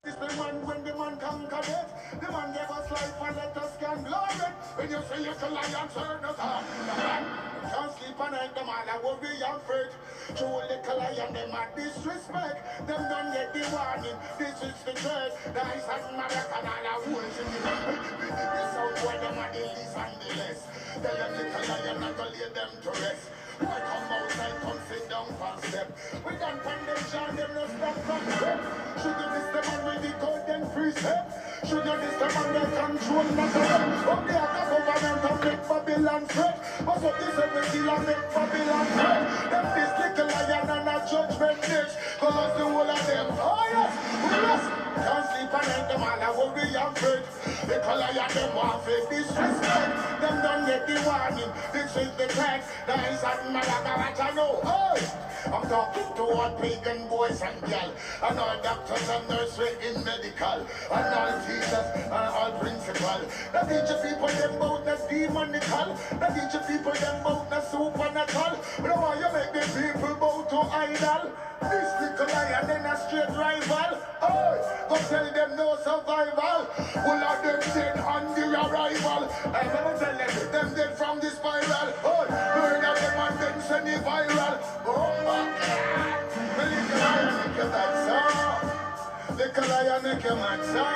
It's the man when the man conquered it. The man gave us life and let us can love it. When you say little lion turn us on. Can't sleep at night, them all are worry and fret. True little lion, them are disrespect. Them don't get the warning. This is the threat. The ice and Moroccan all are worship. This sound where them are the least and the less. Tell them little lion not to lay them to rest. I come outside, come sit down for step. We done foundation, them no stop from step. Should you miss the man with the golden precept? Should you miss the man that control nothing? From the other government of make Babylon fret. What's up this every deal and make Babylon fret? Them this little lion and a judgment ditch. Cause the whole of them, oh yes, we must. Can't sleep at night, them all are worry and fret. Little lion, them want to disrespect. Them don't get the warning. This is the text. The eyes of Malaga, what I know. Hey! I'm talking to all pagan boys and girls, and all doctors and nurses in medical, and all teachers and all principals. That teach people them about the demonical. That teach people them about the supernatural. But why you make the people bow to idol? This little lion then a straight rival. Hey! Go tell them no survival. All of them dead on the arrival. I'm gonna tell them dead from the spiral. Hey! Murder them and then send it viral. Oh my God! The little lion make you bad, sir. Little lion make you mad, sir.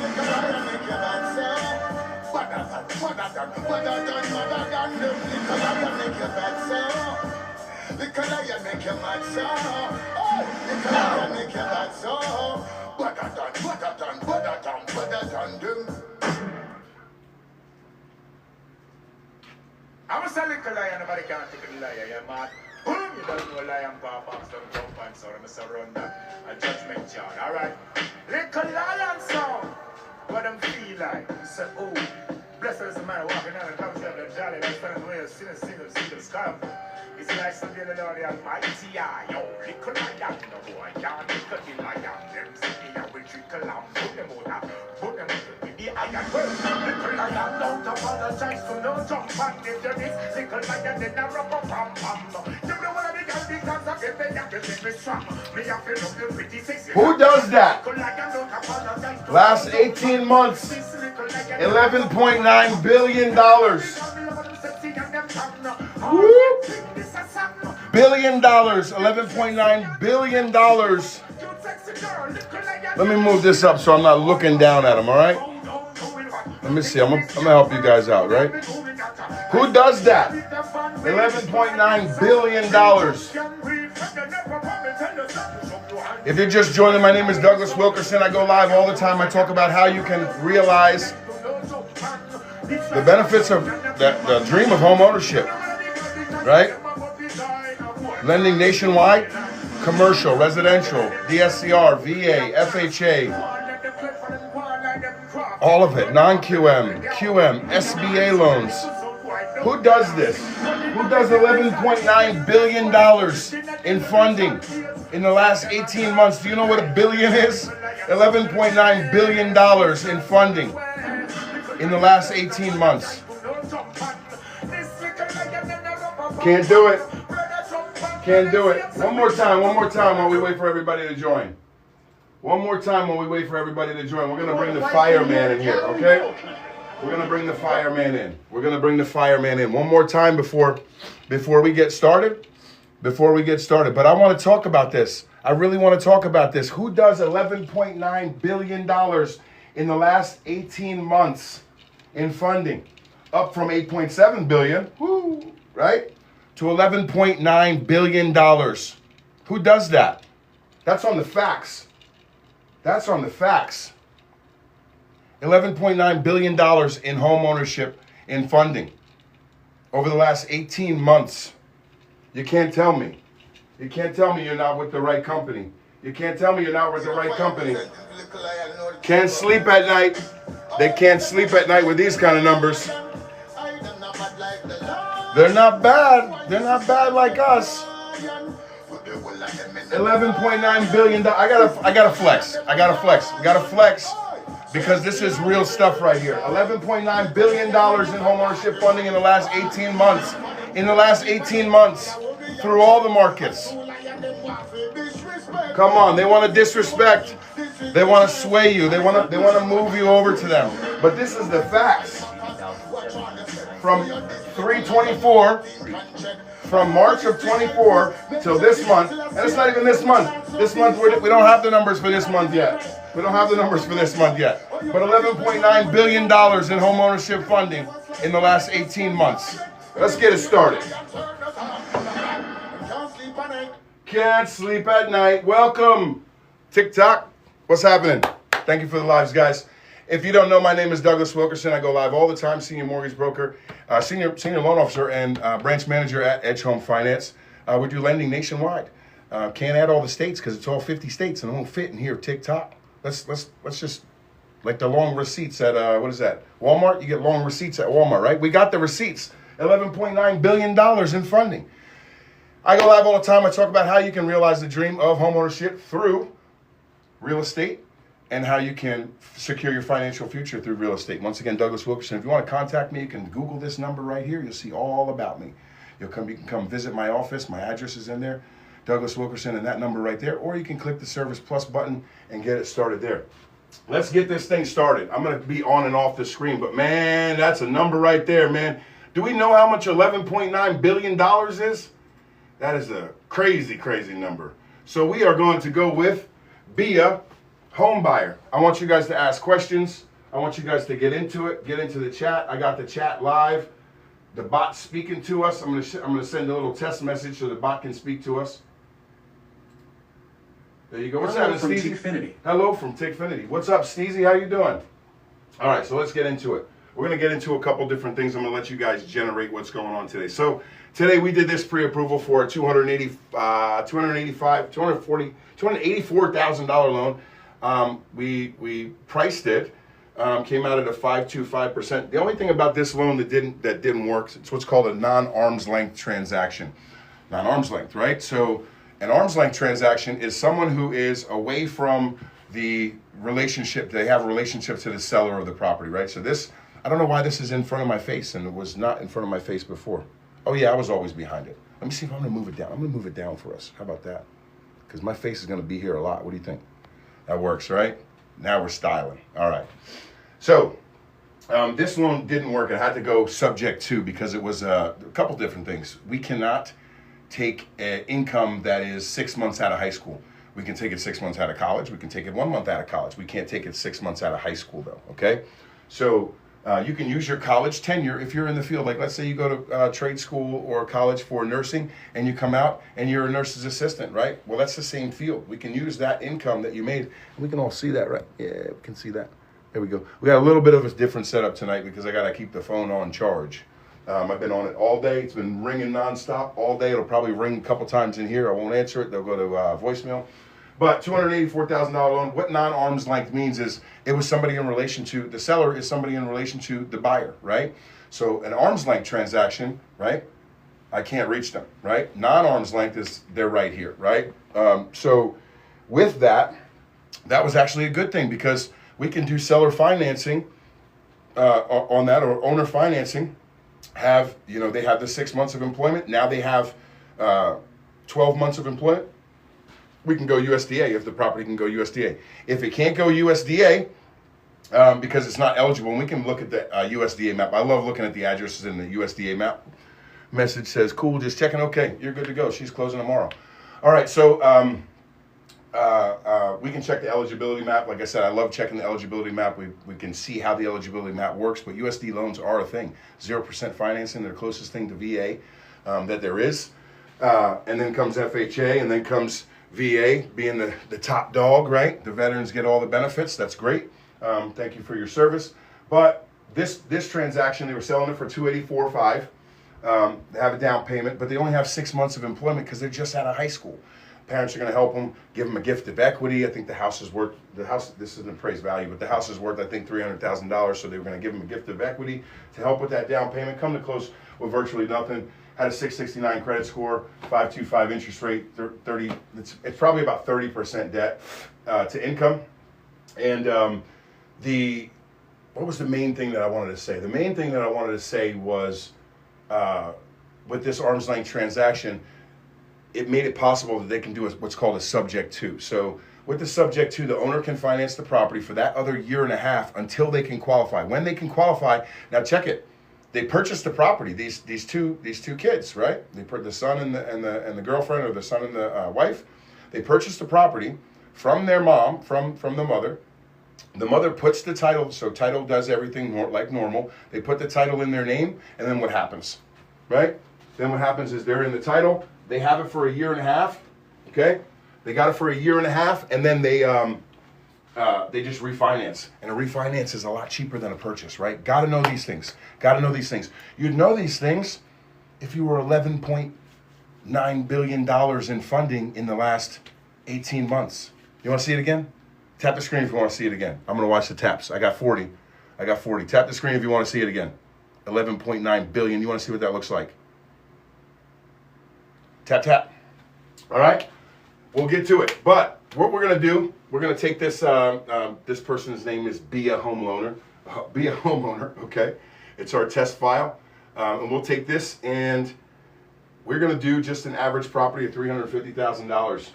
Little lion make you bad, sir. Better than them. Little lion make you bad, sir. Little lion make you mad, sir. Oh, little lion make you bad, sir. Better than them. I'm a little lion, nobody can't take a liar, yeah, man. Boom, you don't know lion, papa, some jump and so I'm surrender. A judgment yard, alright? Little lion sound. What them feel like? You say, oh, blessed is the man walking down the country of the jolly, like standing where see the sky. It's like Sunday the Lord the Almighty, yo, little lion, no boy, yeah, little lion, them see me, we trickle and put them out, with the iron world. Little lion, don't apologize for no jump and if you this, little lion, then a rubber pam. You know what I got because of them, they have to make me strong. Me have to look the pretty sexy. Who does that? Last 18 months, $11.9 billion. Whoop. $11.9 billion. Let me move this up so I'm not looking down at him, all right? Let me see. I'm gonna help you guys out, right? Who does that? $11.9 billion. If you're just joining, my name is Douglas Wilkerson. I go live all the time. I talk about how you can realize the benefits of the dream of home ownership, right? Lending nationwide, commercial, residential, DSCR, VA, FHA, all of it, non-QM, QM, SBA loans. Who does this? Who does $11.9 billion in funding in the last 18 months? Do you know what a billion is? $11.9 billion in funding in the last 18 months. Can't do it. Can't do it. One more time while we wait for everybody to join. One more time while we wait for everybody to join. We're going to bring the fireman in here, okay? We're going to bring the fireman in. We're going to bring the fireman in. One more time before we get started. Before we get started. But I want to talk about this. I really want to talk about this. Who does $11.9 billion in the last 18 months in funding? Up from $8.7 billion, woo, right? To $11.9 billion. Who does that? That's on the facts. That's on the facts. $11.9 billion in home ownership in funding over the last 18 months. You can't tell me. You can't tell me you're not with the right company. You can't tell me you're not with the right company. Can't sleep at night. They can't sleep at night with these kind of numbers. They're not bad. They're not bad like us. $11.9 billion. I gotta flex. I gotta flex because this is real stuff right here. $11.9 billion in home ownership funding in the last 18 months. In the last 18 months, through all the markets. Come on, they want to disrespect. They want to sway you. They want to move you over to them. But this is the facts. From 3/24, from March of 24 till this month, and it's not even this month. This month we don't have the numbers for this month yet. We don't have the numbers for this month yet. But $11.9 billion in homeownership funding in the last 18 months. Let's get it started. Can't sleep at night. Welcome, TikTok. What's happening? Thank you for the lives, guys. If you don't know, my name is Douglas Wilkerson. I go live all the time, senior mortgage broker, senior loan officer, and branch manager at Edge Home Finance. We do lending nationwide. Can't add all the states because it's all 50 states and it won't fit in here. TikTok. Let's just like the long receipts at what is that? Walmart. You get long receipts at Walmart, right? We got the receipts. $11.9 billion in funding. I go live all the time. I talk about how you can realize the dream of homeownership through real estate, and how you can secure your financial future through real estate. Once again, Douglas Wilkerson. If you want to contact me, you can Google this number right here. You'll see all about me. You can come visit my office. My address is in there, Douglas Wilkerson, and that number right there. Or you can click the Service Plus button and get it started there. Let's get this thing started. I'm going to be on and off the screen, but man, that's a number right there, man. Do we know how much $11.9 billion is? That is a crazy, crazy number. So we are going to go with Bia, home buyer. I want you guys to ask questions. I want you guys to get into it, get into the chat. I got the chat live. The bot's speaking to us. I'm gonna send a little test message so the bot can speak to us. There you go. What's happening, Thisi? Hello from Tickfinity. What's up, Steezy? How you doing? All right, so let's get into it. We're gonna get into a couple different things. I'm gonna let you guys generate what's going on today. So today we did this pre-approval for a $284,000 loan. We priced it. Came out at a 5.25%. The only thing about this loan that didn't work, it's what's called a non-arm's length transaction. Non-arm's length, right? So an arm's length transaction is someone who is away from the relationship. They have a relationship to the seller of the property, right? So this, I don't know why this is in front of my face, and it was not in front of my face before. Oh yeah, I was always behind it. Let me see if I'm gonna move it down. I'm gonna move it down for us. How about that? Because my face is gonna be here a lot. What do you think? That works, right? Now we're styling. All right. So this loan didn't work. It had to go subject to because it was a couple different things. We cannot take an income that is 6 months out of high school. We can take it 6 months out of college. We can take it 1 month out of college. We can't take it 6 months out of high school though, okay? So you can use your college tenure if you're in the field. Like let's say you go to trade school or college for nursing and you come out and you're a nurse's assistant, right? Well, that's the same field. We can use that income that you made. We can all see that, right? Yeah, we can see that. There we go. We got a little bit of a different setup tonight because I got to keep the phone on charge. I've been on it all day. It's been ringing nonstop all day. It'll probably ring a couple times in here. I won't answer it. They'll go to voicemail. But $284,000 loan, what non-arm's length means is it was somebody in relation to, the seller is somebody in relation to the buyer, right? So an arm's length transaction, right? I can't reach them, right? Non-arm's length is, they're right here, right? So with that, that was actually a good thing because we can do seller financing on that, or owner financing. Have, you know, they have the 6 months of employment. Now they have 12 months of employment. We can go USDA if the property can go USDA. If it can't go USDA, because it's not eligible, and we can look at the USDA map. I love looking at the addresses in the USDA map. Message says, cool, just checking, okay, you're good to go. She's closing tomorrow. All right, so we can check the eligibility map. Like I said, I love checking the eligibility map. We can see how the eligibility map works, but USD loans are a thing. 0% financing, they're the closest thing to VA that there is. And then comes FHA, and then comes VA being the top dog, right? The veterans get all the benefits. That's great. Thank you for your service. But this transaction, they were selling it for $284,500. They have a down payment, but they only have 6 months of employment because they're just out of high school. Parents are going to help them, give them a gift of equity. I think the house is worth, this isn't appraised value, but the house is worth, I think, $300,000. So they were going to give them a gift of equity to help with that down payment. Come to close with virtually nothing. Had a 669 credit score, 5.25 interest rate, 30. It's probably about 30% debt to income. And what was the main thing that I wanted to say? The main thing that I wanted to say was with this arm's length transaction, it made it possible that they can do what's called a subject to. So with the subject to the owner can finance the property for that other year and a half until they can qualify. When they can qualify, now check it. They purchased the property. These two kids, right? They put the son and the girlfriend, or the son and the wife. They purchased the property from their mom, from the mother. The mother puts the title, so title does everything like normal. They put the title in their name, and then what happens, right? Then what happens is they're in the title. They have it for a year and a half, okay? They got it for a year and a half, and then they just refinance. And a refinance is a lot cheaper than a purchase, right? Got to know these things. Got to know these things. You'd know these things if you were $11.9 billion in funding in the last 18 months. You want to see it again? Tap the screen if you want to see it again. I'm going to watch the taps. I got 40. Tap the screen if you want to see it again. 11.9 billion. You want to see what that looks like? Tap, tap. All right? We'll get to it. But what we're going to do, we're going to take this, this person's name is Be a Homeowner. Be a Homeowner, okay? It's our test file. And we'll take this and we're going to do just an average property of $350,000.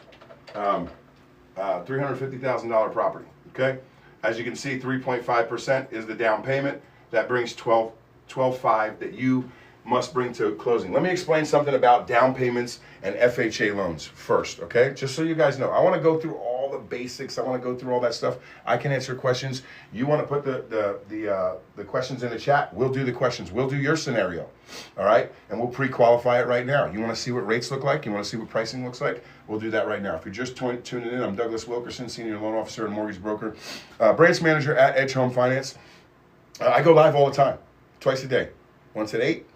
$350,000 property, okay? As you can see, 3.5% is the down payment. That brings 12.5 that you must bring to closing. Let me explain something about down payments and FHA loans first, okay? Just so you guys know. I want to go through all the basics. I want to go through all that stuff. I can answer questions. You want to put the questions in the chat? We'll do the questions. We'll do your scenario, all right? And we'll pre-qualify it right now. You want to see what rates look like? You want to see what pricing looks like? We'll do that right now. If you're just tuning in, I'm Douglas Wilkerson, Senior Loan Officer and Mortgage Broker, Branch Manager at Edge Home Finance. I go live all the time, twice a day. Once at 8,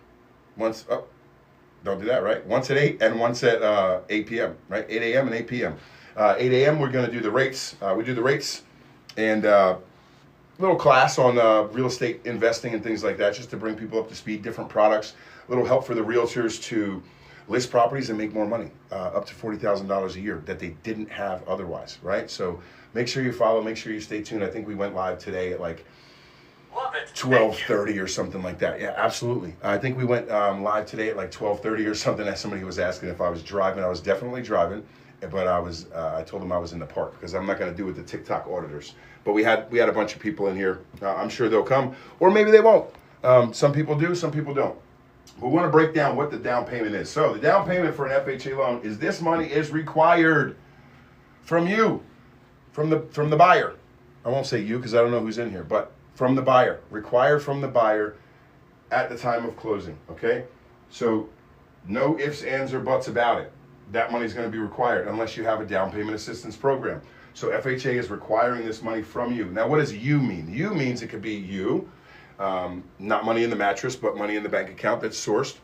don't do that, right? Once at 8 and once at 8 p.m., right? 8 a.m. and 8 p.m. 8 a.m. we're going to do the rates. We do the rates and little class on real estate investing and things like that, just to bring people up to speed, different products, a little help for the realtors to list properties and make more money, up to $40,000 a year that they didn't have otherwise, right? So make sure you follow, make sure you stay tuned. I think we went live today at like 12:30 or something like that. Yeah, absolutely. I think we went live today at like 12:30 or something. As somebody was asking if I was driving. I was definitely driving, but I told them I was in the park because I'm not going to do with the TikTok auditors. But we had a bunch of people in here. I'm sure they'll come, or maybe they won't. Some people do, some people don't. We want to break down what the down payment is. So the down payment for an FHA loan is this money is required from you, from the buyer. I won't say you because I don't know who's in here, but from the buyer, required from the buyer at the time of closing, okay? So no ifs, ands, or buts about it. That money is going to be required unless you have a down payment assistance program. So FHA is requiring this money from you. Now, what does you mean? You means it could be you, not money in the mattress, but money in the bank account that's sourced.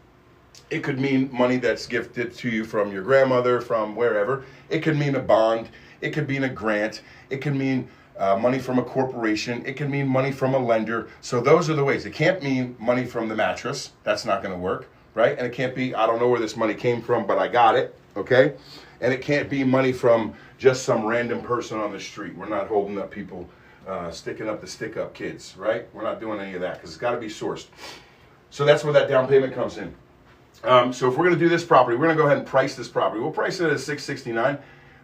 It could mean money that's gifted to you from your grandmother, from wherever. It could mean a bond. It could mean a grant. It could mean money from a corporation. It can mean money from a lender. So those are the ways. It can't mean money from the mattress. That's not going to work, right? And it can't be, I don't know where this money came from, but I got it, okay? And it can't be money from just some random person on the street. We're not holding up people, sticking up the stick-up kids, right? We're not doing any of that because it's got to be sourced. So that's where that down payment comes in. So if we're going to do this property, we're going to go ahead and price this property. We'll price it at $669.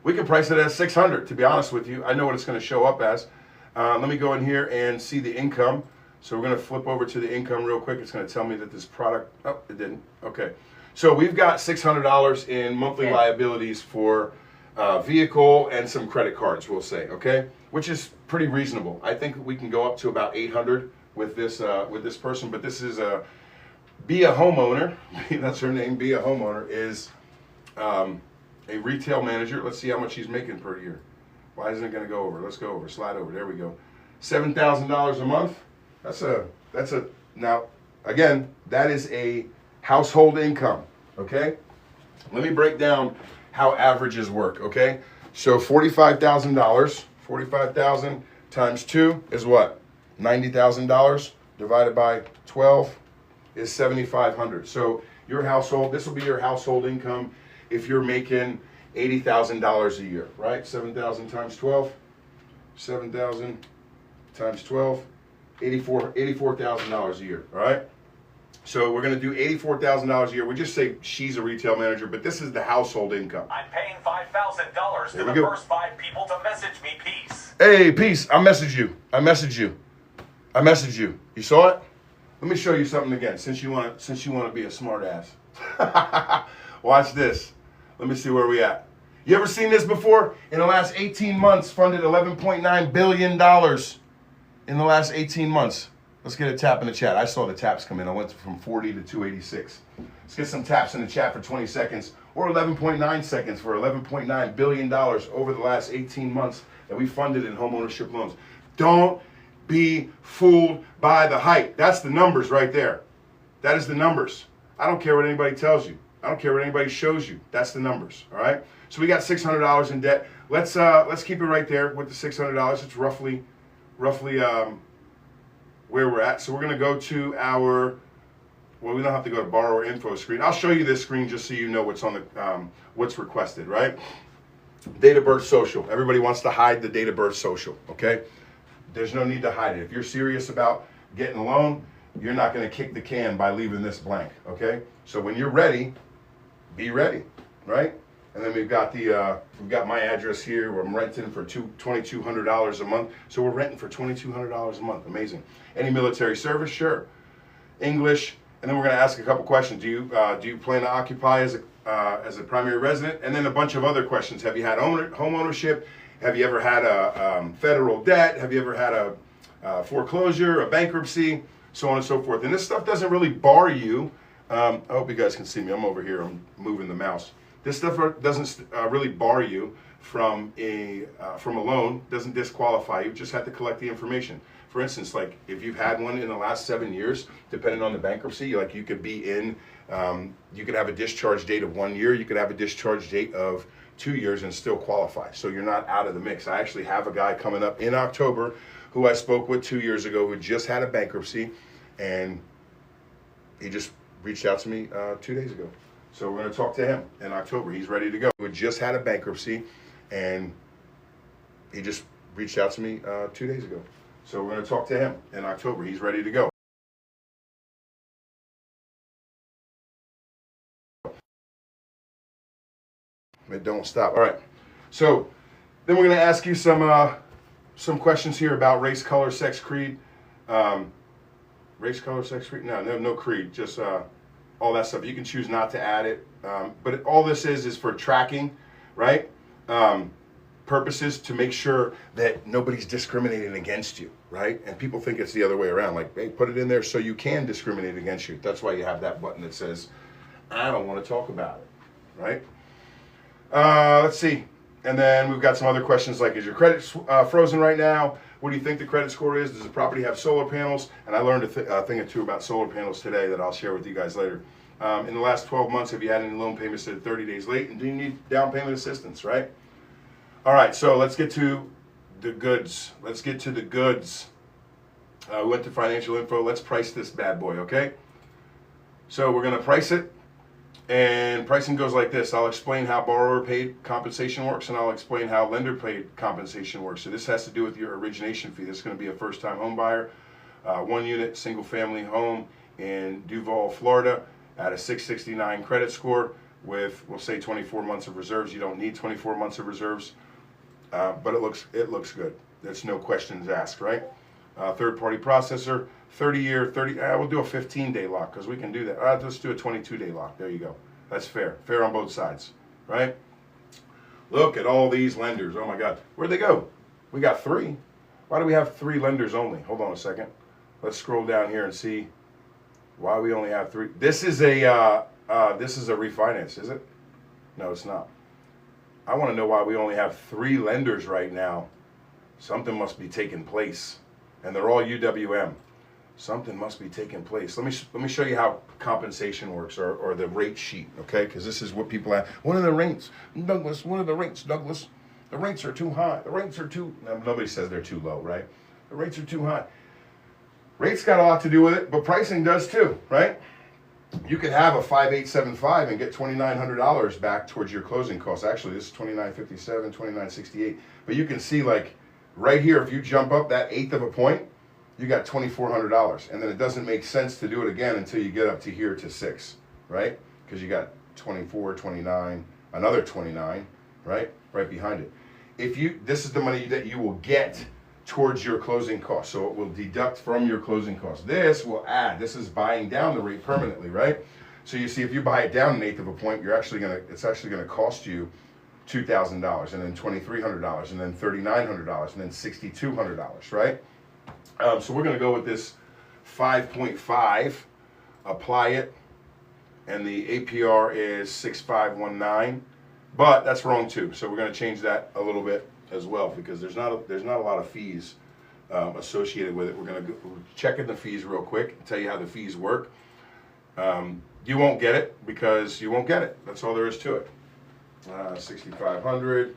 We can price it at $600, to be honest with you. I know what it's going to show up as. Let me go in here and see the income. So we're going to flip over to the income real quick. It's going to tell me that this product, oh, it didn't. Okay. So we've got $600 in monthly liabilities for vehicle and some credit cards, we'll say, okay? Which is pretty reasonable. I think we can go up to about $800 with this person, but this is Be a Homeowner. That's her name. Be a Homeowner is a retail manager. Let's see how much she's making per year. Why isn't it going to go over? Let's go over. Slide over. There we go. $7,000 a month. That's a now again, that is a household income, okay? Let me break down how averages work, okay? So $45,000, 45,000 times 2 is what? $90,000 divided by 12 is $7,500. So your household, this will be your household income if you're making $80,000 a year, right? 7,000 times 12, 7,000 times 12, $84,000 a year, all right? So we're going to do $84,000 a year. We just say she's a retail manager, but this is the household income. I'm paying $5,000 to the first 5 people to message me peace. Hey, peace. I messaged you. I messaged you. I messaged you. You saw it? Let me show you something again, since you want to be a smart ass. Watch this. Let me see where we at. You ever seen this before? In the last 18 months, funded $11.9 billion in the last 18 months. Let's get a tap in the chat. I saw the taps come in. I went from 40 to 286. Let's get some taps in the chat for 20 seconds or 11.9 seconds for $11.9 billion over the last 18 months that we funded in homeownership loans. Don't be fooled by the hype. That's the numbers right there. That is the numbers. I don't care what anybody tells you. I don't care what anybody shows you. That's the numbers, all right? So we got $600 in debt. Let's keep it right there with the $600. It's roughly where we're at. So we're going to go to our, well, we don't have to go to borrower info screen. I'll show you this screen just so you know what's on the what's requested, right? Date of birth, social. Everybody wants to hide the date of birth, social, okay? There's no need to hide it. If you're serious about getting a loan, you're not going to kick the can by leaving this blank, okay? So when you're ready, be ready, right? And then we've got my address here where I'm renting for $2,200 a month. So we're renting for $2,200 a month. Amazing. Any military service? Sure. English. And then we're going to ask a couple questions. Do you plan to occupy as a primary resident? And then a bunch of other questions. Have you had home ownership? Have you ever had a federal debt? Have you ever had a foreclosure, a bankruptcy, so on and so forth? And this stuff doesn't really bar you. I hope you guys can see me. I'm over here. I'm moving the mouse. This stuff doesn't really bar you from a loan. Doesn't disqualify you. Just have to collect the information. For instance, like if you've had one in the last 7 years, depending on the bankruptcy, like you could be in, you could have a discharge date of 1 year. You could have a discharge date of 2 years and still qualify. So you're not out of the mix. I actually have a guy coming up in October who I spoke with 2 years ago who just had a bankruptcy, and he just reached out to me 2 days ago. So we're going to talk to him in October. He's ready to go. We just had a bankruptcy, and he just reached out to me 2 days ago. So we're going to talk to him in October. He's ready to go. It don't stop. All right. So then we're going to ask you some questions here about race, color, sex, creed. Race, color, sex, creed? No creed. Just all that stuff. You can choose not to add it. But all this is for tracking, right? Purposes to make sure that nobody's discriminating against you, right? And people think it's the other way around. Like, hey, put it in there so you can discriminate against you. That's why you have that button that says, I don't want to talk about it, right? Let's see. And then we've got some other questions like, is your credit frozen right now? What do you think the credit score is? Does the property have solar panels? And I learned a thing or two about solar panels today that I'll share with you guys later. In the last 12 months, have you had any loan payments that are 30 days late? And do you need down payment assistance, right? All right, so let's get to the goods. Let's get to the goods. We went to financial info. Let's price this bad boy, okay? So we're going to price it. And pricing goes like this. I'll explain how borrower paid compensation works, and I'll explain how lender paid compensation works. So this has to do with your origination fee. This is going to be a first-time home buyer, 1 unit, single-family home in Duval, Florida, at a 669 credit score with, we'll say, 24 months of reserves. You don't need 24 months of reserves, but it looks good. There's no questions asked, right? Third-party processor. 30-year, we'll do a 15-day lock because we can do that. Let's do a 22-day lock. There you go. That's fair. Fair on both sides, right? Look at all these lenders. Oh, my God. Where'd they go? We got 3. Why do we have 3 lenders only? Hold on a second. Let's scroll down here and see why we only have 3. This is a refinance, is it? No, it's not. I want to know why we only have 3 lenders right now. Something must be taking place, and they're all UWM. Something must be taking place. Let me show you how compensation works, or the rate sheet, okay? Because this is what people have. What are the rates, Douglas? What are the rates, Douglas? The rates are too high. The rates are too. Nobody says they're too low, right? The rates are too high. Rates got a lot to do with it, but pricing does too, right? You could have a 5875 and get $2,900 back towards your closing costs. Actually, this is $2,957, $2,968. But you can see, like right here, if you jump up that 1/8 of a point, you got $2,400. And then it doesn't make sense to do it again until you get up to here to 6, right? Because you got 24, 29, another 29, right? Right behind it. This is the money that you will get towards your closing costs. So it will deduct from your closing costs. This will add, this is buying down the rate permanently, right? So you see, if you buy it down 1/8 of a point, it's actually gonna cost you $2,000, and then $2,300, and then $3,900, and then $6,200, right? So we're gonna go with this 5.5, apply it, and the APR is 6.519, but that's wrong too. So we're gonna change that a little bit as well, because there's not a lot of fees associated with it. We're gonna check in the fees real quick and tell you how the fees work. You won't get it because you won't get it. That's all there is to it. 6,500,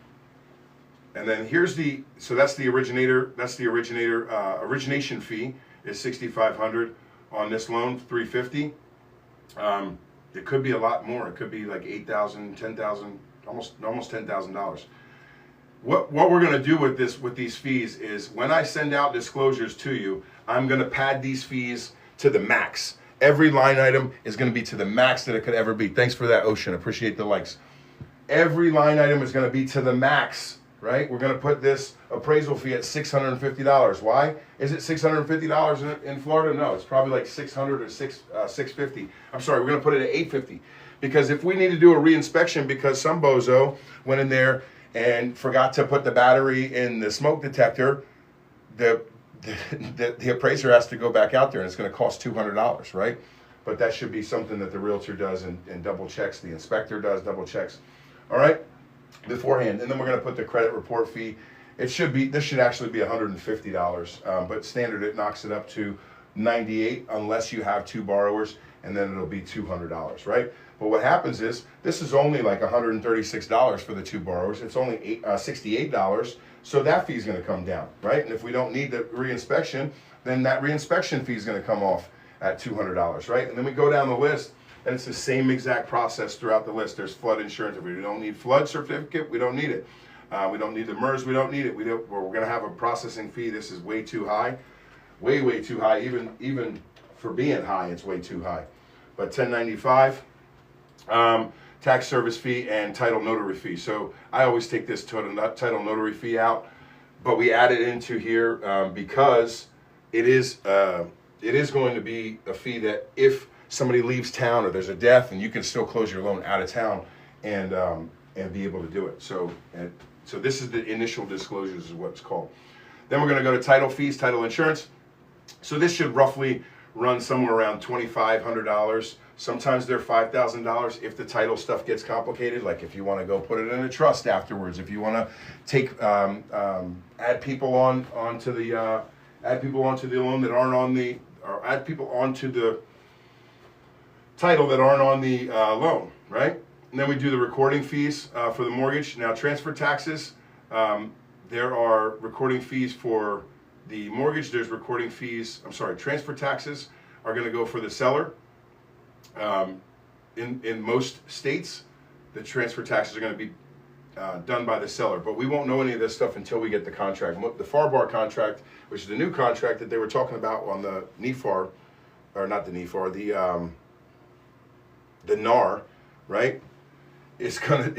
and then here's so that's the originator. That's the origination fee is 6,500 on this loan, 350. It could be a lot more. It could be like 8,000, 10,000, almost $10,000. What we're going to do with these fees is, when I send out disclosures to you, I'm going to pad these fees to the max. Every line item is going to be to the max that it could ever be. Thanks for that, Ocean. Appreciate the likes. Every line item is going to be to the max, right? We're going to put this appraisal fee at $650. Why? Is it $650 in Florida? No, it's probably like $600 or $650. I'm sorry, we're going to put it at $850, because if we need to do a reinspection because some bozo went in there and forgot to put the battery in the smoke detector, the appraiser has to go back out there, and it's going to cost $200, right? But that should be something that the realtor does and double checks. The inspector does double checks. All right, beforehand. And then we're going to put the credit report fee. This should actually be $150, but standard it knocks it up to $98 unless you have 2 borrowers, and then it'll be $200, right? But what happens is, this is only like $136 for the 2 borrowers. It's only $68, so that fee is going to come down, right? And if we don't need the reinspection, then that reinspection fee is going to come off at $200, right? And then we go down the list, and it's the same exact process throughout the list. There's flood insurance. If we don't need flood certificate, we don't need it. We don't need the MERS, we don't need it. We're going to have a processing fee. This is way too high, way too high. Even for being high, it's way too high. But 1095, tax service fee and title notary fee. So I always take this title notary fee out, but we add it into here because it is going to be a fee that if somebody leaves town or there's a death, and you can still close your loan out of town and be able to do it. So this is the initial disclosures is what it's called. Then we're going to go to title fees, title insurance. So this should roughly run somewhere around $2,500. Sometimes they're $5,000 if the title stuff gets complicated, like if you want to go put it in a trust afterwards, if you want to take add people onto the loan that aren't on the, or add people onto the title that aren't on the loan, right? And then we do the recording fees for the mortgage. Now, transfer taxes, there are recording fees for the mortgage. There's recording fees, transfer taxes are going to go for the seller. In most states, the transfer taxes are going to be done by the seller, but we won't know any of this stuff until we get the contract. The FAR contract, which is the new contract that they were talking about on the NEFAR, or not the NEFAR, the NAR, right? It's gonna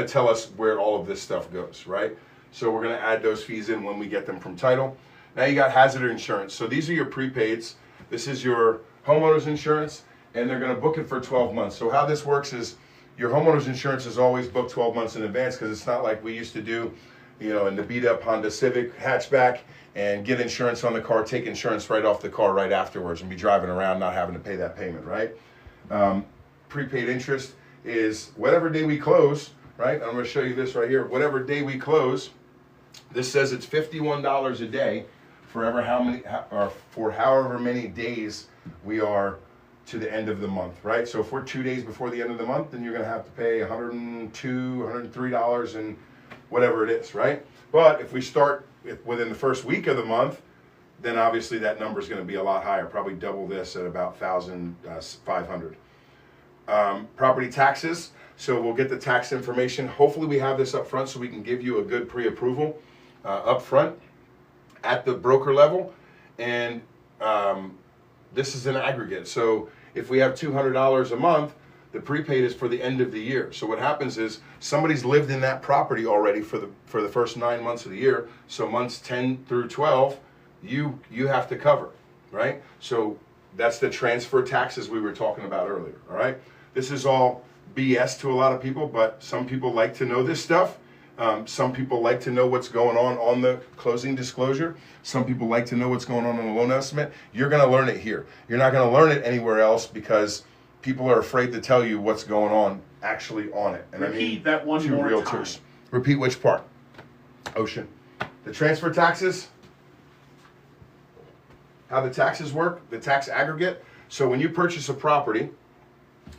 tell us where all of this stuff goes, right? So we're gonna add those fees in when we get them from title. Now you got hazard insurance. So these are your prepaids. This is your homeowner's insurance, and they're gonna book it for 12 months. So how this works is your homeowner's insurance is always booked 12 months in advance, because it's not like we used to do, in the beat up Honda Civic hatchback, and get insurance on the car, take insurance right off the car right afterwards, and be driving around not having to pay that payment, right? Prepaid interest is whatever day we close, right? I'm going to show you this right here. Whatever day we close, this says it's $51 a day for however many days we are to the end of the month, right? So if we're 2 days before the end of the month, then you're going to have to pay $102, $103 and whatever it is, right? But if we start within the first week of the month, then obviously that number is going to be a lot higher, probably double this at about $1,500. Property taxes, so we'll get the tax information. Hopefully we have this up front so we can give you a good pre-approval up front. at the broker level, and this is an aggregate. So if we have $200 a month, the prepaid is for the end of the year. So what happens is somebody's lived in that property already for the first 9 months of the year. So months 10 through 12, you have to cover, right? So that's the transfer taxes we were talking about earlier, all right? This is all BS to a lot of people, but some people like to know this stuff. Some people like to know what's going on the closing disclosure. Some people like to know what's going on the loan estimate. You're going to learn it here. You're not going to learn it anywhere else because people are afraid to tell you what's going on actually on it. And Repeat that one more time. Repeat which part? Ocean. The transfer taxes, how the taxes work, the tax aggregate. So when you purchase a property,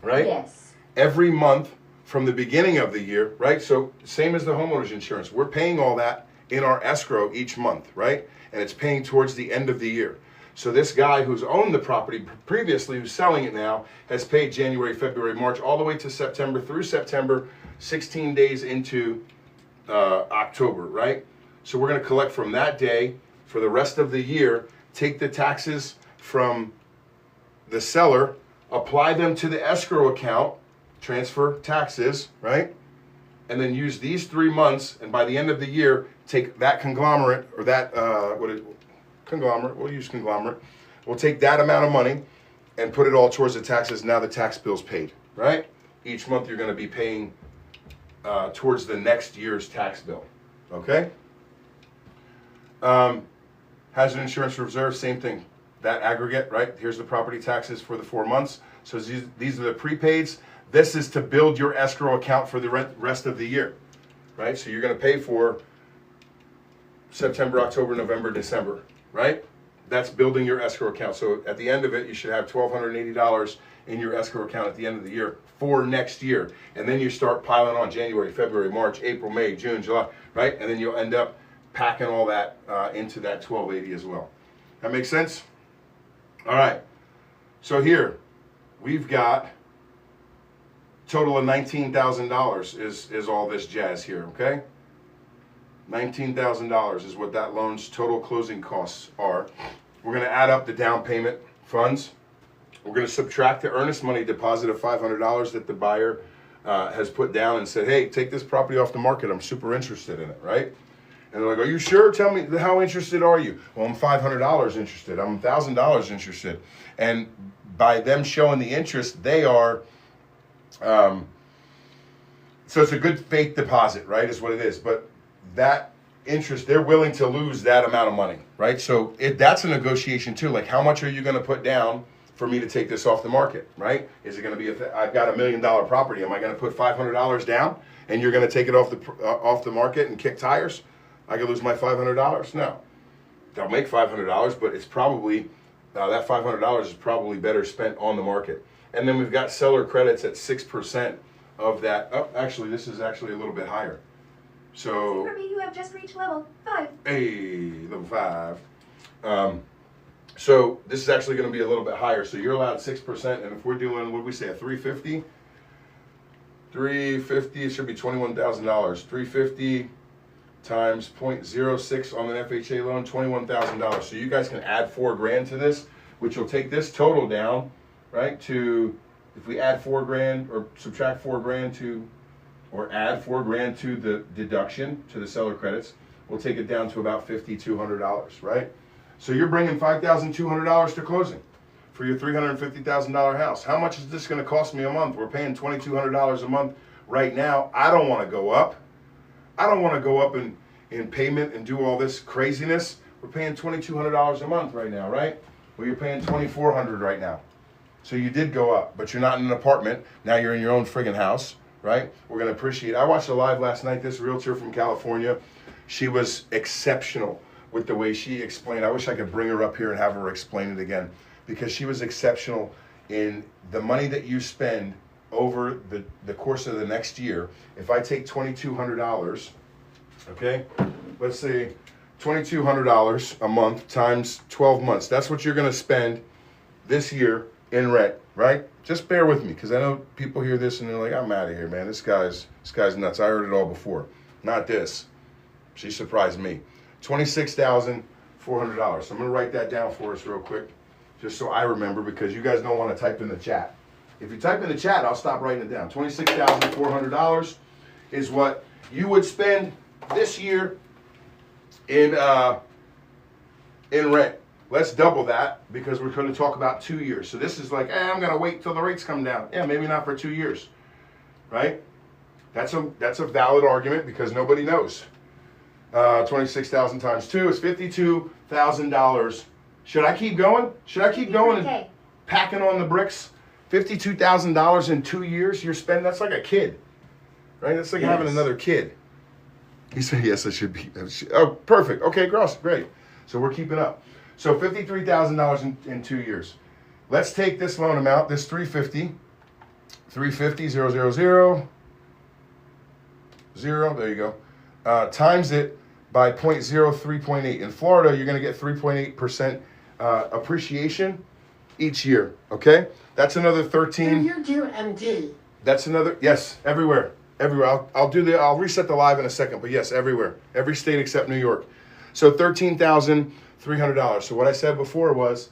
right? Yes. Every month from the beginning of the year, right? So same as the homeowner's insurance, we're paying all that in our escrow each month, right? And it's paying towards the end of the year. So this guy who's owned the property previously, who's selling it now, has paid January, February, March, all the way to September, through September, 16 days into October, right? So we're going to collect from that day for the rest of the year, take the taxes from the seller, apply them to the escrow account, transfer taxes, right? And then use these 3 months, and by the end of the year, take that conglomerate, or that, conglomerate, we'll use conglomerate. We'll take that amount of money and put it all towards the taxes. Now the tax bill's paid, right? Each month you're going to be paying towards the next year's tax bill, okay? Hazard insurance reserve, same thing. That aggregate, right? Here's the property taxes for the 4 months. So these are the prepaids. This is to build your escrow account for the rest of the year, right? So you're going to pay for September, October, November, December, right? That's building your escrow account. So at the end of it, you should have $1,280 in your escrow account at the end of the year for next year. And then you start piling on January, February, March, April, May, June, July, right? And then you'll end up packing all that into that $1,280 as well. That makes sense? All right. So here, we've got total of $19,000 is all this jazz here, okay? $19,000 is what that loan's total closing costs are. We're going to add up the down payment funds. We're going to subtract the earnest money deposit of $500 that the buyer has put down and said, hey, take this property off the market. I'm super interested in it, right? And they're like, are you sure? Tell me, how interested are you? Well, I'm $500 interested. I'm $1,000 interested. And by them showing the interest, they are, so it's a good faith deposit, right, is what it is. But that interest, they're willing to lose that amount of money, right? So that's a negotiation too. Like, how much are you going to put down for me to take this off the market, right? Is it going to be, I've got $1 million property. Am I going to put $500 down and you're going to take it off the market and kick tires? I could lose my $500? No. They'll make $500, but it's probably, that $500 is probably better spent on the market. And then we've got seller credits at 6% of that. Oh, actually, this is actually a little bit higher. So, You have just reached level 5. hey, level 5. So this is actually going to be a little bit higher. So you're allowed 6%, and if we're doing, what did we say, a 350? 350, it should be $21,000. 350 times 0.06 on an FHA loan, $21,000. So you guys can add $4,000 to this, which will take this total down, right? To, if we add $4,000 or subtract $4,000 to, or add $4,000 to the deduction to the seller credits, we'll take it down to about $5,200, right? So you're bringing $5,200 to closing for your $350,000 house. How much is this going to cost me a month? We're paying $2,200 a month right now. I don't want to go up. I don't want to go up in payment and do all this craziness. We're paying $2,200 a month right now, right? Well, you're paying $2,400 right now. So you did go up, but you're not in an apartment. Now you're in your own friggin' house, right? We're going to appreciate it. I watched a live last night. This realtor from California, she was exceptional with the way she explained. I wish I could bring her up here and have her explain it again, because she was exceptional in the money that you spend over the course of the next year. If I take $2,200, okay, let's say $2,200 a month times 12 months. That's what you're going to spend this year in rent, right? Just bear with me, because I know people hear this and they're like, I'm out of here, man. This guy's nuts. I heard it all before. Not this. She surprised me. $26,400 $400. So I'm going to write that down for us real quick, just so I remember, because you guys don't want to type in the chat. If you type in the chat, I'll stop writing it down. $26,400 is what you would spend this year in rent. Let's double that, because we're going to talk about 2 years. So this is like, I'm going to wait till the rates come down. Yeah, maybe not for 2 years, right? That's a valid argument, because nobody knows. 26,000 times 2 is $52,000. Should I keep going? Should I keep going and packing on the bricks? $52,000 in 2 years you're spending? That's like a kid, right? That's like having another kid. He said, yes, I should be. Oh, perfect. Okay, great. So we're keeping up. So $53,000 in 2 years. Let's take this loan amount, this 350, 000, there you go, times it by 0.03.8. In Florida, you're going to get 3.8% appreciation each year, okay? That's another 13. You do MD. That's another, yes, everywhere. I'll reset the live in a second, but yes, everywhere. Every state except New York. So $13,300. So what I said before was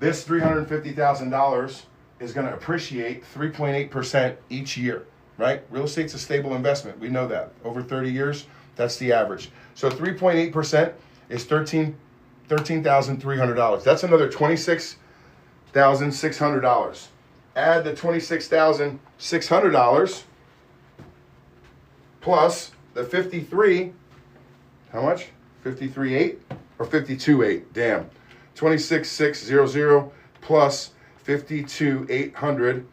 this $350,000 is going to appreciate 3.8% each year, right? Real estate's a stable investment. We know that. Over 30 years, that's the average. So 3.8% is $13,300. That's another $26,600. Add the $26,600 plus the 53, how much? 53.8 or 52.8? Damn. 26,600 plus 52,800.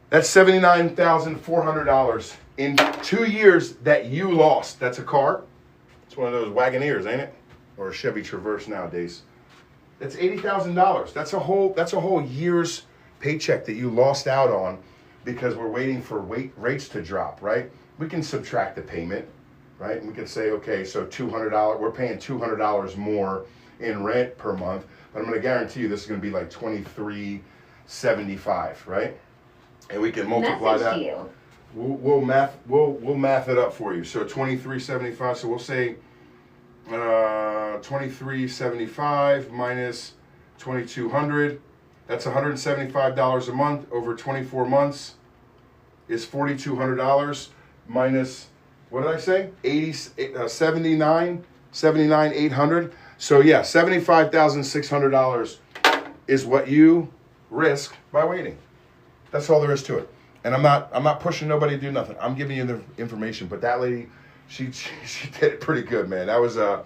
That's $79,400 in 2 years that you lost. That's a car. It's one of those Wagoneers, ain't it? Or a Chevy Traverse nowadays. That's $80,000. That's a whole year's paycheck that you lost out on because we're waiting for rates to drop, right? We can subtract the payment, right? And we can say, okay, so $200, we're paying $200 more in rent per month, but I'm going to guarantee you this is going to be like $23.75, right? And we can multiply that. We'll math it up for you. So $23.75. So we'll say $23.75 minus $2,200. That's $175 a month over 24 months is $4,200 minus, what did I say? 79,800. So yeah, $75,600 is what you risk by waiting. That's all there is to it. And I'm not pushing nobody to do nothing. I'm giving you the information. But that lady, she did it pretty good, man. That was a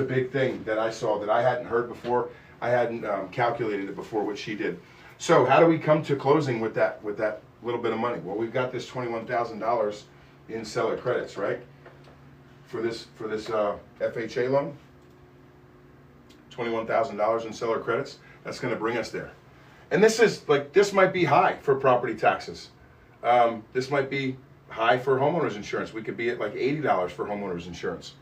big thing that I saw that I hadn't heard before. I hadn't calculated it before, what she did. So how do we come to closing with that little bit of money? Well, we've got this $21,000 in seller credits, right? For this FHA loan, $21,000 in seller credits. That's going to bring us there. And this might be high for property taxes. This might be high for homeowners insurance. We could be at like $80 for homeowners insurance,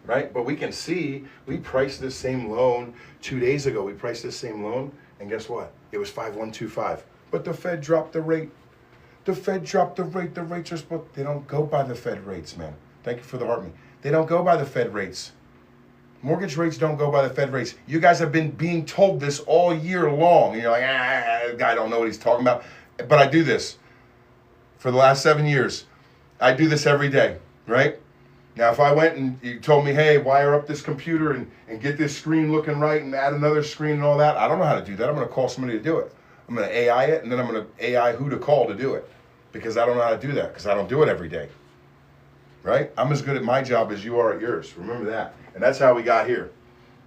right? But we can see, we priced this same loan 2 days ago. We priced this same loan, and guess what? It was 5.125. But the Fed dropped the rate. The Fed dropped the rate. The rates are supposed, they don't go by the Fed rates, man. Thank you for the heart me. They don't go by the Fed rates. Mortgage rates don't go by the Fed rates. You guys have been being told this all year long. And you're like, the guy don't know what he's talking about. But I do this for the last 7 years. I do this every day, right? Now, if I went and you told me, hey, wire up this computer and get this screen looking right and add another screen and all that, I don't know how to do that. I'm going to call somebody to do it. I'm going to AI it, and then I'm going to AI who to call to do it, because I don't know how to do that, because I don't do it every day, right? I'm as good at my job as you are at yours. Remember that. And that's how we got here.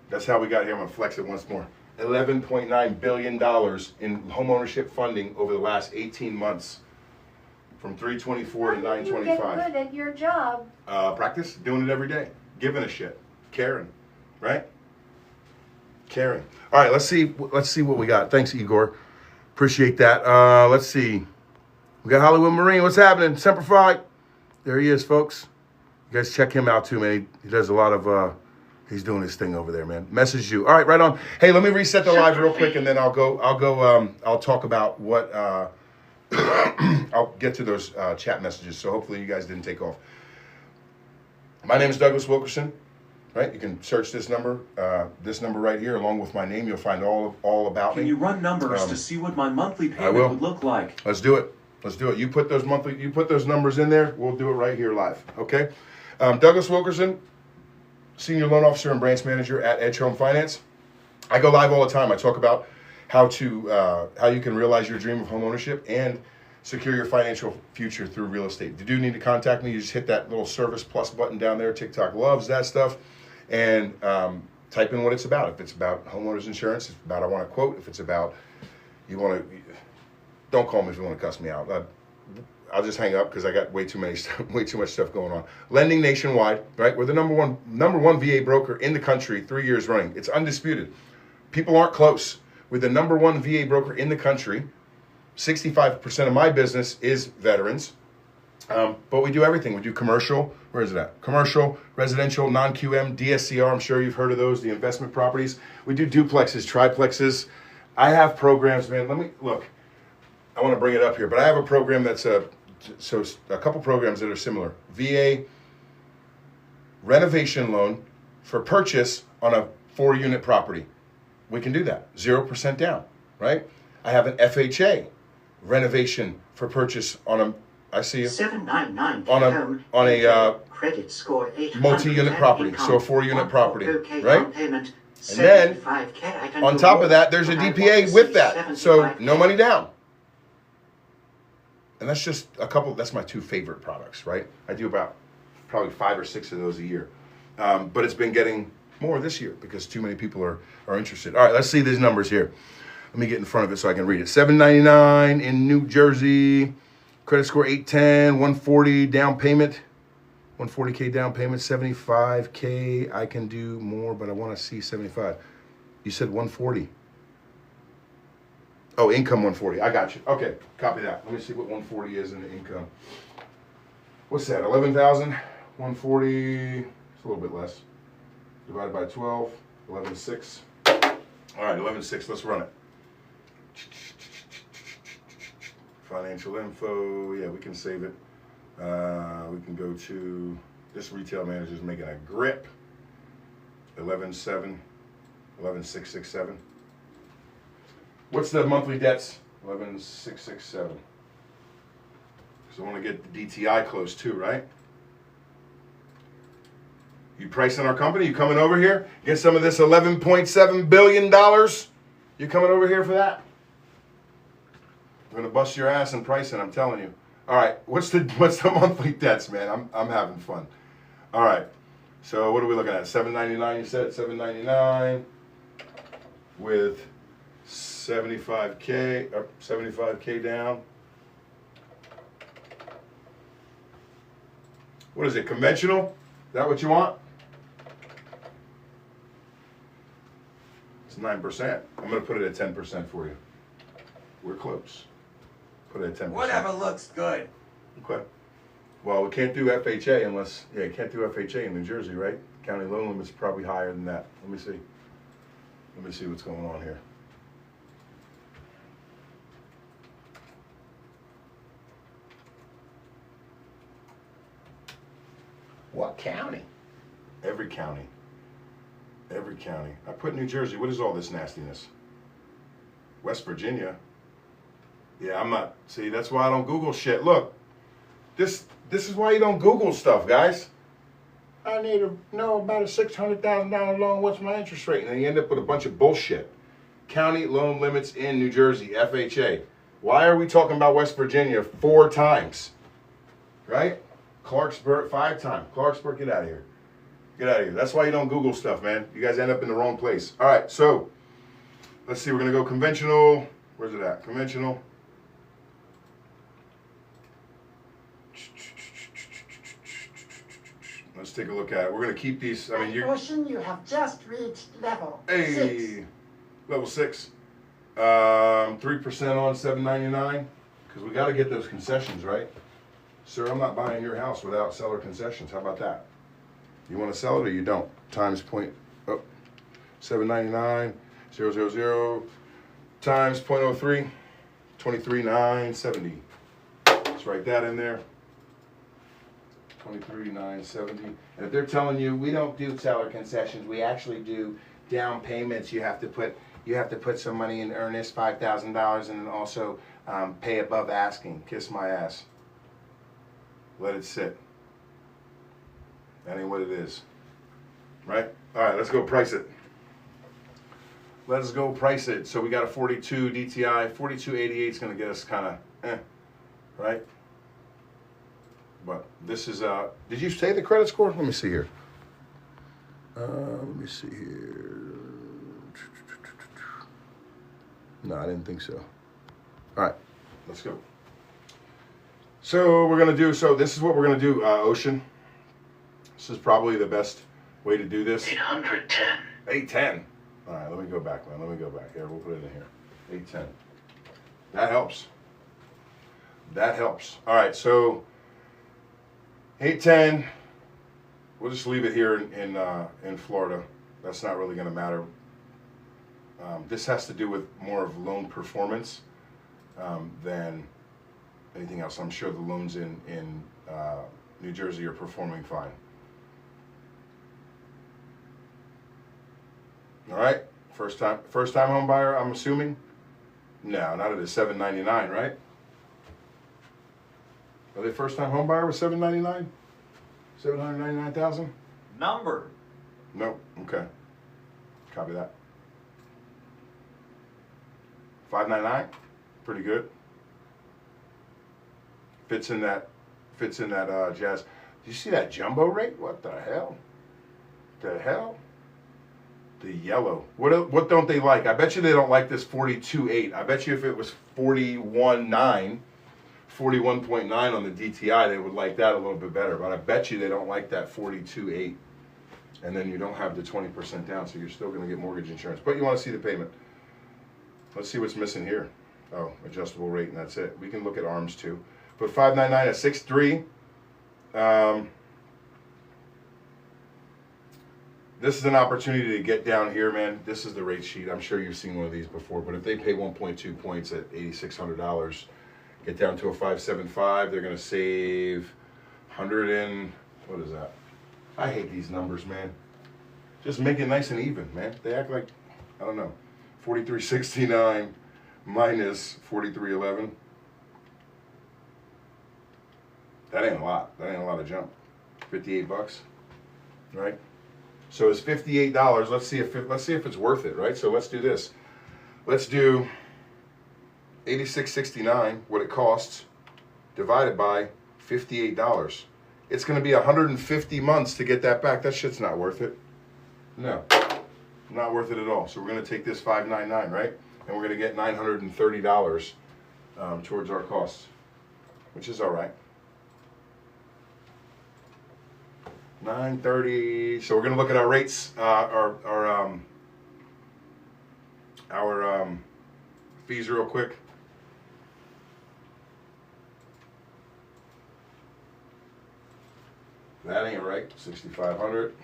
That's how we got here. I'm going to flex it once more. $11.9 billion in homeownership funding over the last 18 months. From 324 to 925. You get good at your job. Practice, doing it every day, giving a shit, caring, right? Caring. All right, let's see what we got. Thanks, Igor. Appreciate that. Let's see. We got Hollywood Marine. What's happening? Semper Fi. There he is, folks. You guys check him out too, man. He does a lot of. He's doing his thing over there, man. Message you. All right, right on. Hey, let me reset the live real quick, and then I'll go. I'll talk about what. I'll get to those chat messages, so hopefully you guys didn't take off. My name is Douglas Wilkerson. right? You can search this number right here, along with my name. You'll find all about me. Can you run numbers to see what my monthly I payment will. would look like? Let's do it. Let's do it. You put those numbers in there. We'll do it right here live. Okay. Douglas Wilkerson, Senior Loan Officer and Branch Manager at Edge Home Finance. I go live all the time. I talk about how you can realize your dream of home ownership and secure your financial future through real estate. If you do need to contact me, you just hit that little Service Plus button down there. TikTok loves that stuff. And type in what it's about. If it's about homeowners insurance, if it's about I want a quote, if it's about don't call me if you want to cuss me out. I'll just hang up because I got way too much stuff going on. Lending nationwide, right? We're the number one VA broker in the country, 3 years running. It's undisputed. People aren't close. We're the number one VA broker in the country. 65% of my business is veterans, but we do everything. We do commercial. Where is it at? Commercial, residential, non-QM, DSCR. I'm sure you've heard of those. The investment properties. We do duplexes, triplexes. I have programs, man. Let me look. I want to bring it up here, but I have a program that's a couple programs that are similar. VA renovation loan for purchase on a 4-unit property. We can do that. 0% down, right? I have an FHA renovation for purchase on a, I see you, 799 on a credit score 800 multi-unit property, income, so a 4-unit property, okay, right? down payment, And then 75K, I can on do top more, of that, there's a and I want DPA to with see that, so 75K. no money down. And that's just that's my 2 favorite products, right? I do about probably 5 or 6 of those a year. But it's been getting more this year because too many people are interested. All right, let's see these numbers here. Let me get in front of it so I can read it. $799 in New Jersey, credit score 810, 140 down payment, 140K down payment, 75K. I can do more, but I want to see 75. You said 140. Oh, income 140. I got you. Okay, copy that. Let me see what 140 is in the income. What's that? 11,000. 140. It's a little bit less. Divided by 12. 11,600. All right, 11,600. Let's run it. Financial info. Yeah, we can save it. We can go to this retail manager is making a grip. 11,700. 11,667. What's the monthly debts? 11,667. Because I want to get the DTI close too, right? You pricing our company? You coming over here? Get some of this $11.7 billion? You coming over here for that? I'm gonna bust your ass in pricing, I'm telling you. All right, what's the monthly debts, man? I'm having fun. All right, so what are we looking at? $799. You said $799 with 75K down. What is it? Conventional? Is that what you want? It's 9%. I'm gonna put it at 10% for you. We're close. Put it at 10%. Whatever looks good. Okay. Well, we can't do FHA unless, you can't do FHA in New Jersey, right? County loan limit's probably higher than that. Let me see. Let me see what's going on here. What county? Every county. Every county. I put New Jersey. What is all this nastiness? West Virginia. Yeah, I'm not. See, that's why I don't Google shit. Look, this is why you don't Google stuff, guys. I need to know about a $600,000 loan. What's my interest rate? And then you end up with a bunch of bullshit. County loan limits in New Jersey, FHA. Why are we talking about West Virginia 4 times? Right? Clarksburg 5 times. Clarksburg, get out of here. Get out of here. That's why you don't Google stuff, man. You guys end up in the wrong place. All right, so let's see. We're going to go conventional. Where's it at? Conventional. Let's take a look at it. We're going to keep these. I mean, you're. Ocean, you have just reached level 6. Hey, level 6. 3% on $799 because we got to get those concessions, right? Sir, I'm not buying your house without seller concessions. How about that? You want to sell it or you don't? Times $799 000 times 0.03 23,970. Let's write that in there. 23,970. And if they're telling you we don't do seller concessions, we actually do down payments. You have to put some money in earnest, $5,000, and then also pay above asking. Kiss my ass. Let it sit. That ain't what it is. Right? All right, let's go price it. Let's go price it. So we got a 42 DTI. 4288 is going to get us kind of right? But this is, did you say the credit score? Let me see here. Let me see here. No, I didn't think so. All right, let's go. So we're going to do, so this is what we're going to do, Ocean. This is probably the best way to do this. 810. 810. All right, let me go back, man. Let me go back. Here, we'll put it in here. 810. That helps. That helps. All right, so 810. We'll just leave it here in Florida. That's not really going to matter. This has to do with more of loan performance than anything else. I'm sure the loans in New Jersey are performing fine. All right, first time home buyer, I'm assuming. No, not at a $799, right? Are they first time home buyer with $799? $799,000? Number. No. Okay. Copy that. $599. Pretty good. Fits in that jazz. Do you see that jumbo rate? What the hell? The hell? The yellow. What don't they like? I bet you they don't like this 42.8. I bet you if it was 41.9, 41.9 on the DTI, they would like that a little bit better. But I bet you they don't like that 42.8. And then you don't have the 20% down, so you're still going to get mortgage insurance. But you want to see the payment. Let's see what's missing here. Oh, adjustable rate, and that's it. We can look at ARMs too. But 599 at 6.3. This is an opportunity to get down here, man. This is the rate sheet. I'm sure you've seen one of these before. But if they pay 1.2 points at $8,600, get down to a 575, they're going to save 100 and what is that? I hate these numbers, man. Just make it nice and even, man. They act like, I don't know, 43.69 minus 43.11. That ain't a lot. That ain't a lot of jump. 58 bucks, right? So it's $58. Let's see if it's worth it, right? So let's do this. Let's do $86.69, what it costs, divided by $58. It's going to be 150 months to get that back. That shit's not worth it. No, not worth it at all. So we're going to take this $599, right? And we're going to get $930 towards our costs, which is all right. $930. So we're going to look at our rates, our fees real quick. That ain't right. 6,500.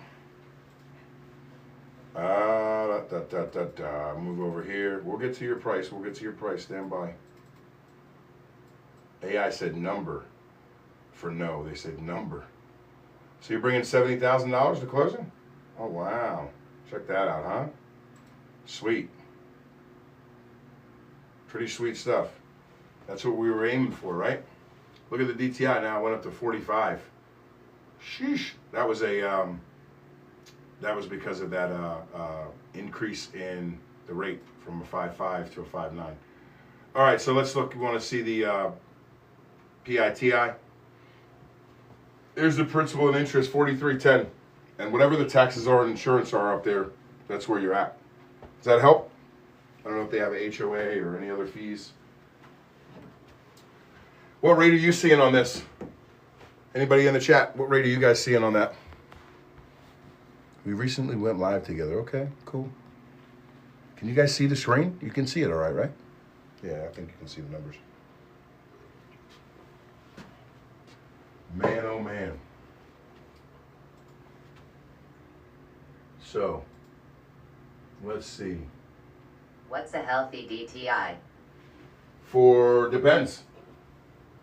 Move over here. We'll get to your price. We'll get to your price. Stand by. AI said number for no. They said number. So you're bringing $70,000 to closing? Oh, wow. Check that out, huh? Sweet. Pretty sweet stuff. That's what we were aiming for, right? Look at the DTI now. It went up to 45. Sheesh. That was because of that increase in the rate from a 5.5 to a 5.9. All right, so let's look. We want to see the PITI. There's the principal and interest, 43.10, and whatever the taxes are and insurance are up there, that's where you're at. Does that help? I don't know if they have a HOA or any other fees. What rate are you seeing on this? Anybody in the chat? What rate are you guys seeing on that? We recently went live together. Okay, cool. Can you guys see the screen? You can see it all right, right? Yeah, I think you can see the numbers. Man, oh man. So, let's see. What's a healthy DTI? Depends.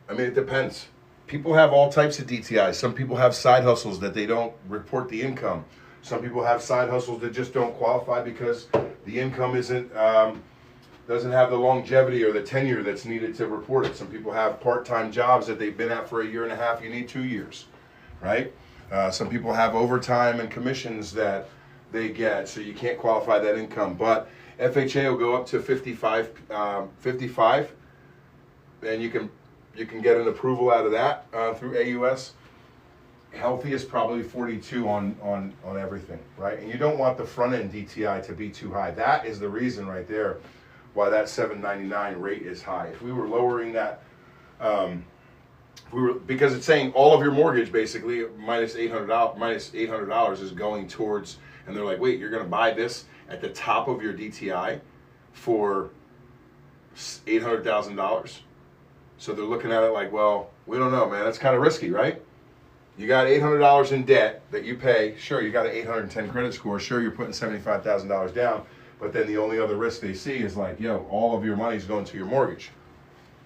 I mean, it depends. people have all types of DTIs. Some people have side hustles that they don't report the income. Some people have side hustles that just don't qualify because the income isn't doesn't have the longevity or the tenure that's needed to report it. Some people have part-time jobs that they've been at for a year and a half. You need 2 years, right? Some people have overtime and commissions that they get, so you can't qualify that income. But FHA will go up to 55, and you can get an approval out of that through AUS. Healthy is probably 42 on everything, right? And you don't want the front end DTI to be too high. That is the reason right there why that $799 rate is high. If we were lowering that, because it's saying all of your mortgage basically minus $800 is going towards, and they're like, wait, you're going to buy this at the top of your DTI for $800,000. So they're looking at it like, well, we don't know, man. That's kind of risky, right? You got $800 in debt that you pay. Sure, you got an 810 credit score. Sure, you're putting $75,000 down. But then the only other risk they see is like, yo, all of your money's going to your mortgage.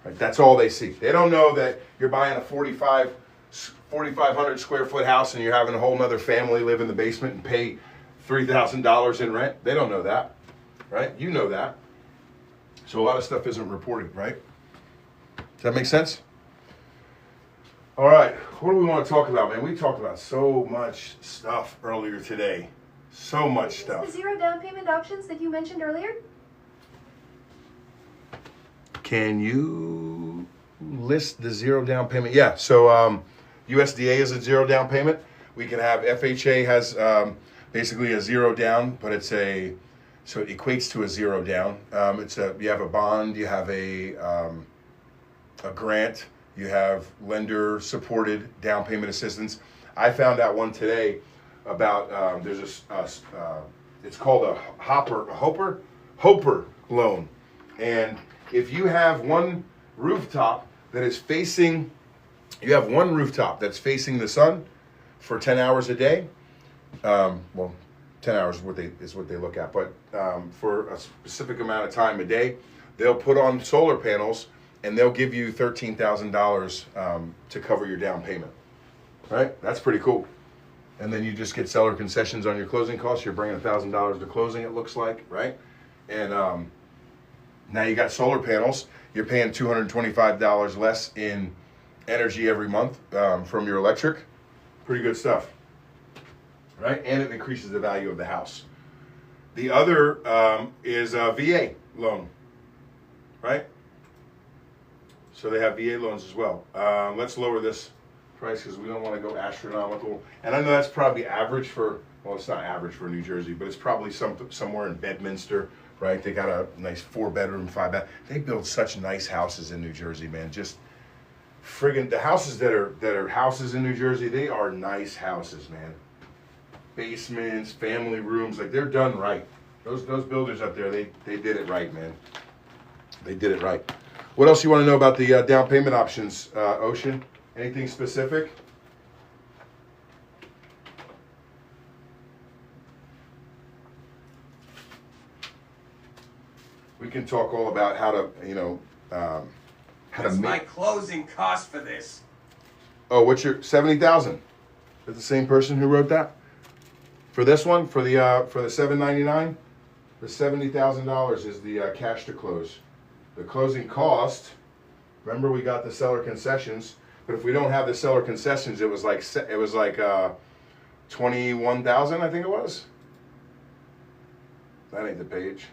Right? That's all they see. They don't know that you're buying a 4,500 square foot house and you're having a whole nother family live in the basement and pay $3,000 in rent. They don't know that, right? You know that. So a lot of stuff isn't reported, right? Does that make sense? All right, what do we want to talk about, man? We talked about so much stuff earlier today. So much stuff. The 0 down payment options that you mentioned earlier? Can you list the 0 down payment? Yeah, so USDA is a 0 down payment. We can have FHA has basically a 0 down, but so it equates to a 0 down. You have a bond, you have a grant, you have lender supported down payment assistance. I found out one today about it's called a Hopper loan, and if you have one rooftop that's facing the sun for 10 hours a day, 10 hours is what they look at, but for a specific amount of time a day, they'll put on solar panels and they'll give you $13,000 to cover your down payment. Right? That's pretty cool. And then you just get seller concessions on your closing costs. You're bringing $1,000 to closing, it looks like, right? And now you got solar panels. You're paying $225 less in energy every month from your electric. Pretty good stuff, right? And it increases the value of the house. The other is a VA loan, right? So they have VA loans as well. Let's lower this price because we don't want to go astronomical. And I know that's probably average for, well, it's not average for New Jersey, but it's probably somewhere in Bedminster, right? They got a nice 4-bedroom, 5-bath. They build such nice houses in New Jersey, man. Just friggin' the houses that are houses in New Jersey, they are nice houses, man. Basements, family rooms, like they're done right. Those builders up there, they did it right, man. They did it right. What else you want to know about the down payment options, Ocean? Anything specific? We can talk all about how to, how to What's my make. closing cost for this? Oh, what's your 70,000? Is that the same person who wrote that? For this one, for the $799, the $70,000 is the cash to close. The closing cost. Remember, we got the seller concessions, but if we don't have the seller concessions, it was like 21,000, I think it was. That ain't the page.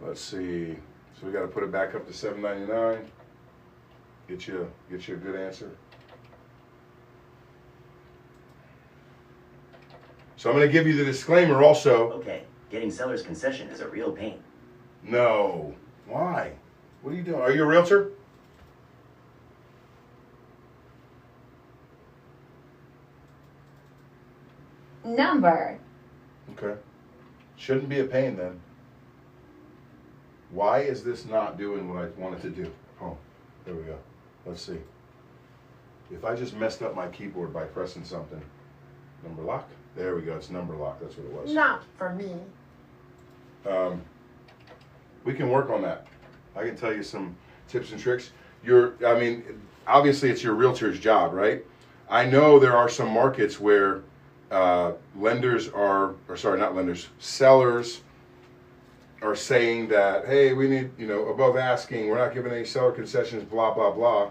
Let's see. So we got to put it back up to $799. Get you a good answer. So I'm going to give you the disclaimer also. Okay, getting seller's concession is a real pain. No. Why? What are you doing? Are you a realtor? Number. Okay. Shouldn't be a pain then. Why is this not doing what I wanted to do? Oh, there we go. Let's see. If I just messed up my keyboard by pressing something. Number lock? There we go. It's number lock. That's what it was. Not for me. We can work on that. I can tell you some tips and tricks. I mean, obviously it's your realtor's job, right? I know there are some markets where sellers are saying that, hey, we need, above asking, we're not giving any seller concessions, blah, blah, blah.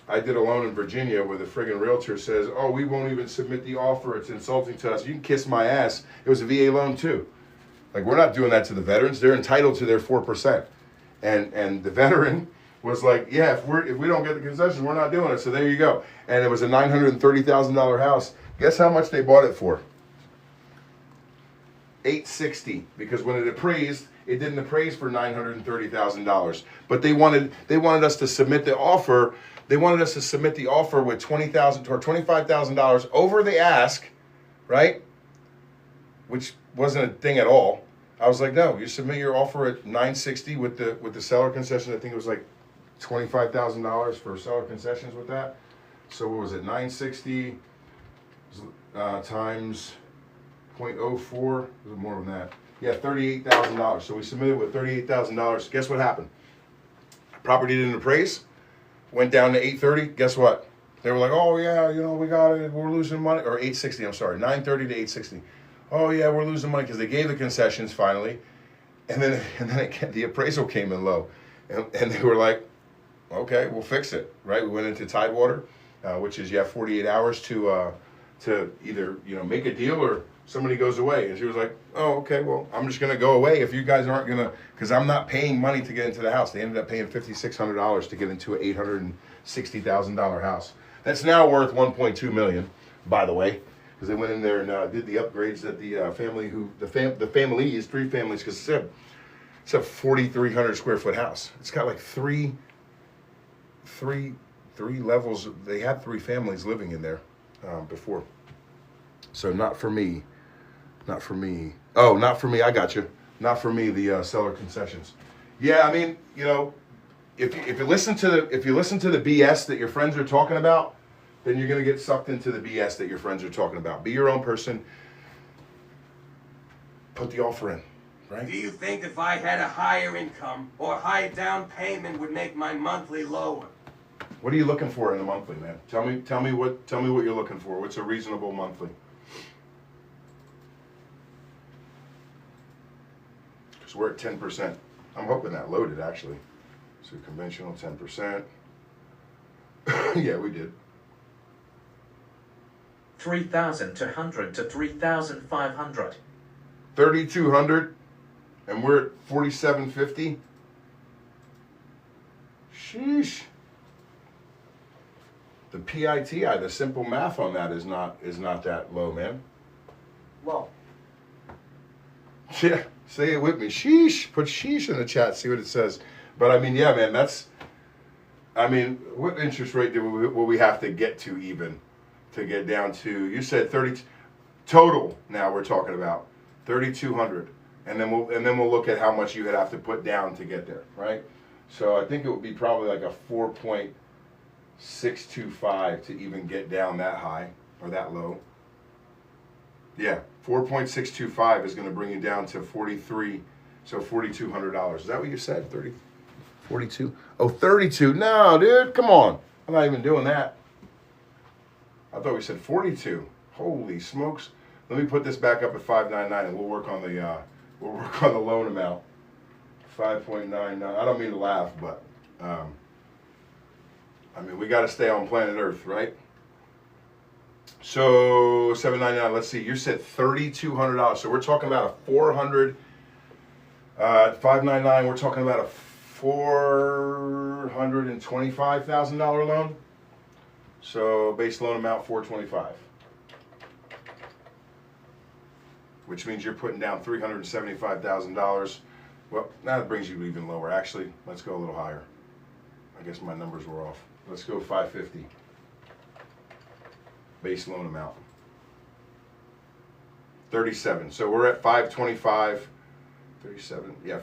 I did a loan in Virginia where the friggin' realtor says, oh, we won't even submit the offer, it's insulting to us, you can kiss my ass. It was a VA loan too. Like, we're not doing that to the veterans, they're entitled to their 4%. And the veteran was like, yeah, if we don't get the concessions, we're not doing it, so there you go. And it was a $930,000 house. Guess how much they bought it for? $860, because when it appraised, it didn't appraise for $930,000. But they wanted us to submit the offer. They wanted us to submit the offer with $20,000 or $25,000 over the ask, right? Which wasn't a thing at all. I was like, no, you submit your offer at $960 with the seller concession. I think it was like $25,000 for seller concessions with that. So what was it? $960 times 0.04, was it more than that? Yeah, $38,000. So we submitted with $38,000. Guess what happened? Property didn't appraise. Went down to $830. Guess what? They were like, oh yeah, we got it. We're losing money. Or $860. I'm sorry, $930 to $860. Oh yeah, we're losing money because they gave the concessions finally, and then the appraisal came in low, and they were like, okay, we'll fix it. Right? We went into Tidewater, which is you have 48 hours to either make a deal or somebody goes away. And she was like, oh, okay, well, I'm just going to go away if you guys aren't going to, because I'm not paying money to get into the house. They ended up paying $5,600 to get into an $860,000 house. That's now worth $1.2 million, by the way, because they went in there and did the upgrades that the families, three families, because it's a 4,300 square foot house. It's got like three levels. They had three families living in there before. So not for me. Oh, not for me. I got you. Not for me. The seller concessions. Yeah, I mean, if you listen to the BS that your friends are talking about, then you're gonna get sucked into the BS that your friends are talking about. Be your own person. Put the offer in, right? Do you think if I had a higher income or high down payment would make my monthly lower? What are you looking for in a monthly, man? Tell me what you're looking for. What's a reasonable monthly? Because we're at 10%. I'm hoping that loaded actually. So conventional 10%. Yeah, we did. 3,200 to 3,500. 3,200, and we're at 4,750. Sheesh. The PITI, the simple math on that is not that low, man. Low. Yeah, say it with me. Sheesh. Put sheesh in the chat. See what it says. But I mean, yeah, man. What interest rate will we have to get to even to get down to? You said 30 total. Now we're talking about 3,200, and then we'll look at how much you would have to put down to get there, right? So I think it would be probably like a 4.625 to even get down that high or that low. Yeah, 4.625 is going to bring you down to 43, so $4,200. Is that what you said? 42? Oh, 32. No, dude, come on. I'm not even doing that. I thought we said 42. Holy smokes. Let me put this back up at 599 and we'll work on the loan amount. 5.99. I don't mean to laugh, but we got to stay on planet Earth, right? So 799. Let's see. You said $3,200. So we're talking about a 599. We're talking about a $425,000 loan. So base loan amount $425. Which means you're putting down $375,000. Well, that brings you even lower. Actually, let's go a little higher. I guess my numbers were off. Let's go 550. Base loan amount. 37. So we're at 525. 37. Yeah.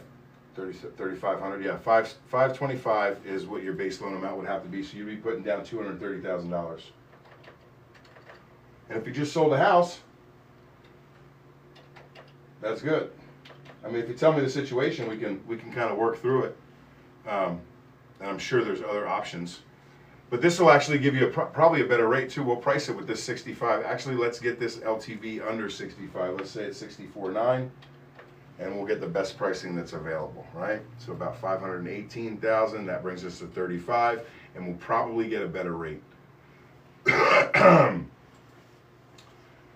3,500. Yeah. 525 is what your base loan amount would have to be. So you'd be putting down $230,000. And if you just sold a house, that's good. I mean, if you tell me the situation, we can kind of work through it. And I'm sure there's other options. But this will actually give you probably a better rate too. We'll price it with this 65. Actually, let's get this LTV under 65. Let's say it's 64.9, and we'll get the best pricing that's available, right? So about 518,000. That brings us to 35, and we'll probably get a better rate.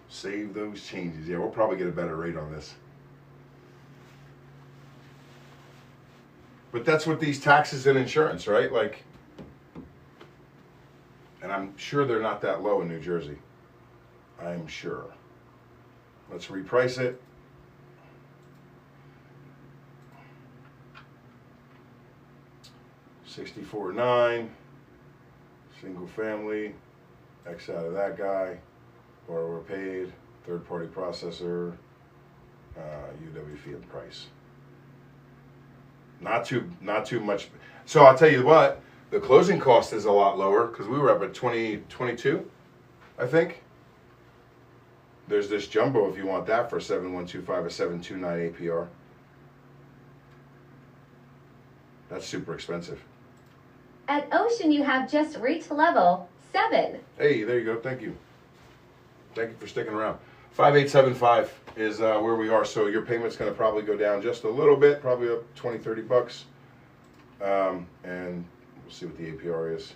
Save those changes. Yeah, we'll probably get a better rate on this. But that's what these taxes and insurance, right? Like. And I'm sure they're not that low in New Jersey. I'm sure. Let's reprice it. $64.9, single family, X out of that guy, borrower paid, third party processor, UW fee and price. Not too much. So I'll tell you what. The closing cost is a lot lower because we were up at 2022, I think. There's this jumbo if you want that for 7125 or 729 APR. That's super expensive. At Ocean, you have just reached level 7. Hey, there you go. Thank you. Thank you for sticking around. 5875 is where we are. So your payment's going to probably go down just a little bit, probably up 20, 30 bucks. And we'll see what the APR is.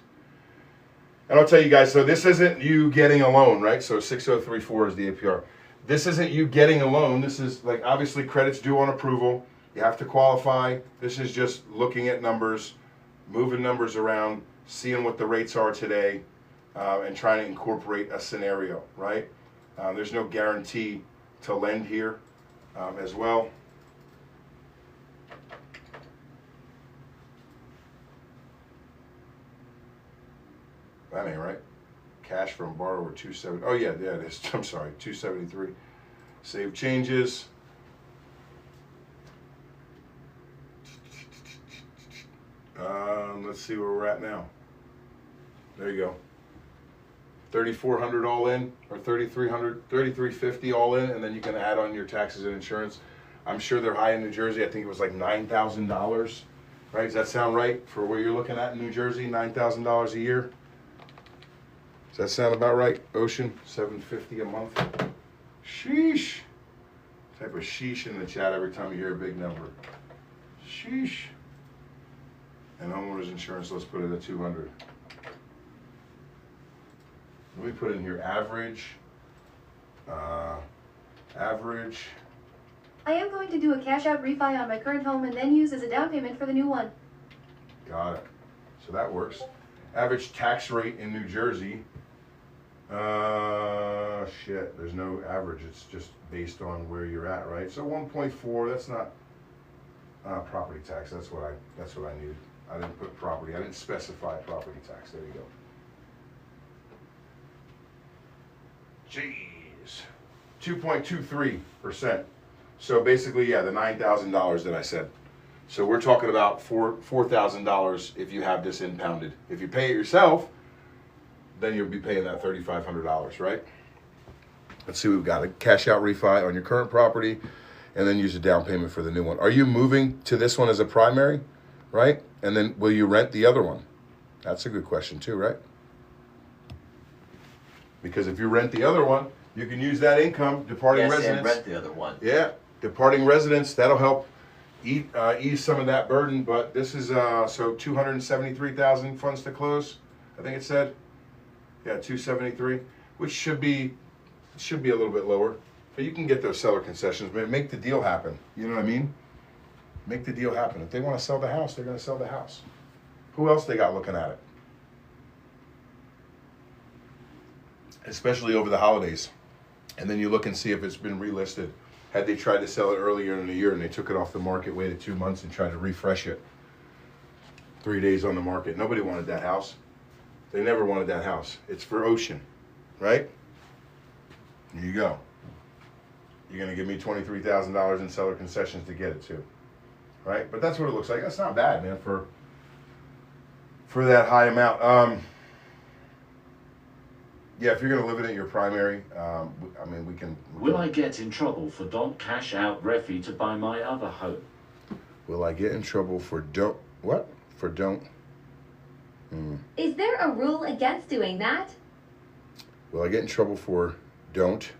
And I'll tell you guys, so this isn't you getting a loan, right? So 6034 is the APR. This isn't you getting a loan. This is like, obviously credit's due on approval. You have to qualify. This is just looking at numbers, moving numbers around, seeing what the rates are today, and trying to incorporate a scenario, right? There's no guarantee to lend here as well. That ain't right. Cash from borrower 270. Oh yeah, yeah it is. I'm sorry, 273. Save changes. Let's see where we're at now. There you go. 3,400 all in, or 3,300, 3,350 all in, and then you can add on your taxes and insurance. I'm sure they're high in New Jersey. I think it was like $9,000. Right? Does that sound right for what you're looking at in New Jersey? $9,000 a year. Does that sound about right? Ocean, $750 a month. Sheesh. Type of sheesh in the chat every time you hear a big number. Sheesh. And homeowners insurance, let's put it at $200. Let me put in here average. Average. I am going to do a cash out refi on my current home and then use as a down payment for the new one. Got it. So that works. Average tax rate in New Jersey. Shit, there's no average. It's just based on where you're at, right? So 1.4. That's not property tax. That's what I needed. I didn't put property. I didn't specify property tax. There you go. Jeez. 2.23%. So basically, yeah, the $9,000 that I said. So we're talking about $4,000 if you have this impounded. If you pay it yourself, then you'll be paying that $3,500, right? Let's see, we've got a cash out refi on your current property and then use a down payment for the new one. Are you moving to this one as a primary, right? And then will you rent the other one? That's a good question too, right? Because if you rent the other one, you can use that income, departing residents. And rent the other one. Yeah, departing residents, that'll help ease some of that burden. But this is, so 273,000 funds to close, I think it said. Yeah, 273, which should be a little bit lower. But you can get those seller concessions, man. Make the deal happen. You know what I mean? Make the deal happen. If they want to sell the house, they're going to sell the house. Who else they got looking at it? Especially over the holidays. And then you look and see if it's been relisted. Had they tried to sell it earlier in the year and they took it off the market, waited 2 months and tried to refresh it. 3 days on the market. Nobody wanted that house. They never wanted that house. It's for Ocean, right? Here you go. You're going to give me $23,000 in seller concessions to get it too, right? But that's what it looks like. That's not bad, man, for that high amount. Yeah, if you're going to live it in your primary, I mean, we can... Will I get in trouble for don't cash out Refi to buy my other home? Will I get in trouble for don't... What? For don't... Is there a rule against doing that? Will I get in trouble for don't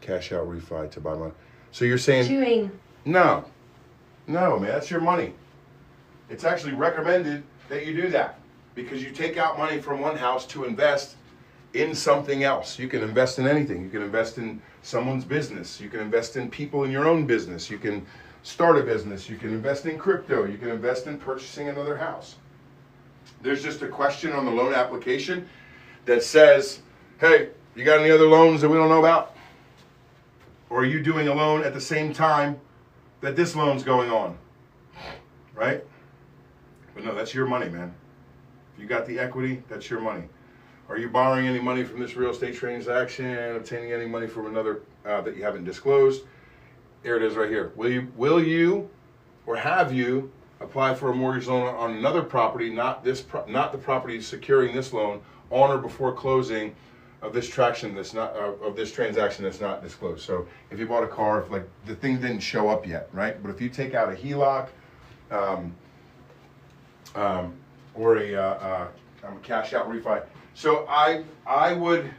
cash out refi to buy money? So you're saying Chewing. no, man, that's your money. It's actually recommended that you do that because you take out money from one house to invest in something else. You can invest in anything. You can invest in someone's business. You can invest in people in your own business. You can start a business. You can invest in crypto. You can invest in purchasing another house. There's just a question on the loan application that says, hey, you got any other loans that we don't know about? Or are you doing a loan at the same time that this loan's going on? Right? But no, that's your money, man. If you got the equity, that's your money. Are you borrowing any money from this real estate transaction, obtaining any money from another that you haven't disclosed? Here it is right here. Will you or have you apply for a mortgage loan on another property, not the property securing this loan, on or before closing of this transaction that's not disclosed? So if you bought a car, if like the thing didn't show up yet, right? But if you take out a HELOC or a cash out refi, so I would.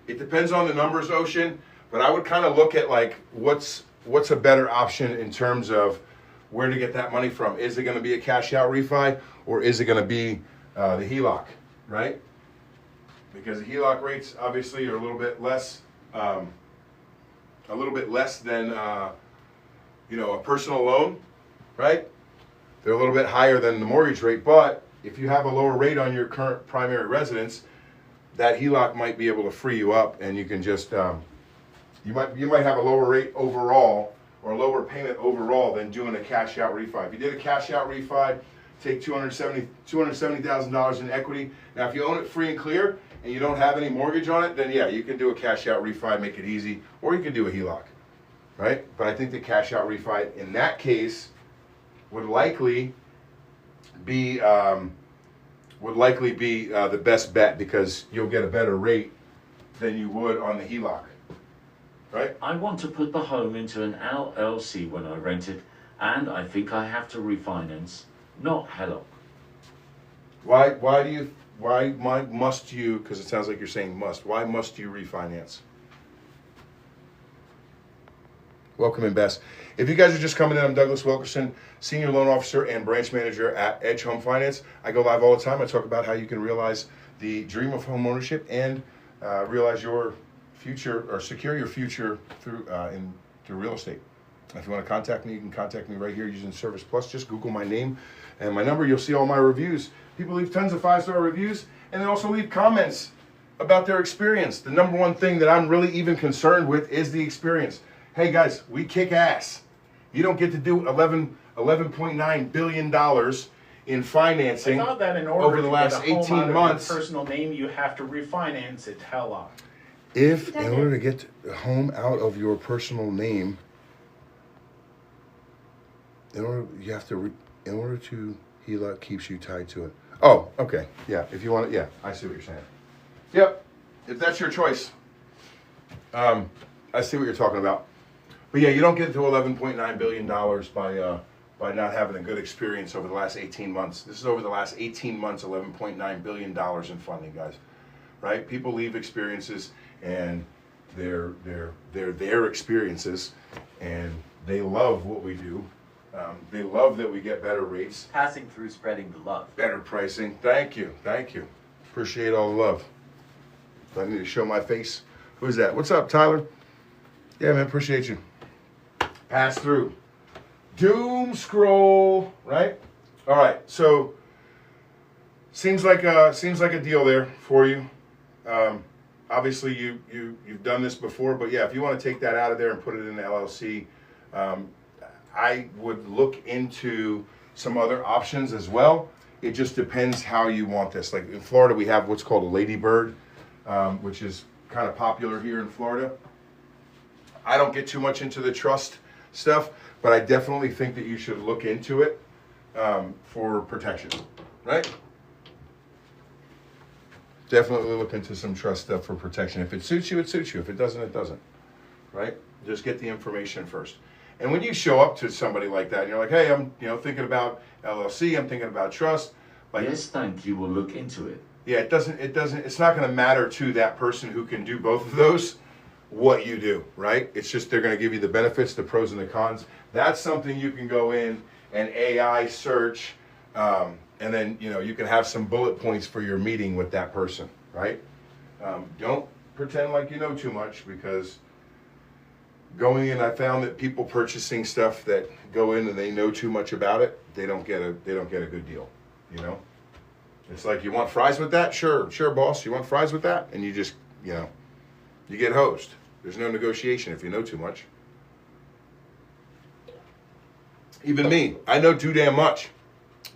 It depends on the numbers, Ocean, but I would kind of look at like what's a better option in terms of where to get that money from. Is it going to be a cash out refi or is it going to be the HELOC, right? Because the HELOC rates obviously are a little bit less than a personal loan, right? They're a little bit higher than the mortgage rate, but if you have a lower rate on your current primary residence, that HELOC might be able to free you up, and you can just you might have a lower rate overall or a lower payment overall than doing a cash out refi. If you did a cash out refi, take $270,000 in equity. Now, if you own it free and clear and you don't have any mortgage on it, then yeah, you can do a cash out refi, make it easy, or you can do a HELOC, right? But I think the cash out refi in that case would likely be the best bet because you'll get a better rate than you would on the HELOC, right? I want to put the home into an LLC when I rent it, and I think I have to refinance, not HELOC. Why must you, because it sounds like you're saying must, why must you refinance? Welcome in, Bess. If you guys are just coming in, I'm Douglas Wilkerson, Senior Loan Officer and Branch Manager at Edge Home Finance. I go live all the time. I talk about how you can realize the dream of home ownership and realize your future or secure your future through real estate. If you want to contact me, you can contact me right here using Service Plus. Just Google my name and my number. You'll see all my reviews. People leave tons of 5-star reviews, and they also leave comments about their experience. The number one thing that I'm really even concerned with is the experience. Hey guys, we kick ass. You don't get to do $11.9 billion in financing I thought that in order over the last to get a home 18 out months. Of your personal name, you have to refinance it. HELOC. If in order to get the home out of your personal name, in order to HELOC keeps you tied to it. Oh, okay, yeah. If you want it, yeah, I see what you're saying. Yep, if that's your choice. I see what you're talking about. But yeah, you don't get to $11.9 billion by not having a good experience over the last 18 months. This is over the last 18 months, $11.9 billion in funding, guys. Right? People leave experiences and they're their experiences and they love what we do. They love that we get better rates. Passing through, spreading the love. Better pricing. Thank you. Thank you. Appreciate all the love. Do I need to show my face? Who's that? What's up, Tyler? Yeah, man, appreciate you. Pass through. Doom scroll, right? All right, so seems like a deal there for you. Obviously, you've done this before, but yeah, if you want to take that out of there and put it in the LLC, I would look into some other options as well. It just depends how you want this. Like in Florida, we have what's called a ladybird, which is kind of popular here in Florida. I don't get too much into the trust stuff, but I definitely think that you should look into it for protection, right? Definitely look into some trust stuff for protection. If it suits you, it suits you. If it doesn't, it doesn't, right? Just get the information first. And when you show up to somebody like that and you're like, hey, I'm thinking about LLC, I'm thinking about trust, Like, yes, thank you. We'll look into it. yeah, it's not going to matter to that person who can do both of those what you do, right? It's just they're going to give you the benefits, the pros and the cons. That's something you can go in and AI search, and then, you know, you can have some bullet points for your meeting with that person, right? Don't pretend like you know too much, because going in, I found that people purchasing stuff that go in and they know too much about it, they don't get a good deal, you know? It's like, you want fries with that? Sure, boss. You want fries with that? And you just, you know, you get hosed. There's no negotiation if you know too much. Even me, I know too damn much,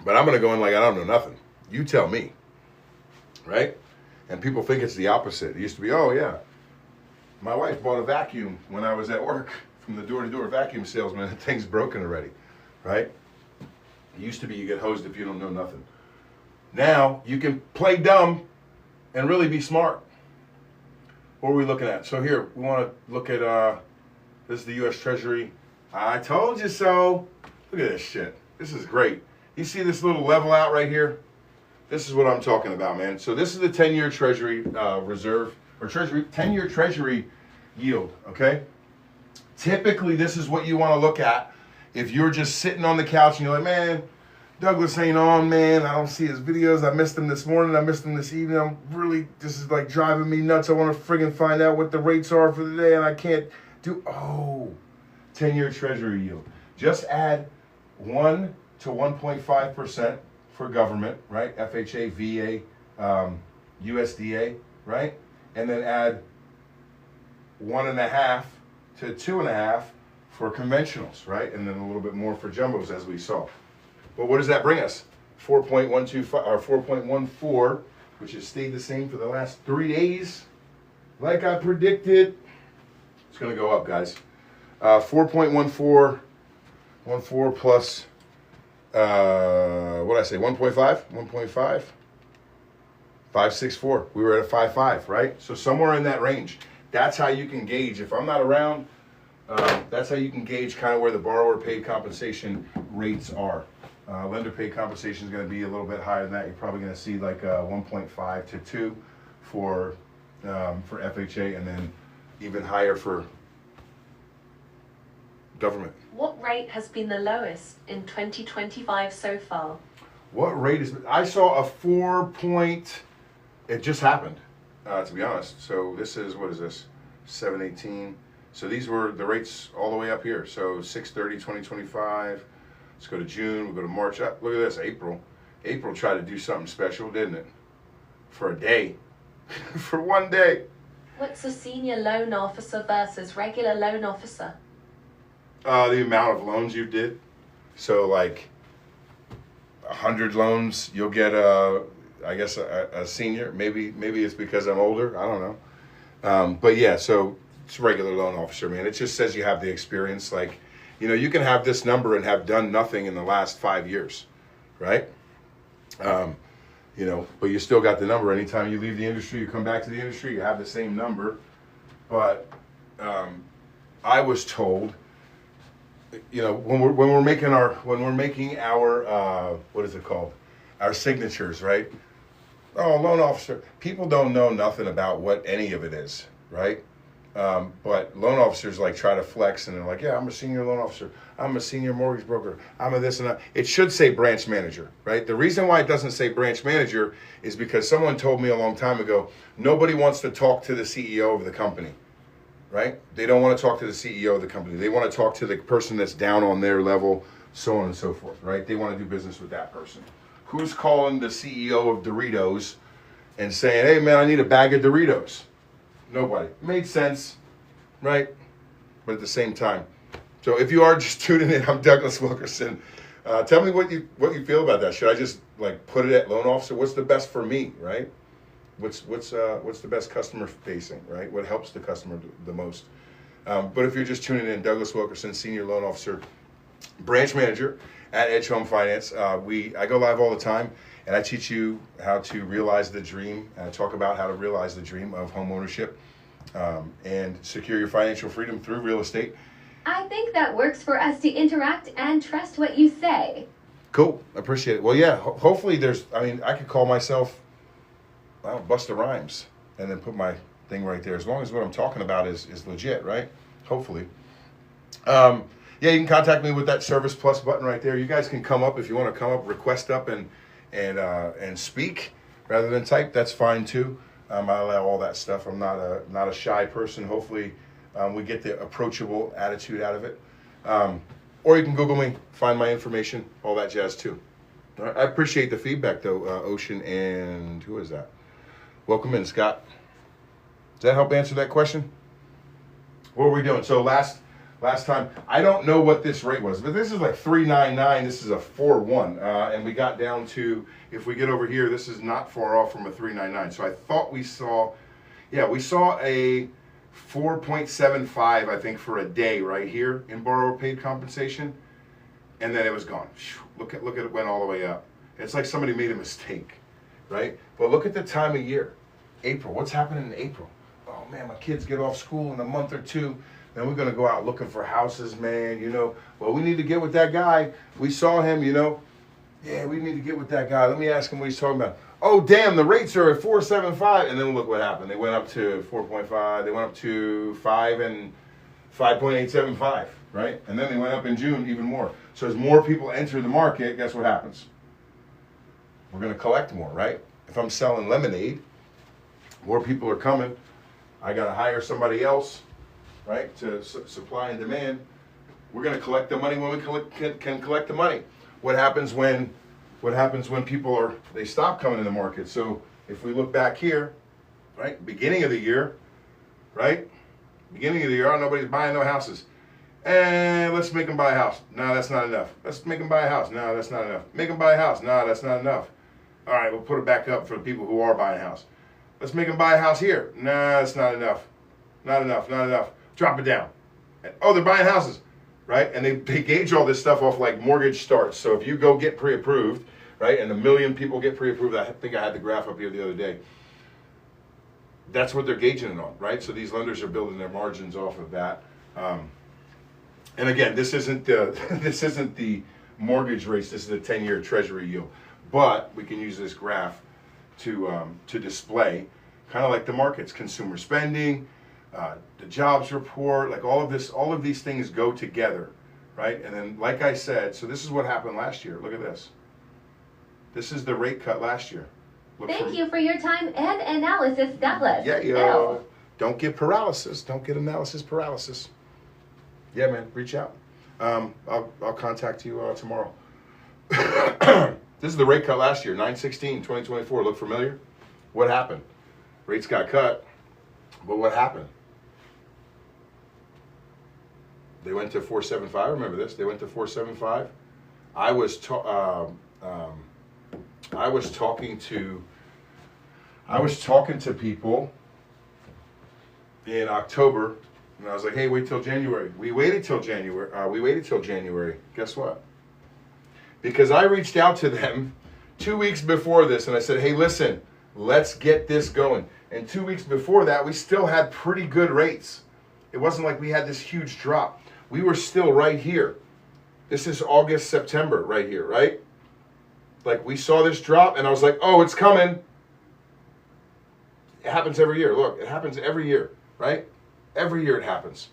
but I'm going to go in like I don't know nothing. You tell me, right? And people think it's the opposite. It used to be, oh yeah, my wife bought a vacuum when I was at work from the door-to-door vacuum salesman. The thing's broken already, right? It used to be you get hosed if you don't know nothing. Now you can play dumb and really be smart. What are we looking at? So here, we want to look at, this is the U.S. Treasury. I told you so. Look at this shit. This is great. You see this little level out right here? This is what I'm talking about, man. So this is the 10-year Treasury reserve, or 10-year Treasury yield, okay? Typically, this is what you want to look at if you're just sitting on the couch and you're like, man, Douglas ain't on, man. I don't see his videos. I missed him this morning. I missed him this evening. This is like driving me nuts. I want to friggin' find out what the rates are for the day, and I can't do, 10-year Treasury yield. Just add 1 to 1.5% for government, right? FHA, VA, USDA, right? And then add 1.5 to 2.5 for conventionals, right? And then a little bit more for jumbos, as we saw. But what does that bring us? 4.125 or 4.14, which has stayed the same for the last 3 days, like I predicted. It's going to go up, guys. 4.14 plus, what did I say, 1.5? 1.5? 564. We were at a 5.5, right? So somewhere in that range. That's how you can gauge. If I'm not around, that's how you can gauge kind of where the borrower paid compensation rates are. Lender paid compensation is going to be a little bit higher than that. You're probably going to see like 1.5 to 2 for FHA, and then even higher for government. What rate has been the lowest in 2025 so far? What rate is? I saw a 4 point. It just happened, to be honest. So this is, what is this? 718. So these were the rates all the way up here. So 6/30/2025. Let's go to June. We'll go to March. Look at this, April. April tried to do something special, didn't it? For a day, for 1 day. What's a senior loan officer versus regular loan officer? The amount of loans you did. So like 100 loans, you'll get I guess a senior. Maybe it's because I'm older. I don't know. But yeah, so it's regular loan officer, man. It just says you have the experience. Like, you know, you can have this number and have done nothing in the last 5 years, right? You know, but you still got the number. Anytime you leave the industry, you come back to the industry, you have the same number. But I was told, you know, when we're making our what is it called? Our signatures, right? Oh, loan officer. People don't know nothing about what any of it is, right? But loan officers like try to flex, and they're like, yeah, I'm a senior loan officer. I'm a senior mortgage broker. I'm a this and that. It should say branch manager, right? The reason why it doesn't say branch manager is because someone told me a long time ago, nobody wants to talk to the CEO of the company, right? They don't want to talk to the CEO of the company. They want to talk to the person that's down on their level, so on and so forth, right? They want to do business with that person. Who's calling the CEO of Doritos and saying, hey, man, I need a bag of Doritos? Nobody. Made sense, right? But at the same time. So if you are just tuning in, I'm Douglas Wilkerson. Tell me what you feel about that. Should I just like put it at loan officer? What's the best for me, right? What's the best customer facing, right? What helps the customer the most? But if you're just tuning in, Douglas Wilkerson, senior loan officer, branch manager at Edge Home Finance. I go live all the time, and I teach you how to realize the dream. And I talk about how to realize the dream of home ownership and secure your financial freedom through real estate. I think that works for us to interact and trust what you say. Cool. Appreciate it. Well, yeah, hopefully I could call myself Busta Rhymes and then put my thing right there. As long as what I'm talking about is legit, right? Hopefully. Yeah, you can contact me with that Service Plus button right there. You guys can come up if you want to come up, request up and speak rather than type. That's fine too. I allow all that stuff. I'm not a shy person. Hopefully, we get the approachable attitude out of it. Or you can Google me, find my information, all that jazz too. I appreciate the feedback though, Ocean, and who is that? Welcome in, Scott. Does that help answer that question? What are we doing? So last time, I don't know what this rate was, but this is like 3.99. This is a 4.1, and we got down to, if we get over here, this is not far off from a 3.99. So I thought we saw a 4.75, I think, for a day right here in borrower paid compensation, and then it was gone. Look at it, went all the way up. It's like somebody made a mistake, right? But look at the time of year, April. What's happening in April? Oh man, my kids get off school in a month or two. Then we're gonna go out looking for houses, man. Well, we need to get with that guy. We saw him, Yeah, we need to get with that guy. Let me ask him what he's talking about. Oh, damn, the rates are at 4.75, and then look what happened. They went up to 4.5. They went up to 5 and 5.875, right? And then they went up in June even more. So as more people enter the market, guess what happens? We're going to collect more, right? If I'm selling lemonade, more people are coming. I got to hire somebody else, right, to supply and demand. We're going to collect the money when we can collect the money. What happens when people they stop coming in the market? So if we look back here, right, beginning of the year, oh, nobody's buying no houses. And let's make them buy a house. No, that's not enough. Let's make them buy a house. No, that's not enough. Make them buy a house. No, that's not enough. All right, we'll put it back up for the people who are buying a house. Let's make them buy a house here. No, that's not enough. Not enough, not enough. Drop it down. And, oh, they're buying houses, right? And they gauge all this stuff off like mortgage starts. So if you go get pre-approved, right, and 1 million people get pre-approved, I think I had the graph up here the other day. That's what they're gauging it on, right? So these lenders are building their margins off of that. And again, this isn't the mortgage rates. This is the 10-year Treasury yield. But we can use this graph to display kind of like the markets, consumer spending, the jobs report, like all of these things go together, right? And then, like I said, so this is what happened last year. Look at this. This is the rate cut last year. Thank you for your time and analysis, Douglas. Yeah, yo. Don't get paralysis. Don't get analysis paralysis. Yeah, man, reach out. I'll contact you tomorrow. This is the rate cut last year, 9/16/2024. Look familiar? What happened? Rates got cut, but what happened? They went to 4.75. Remember this? They went to 4.75. I was talking to people in October, and I was like, "Hey, wait till January." We waited till January. Guess what? Because I reached out to them 2 weeks before this, and I said, "Hey, listen, let's get this going." And 2 weeks before that, we still had pretty good rates. It wasn't like we had this huge drop. We were still right here. This is August, September, right here, right? Like we saw this drop, and I was like, "Oh, it's coming." It happens every year. Look, it happens every year, right? Every year it happens.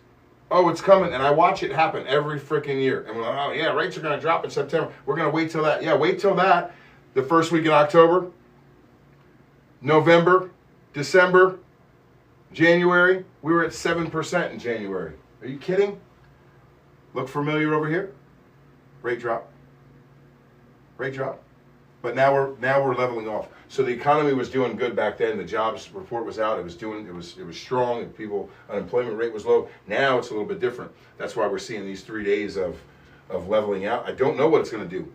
Oh, it's coming, and I watch it happen every freaking year. And we're like, "Oh yeah, rates are going to drop in September. We're going to wait till that." Yeah, wait till that. The first week in October, November, December, January. We were at 7% in January. Are you kidding? Look familiar over here? Rate drop. Rate drop. But now we're leveling off. So the economy was doing good back then. The jobs report was out. It was strong. And unemployment rate was low. Now it's a little bit different. That's why we're seeing these 3 days of leveling out. I don't know what it's going to do.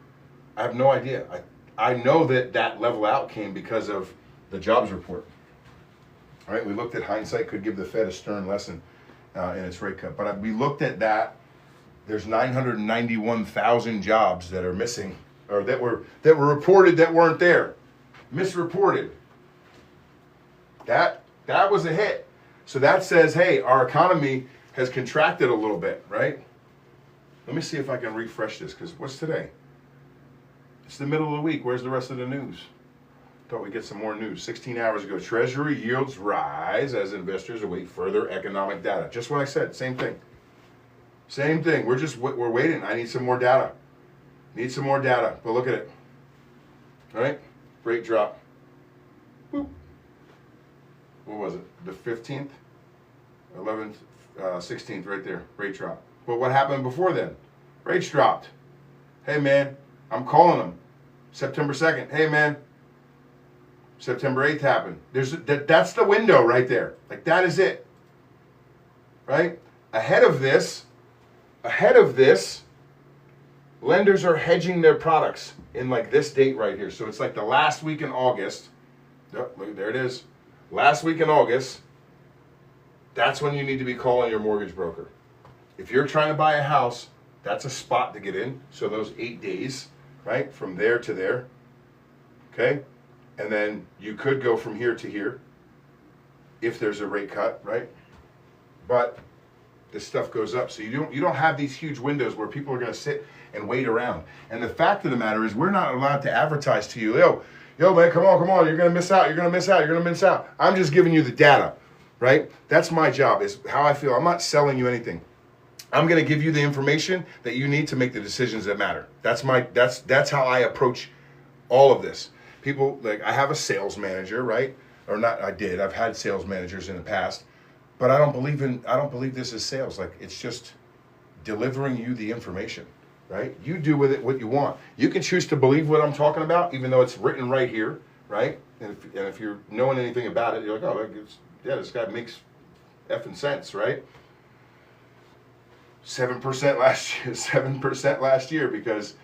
I have no idea. I know that level out came because of the jobs report. All right, we looked at hindsight could give the Fed a stern lesson in its rate cut. But we looked at that. There's 991,000 jobs that are missing, or that were reported that weren't there. Misreported. That was a hit. So that says, hey, our economy has contracted a little bit, right? Let me see if I can refresh this, because what's today? It's the middle of the week. Where's the rest of the news? Thought we'd get some more news. 16 hours ago, Treasury yields rise as investors await further economic data. Just what I said, same thing. Same thing. We're waiting. I need some more data. Need some more data. But look at it. All right? Rate drop. Boop. What was it? The 15th? 11th? 16th right there. Rate drop. But what happened before then? Rates dropped. Hey, man, I'm calling them. September 2nd. Hey, man. September 8th happened. That's the window right there. Like, that is it. Right? Ahead of this, lenders are hedging their products in like this date right here. So it's like the last week in August. Yep, look, there it is. Last week in August, that's when you need to be calling your mortgage broker. If you're trying to buy a house, that's a spot to get in. So those 8 days, right, from there to there, okay? And then you could go from here to here if there's a rate cut, right? But this stuff goes up. So you don't have these huge windows where people are going to sit and wait around. And the fact of the matter is we're not allowed to advertise to you, yo man, come on, you're going to miss out. I'm just giving you the data, right? That's my job, is how I feel. I'm not selling you anything. I'm going to give you the information that you need to make the decisions that matter. That's how I approach all of this. People, like, I have a sales manager, right? Or not, I've had sales managers in the past, but I don't believe this is sales. Like, it's just delivering you the information, right? You do with it what you want. You can choose to believe what I'm talking about, even though it's written right here, right? And if you're knowing anything about it, you're like, oh, this guy makes effing sense, right? 7% last year, because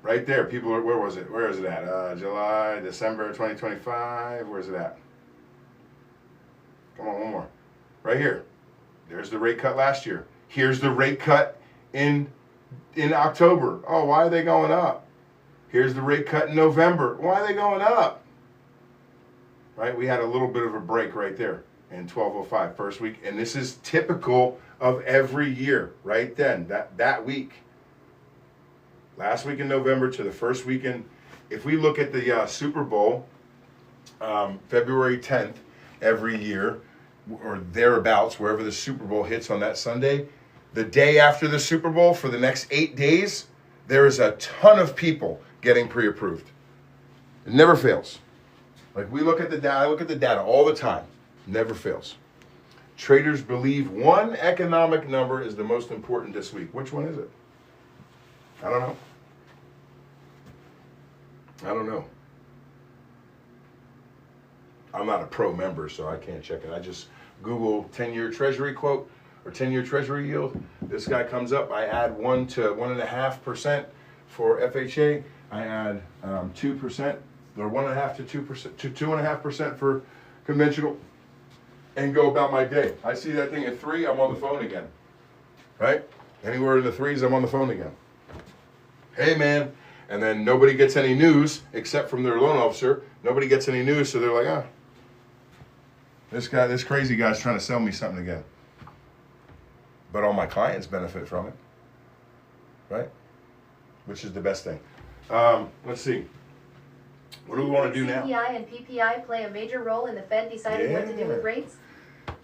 right there, people are, where is it at? July, December 2025, where's it at? Come on, one more. Right here. There's the rate cut last year. Here's the rate cut in October. Oh, why are they going up? Here's the rate cut in November. Why are they going up? Right, we had a little bit of a break right there in 1205, first week, and this is typical of every year, right then, that week. Last week in November to the first weekend. If we look at the Super Bowl, February 10th, every year, or thereabouts, wherever the Super Bowl hits on that Sunday, the day after the Super Bowl, for the next 8 days, there is a ton of people getting pre-approved. It never fails. Like, we look at the data, I look at the data all the time. Never fails. Traders believe one economic number is the most important this week. Which one is it? I don't know. I'm not a pro member, so I can't check it. I just Google 10-year Treasury quote or 10-year Treasury yield. This guy comes up. I add 1 to 1.5% for FHA. I add 2% or 1.5 to 2% to 2.5% for conventional, and go about my day. I see that thing at 3, I'm on the phone again. Right? Anywhere in the 3s, I'm on the phone again. Hey, man. And then nobody gets any news except from their loan officer. Nobody gets any news, so they're like, this crazy guy's trying to sell me something again. But all my clients benefit from it. Right? Which is the best thing. Let's see. What do we want to do now? CPI and PPI play a major role in the Fed deciding what to do with rates?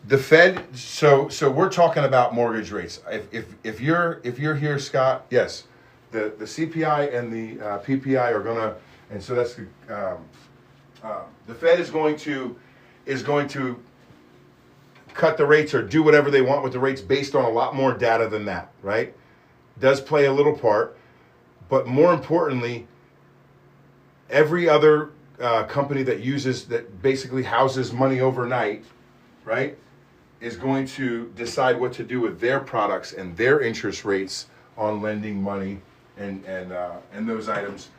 The Fed, so we're talking about mortgage rates. If you're here, Scott, yes, the CPI and the PPI are gonna, and so that's the Fed is going to cut the rates or do whatever they want with the rates based on a lot more data than that, right? Does play a little part, but more importantly, every other company that basically houses money overnight, right, is going to decide what to do with their products and their interest rates on lending money and those items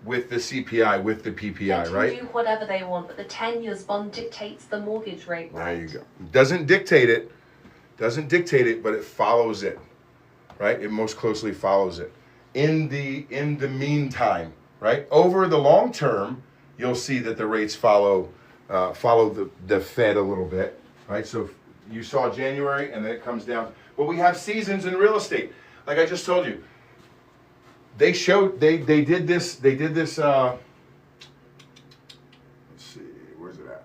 with the CPI, with the PPI, they right? Can do whatever they want, but the 10-year bond dictates the mortgage rate. There you go. Doesn't dictate it, but it follows it, right? It most closely follows it. In the meantime, right? Over the long term, you'll see that the rates follow the Fed a little bit, right? So you saw January, and then it comes down. But we have seasons in real estate. Like I just told you, they did this, let's see, where's it at?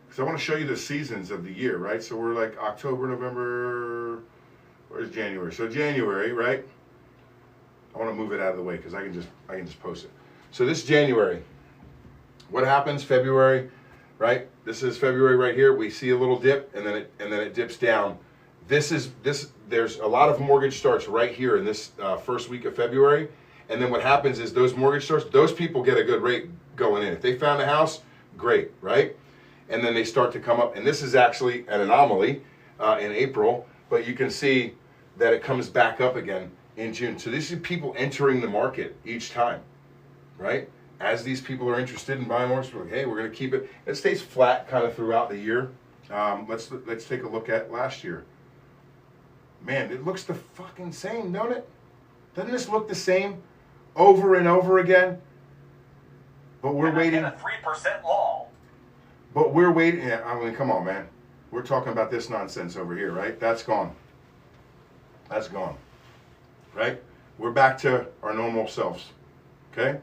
Because I want to show you the seasons of the year, right? So we're like October, November, where's January? So January, right? I want to move it out of the way because I can just post it. So this January, what happens? February, right? This is February right here. We see a little dip, and then it dips down. There's a lot of mortgage starts right here in this first week of February, and then what happens is those mortgage starts, those people get a good rate going in. If they found a house, great, right? And then they start to come up, and this is actually an anomaly in April, but you can see that it comes back up again in June. So these are people entering the market each time, right? As these people are interested in buying mortgages, we're like, hey, we're going to keep it. It stays flat kind of throughout the year. Let's take a look at last year. Man, it looks the fucking same, don't it? Doesn't this look the same over and over again? But we're waiting. A 3% law. But we're waiting. Yeah, I mean, come on, man. We're talking about this nonsense over here, right? That's gone. That's gone. Right? We're back to our normal selves. Okay?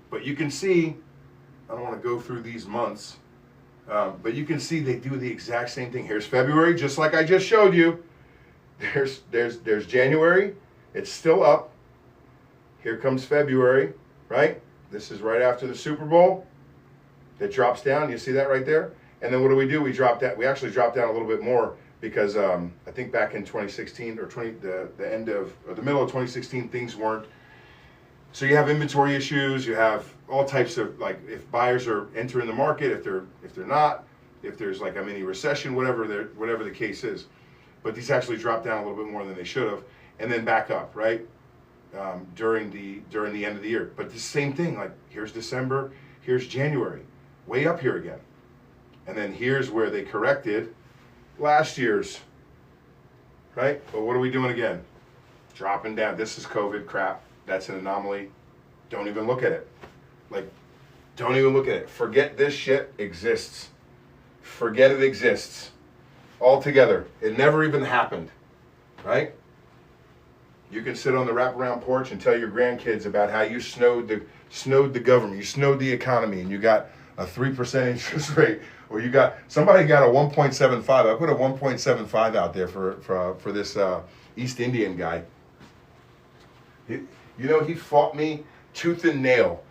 But you can see, I don't want to go through these months, but you can see they do the exact same thing. Here's February, just like I just showed you. There's January, it's still up. Here comes February, right? This is right after the Super Bowl. It drops down, you see that right there? And then what do? We drop that. We actually dropped down a little bit more because I think back in 2016 or the end of or the middle of 2016, things weren't. So you have inventory issues. You have all types of, like, if buyers are entering the market, if they're not, if there's like a mini recession, whatever the case is. But these actually dropped down a little bit more than they should have, and then back up, right? During the end of the year. But the same thing. Like, here's December, here's January, way up here again, and then here's where they corrected last year's, right? But what are we doing again? Dropping down. This is COVID crap. That's an anomaly. Don't even look at it. Like, don't even look at it. Forget this shit exists. Forget it exists. Altogether. It never even happened. Right? You can sit on the wraparound porch and tell your grandkids about how you snowed the government, you snowed the economy, and you got a 3% interest rate, or somebody got a 1.75. I put a 1.75 out there for this East Indian guy. He fought me tooth and nail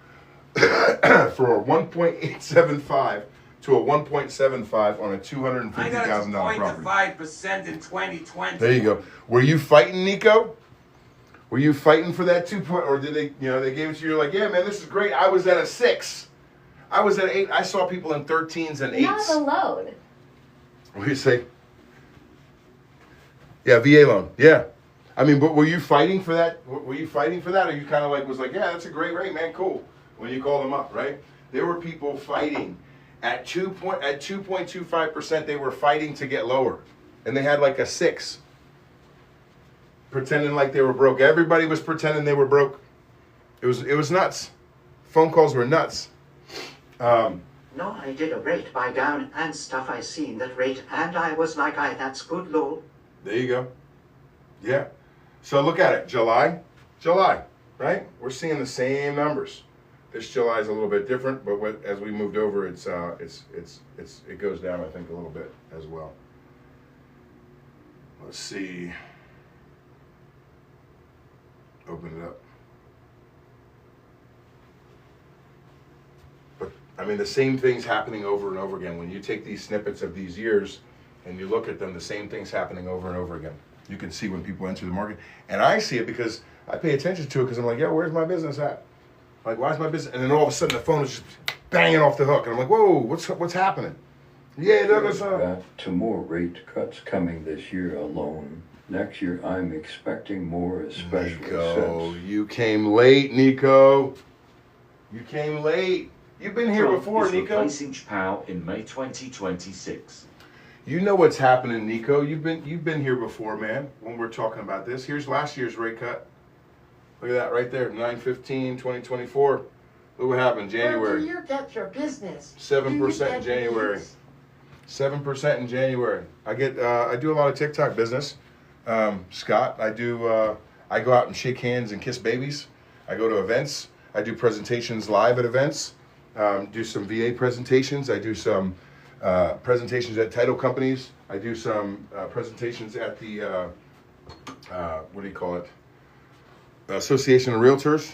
for a 1.875 to a 1.75 on a $250,000 property. I got a 0.5% in 2020. There you go. Were you fighting, Nico? Were you fighting for that 2 point, or did they gave it to you? You're like, yeah, man, this is great. I was at a 6. I was at 8. I saw people in 13s and 8s. Not alone. What do you say? Yeah, VA loan. Yeah. I mean, but were you fighting for that? Were you fighting for that? Or you kind of was like, yeah, that's a great rate, man, cool. When you called them up, right? There were people fighting at 2.25%. They were fighting to get lower, and they had like a 6, pretending like they were broke. Everybody was pretending they were broke. It was nuts. Phone calls were nuts. No, I did a rate buy down and stuff I seen that rate, and I was like, that's good, lol. There you go. Yeah. So look at it. July, right? We're seeing the same numbers. This July is a little bit different, but as we moved over, it goes down, I think, a little bit as well. Let's see. Open it up. But I mean, the same thing's happening over and over again. When you take these snippets of these years and you look at them, the same thing's happening over and over again. You can see when people enter the market, and I see it because I pay attention to it because I'm like, yo, where's my business at? Like, why is my business? And then all of a sudden the phone is just banging off the hook, and I'm like, whoa, what's happening? Yeah, Douglas. Got 2 more rate cuts coming this year alone. Next year, I'm expecting more, especially Nico, since... you came late, Nico. You came late. You've been here before, Nico. Replacing Powell in May 2026. You know what's happening, Nico. You've been here before, man, when we're talking about this. Here's last year's rate cut. Look at that right there, 9/15/2024. Look what happened, January. Where do you get your business? 7% in January. 7% in January. I do a lot of TikTok business, Scott. I I go out and shake hands and kiss babies. I go to events. I do presentations live at events. Do some VA presentations. I do some presentations at title companies. I do some presentations at the what do you call it? Association of Realtors.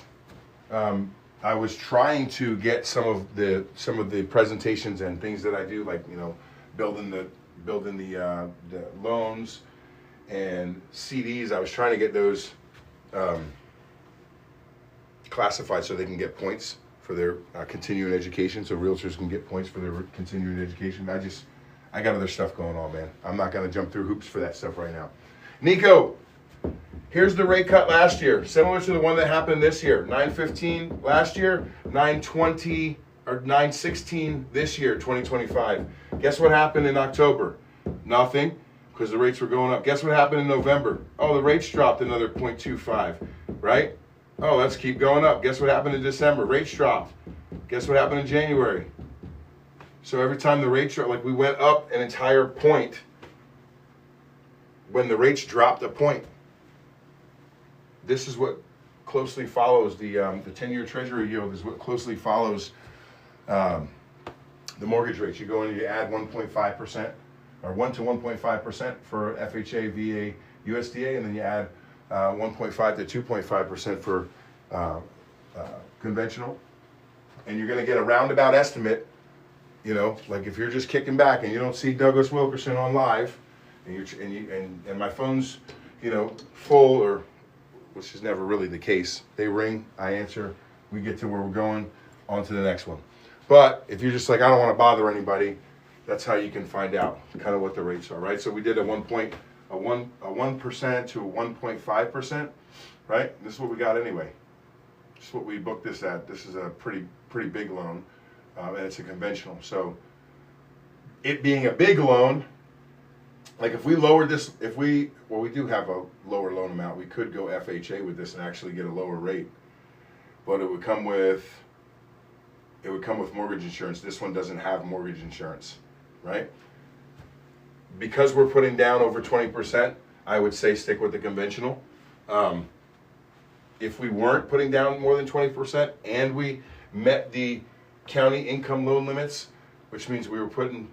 I was trying to get some of the presentations and things that I do, like building the loans and CDs. I was trying to get those classified so they can get points for their continuing education, so realtors can get points for their continuing education. I got other stuff going on, man. I'm not going to jump through hoops for that stuff right now. Nico, here's the rate cut last year, similar to the one that happened this year. 9.15 last year, 9.20 or 9.16 this year, 2025. Guess what happened in October? Nothing, because the rates were going up. Guess what happened in November? Oh, the rates dropped another 0.25, right? Oh, let's keep going up. Guess what happened in December? Rates dropped. Guess what happened in January? So every time the rates dropped, like we went up an entire point when the rates dropped a point. This is what closely follows the 10-year Treasury yield is what closely follows the mortgage rates. You go in and you add 1.5% or 1 to 1.5% for FHA, VA, USDA, and then you add 1.5 to 2.5% for conventional, and you're going to get a roundabout estimate. Like if you're just kicking back and you don't see Douglas Wilkerson on live, and my phone's full, or which is never really the case. They ring, I answer, we get to where we're going, on to the next one. But if you're just like, I don't want to bother anybody, that's how you can find out kind of what the rates are, right? So we did a 1% to a 1.5%, right? This is what we got anyway. This is what we booked this at. This is a pretty big loan, and it's a conventional. So it being a big loan, like if we lowered this, we do have a lower loan amount. We could go FHA with this and actually get a lower rate, but it would come with mortgage insurance. This one doesn't have mortgage insurance, right? Because we're putting down over 20%, I would say stick with the conventional. If we weren't putting down more than 20% and we met the county income loan limits, which means we were putting,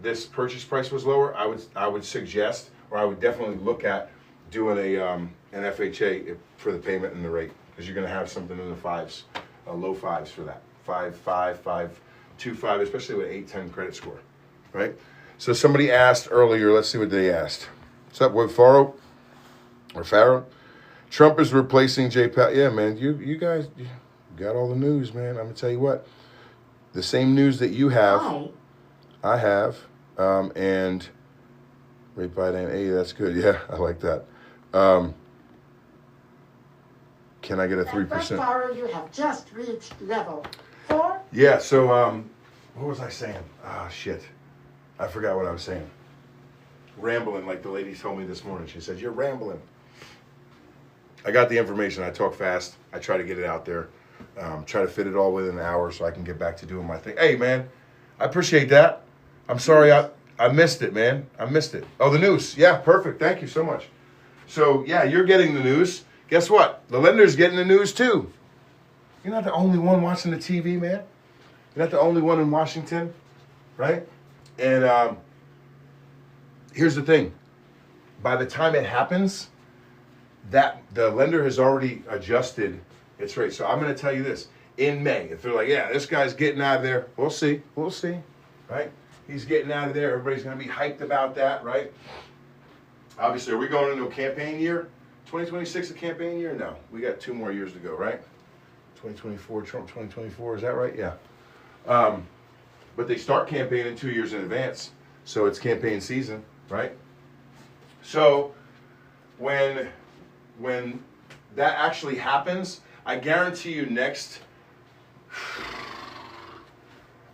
this purchase price was lower, I would suggest, or I would definitely look at doing an FHA for the payment and the rate, because you're going to have something in the fives, low fives for that. 5.5, 5.25, especially with 810 credit score, right? So somebody asked earlier, let's see what they asked. What's up, with Farrow? Or Farrow? Trump is replacing Jay Powell. Yeah, man, you guys got all the news, man. I'm going to tell you what. The same news that you have, I have. And rate by Dan. Hey, that's good. Yeah, I like that. Can I get a 3%? Farrow, you have just reached level 4. Yeah, so what was I saying? Ah, shit. I forgot what I was saying. Rambling, like the lady told me this morning. She said, you're rambling. I got the information. I talk fast. I try to get it out there. Try to fit it all within an hour so I can get back to doing my thing. Hey, man, I appreciate that. I'm sorry I missed it, man. I missed it. Oh, the news. Yeah, perfect. Thank you so much. So, yeah, you're getting the news. Guess what? The lender's getting the news, too. You're not the only one watching the TV, man. You're not the only one in Washington, right? And here's the thing. By the time it happens, that the lender has already adjusted its rate. So I'm going to tell you this. In May, if they're like, yeah, this guy's getting out of there, we'll see, right? He's getting out of there. Everybody's going to be hyped about that, right? Obviously, are we going into a campaign year? 2026 a campaign year? No. We got 2 more years to go, right? 2024, Trump 2024, is that right? Yeah. But they start campaigning 2 years in advance. So it's campaign season, right? So when that actually happens, I guarantee you next,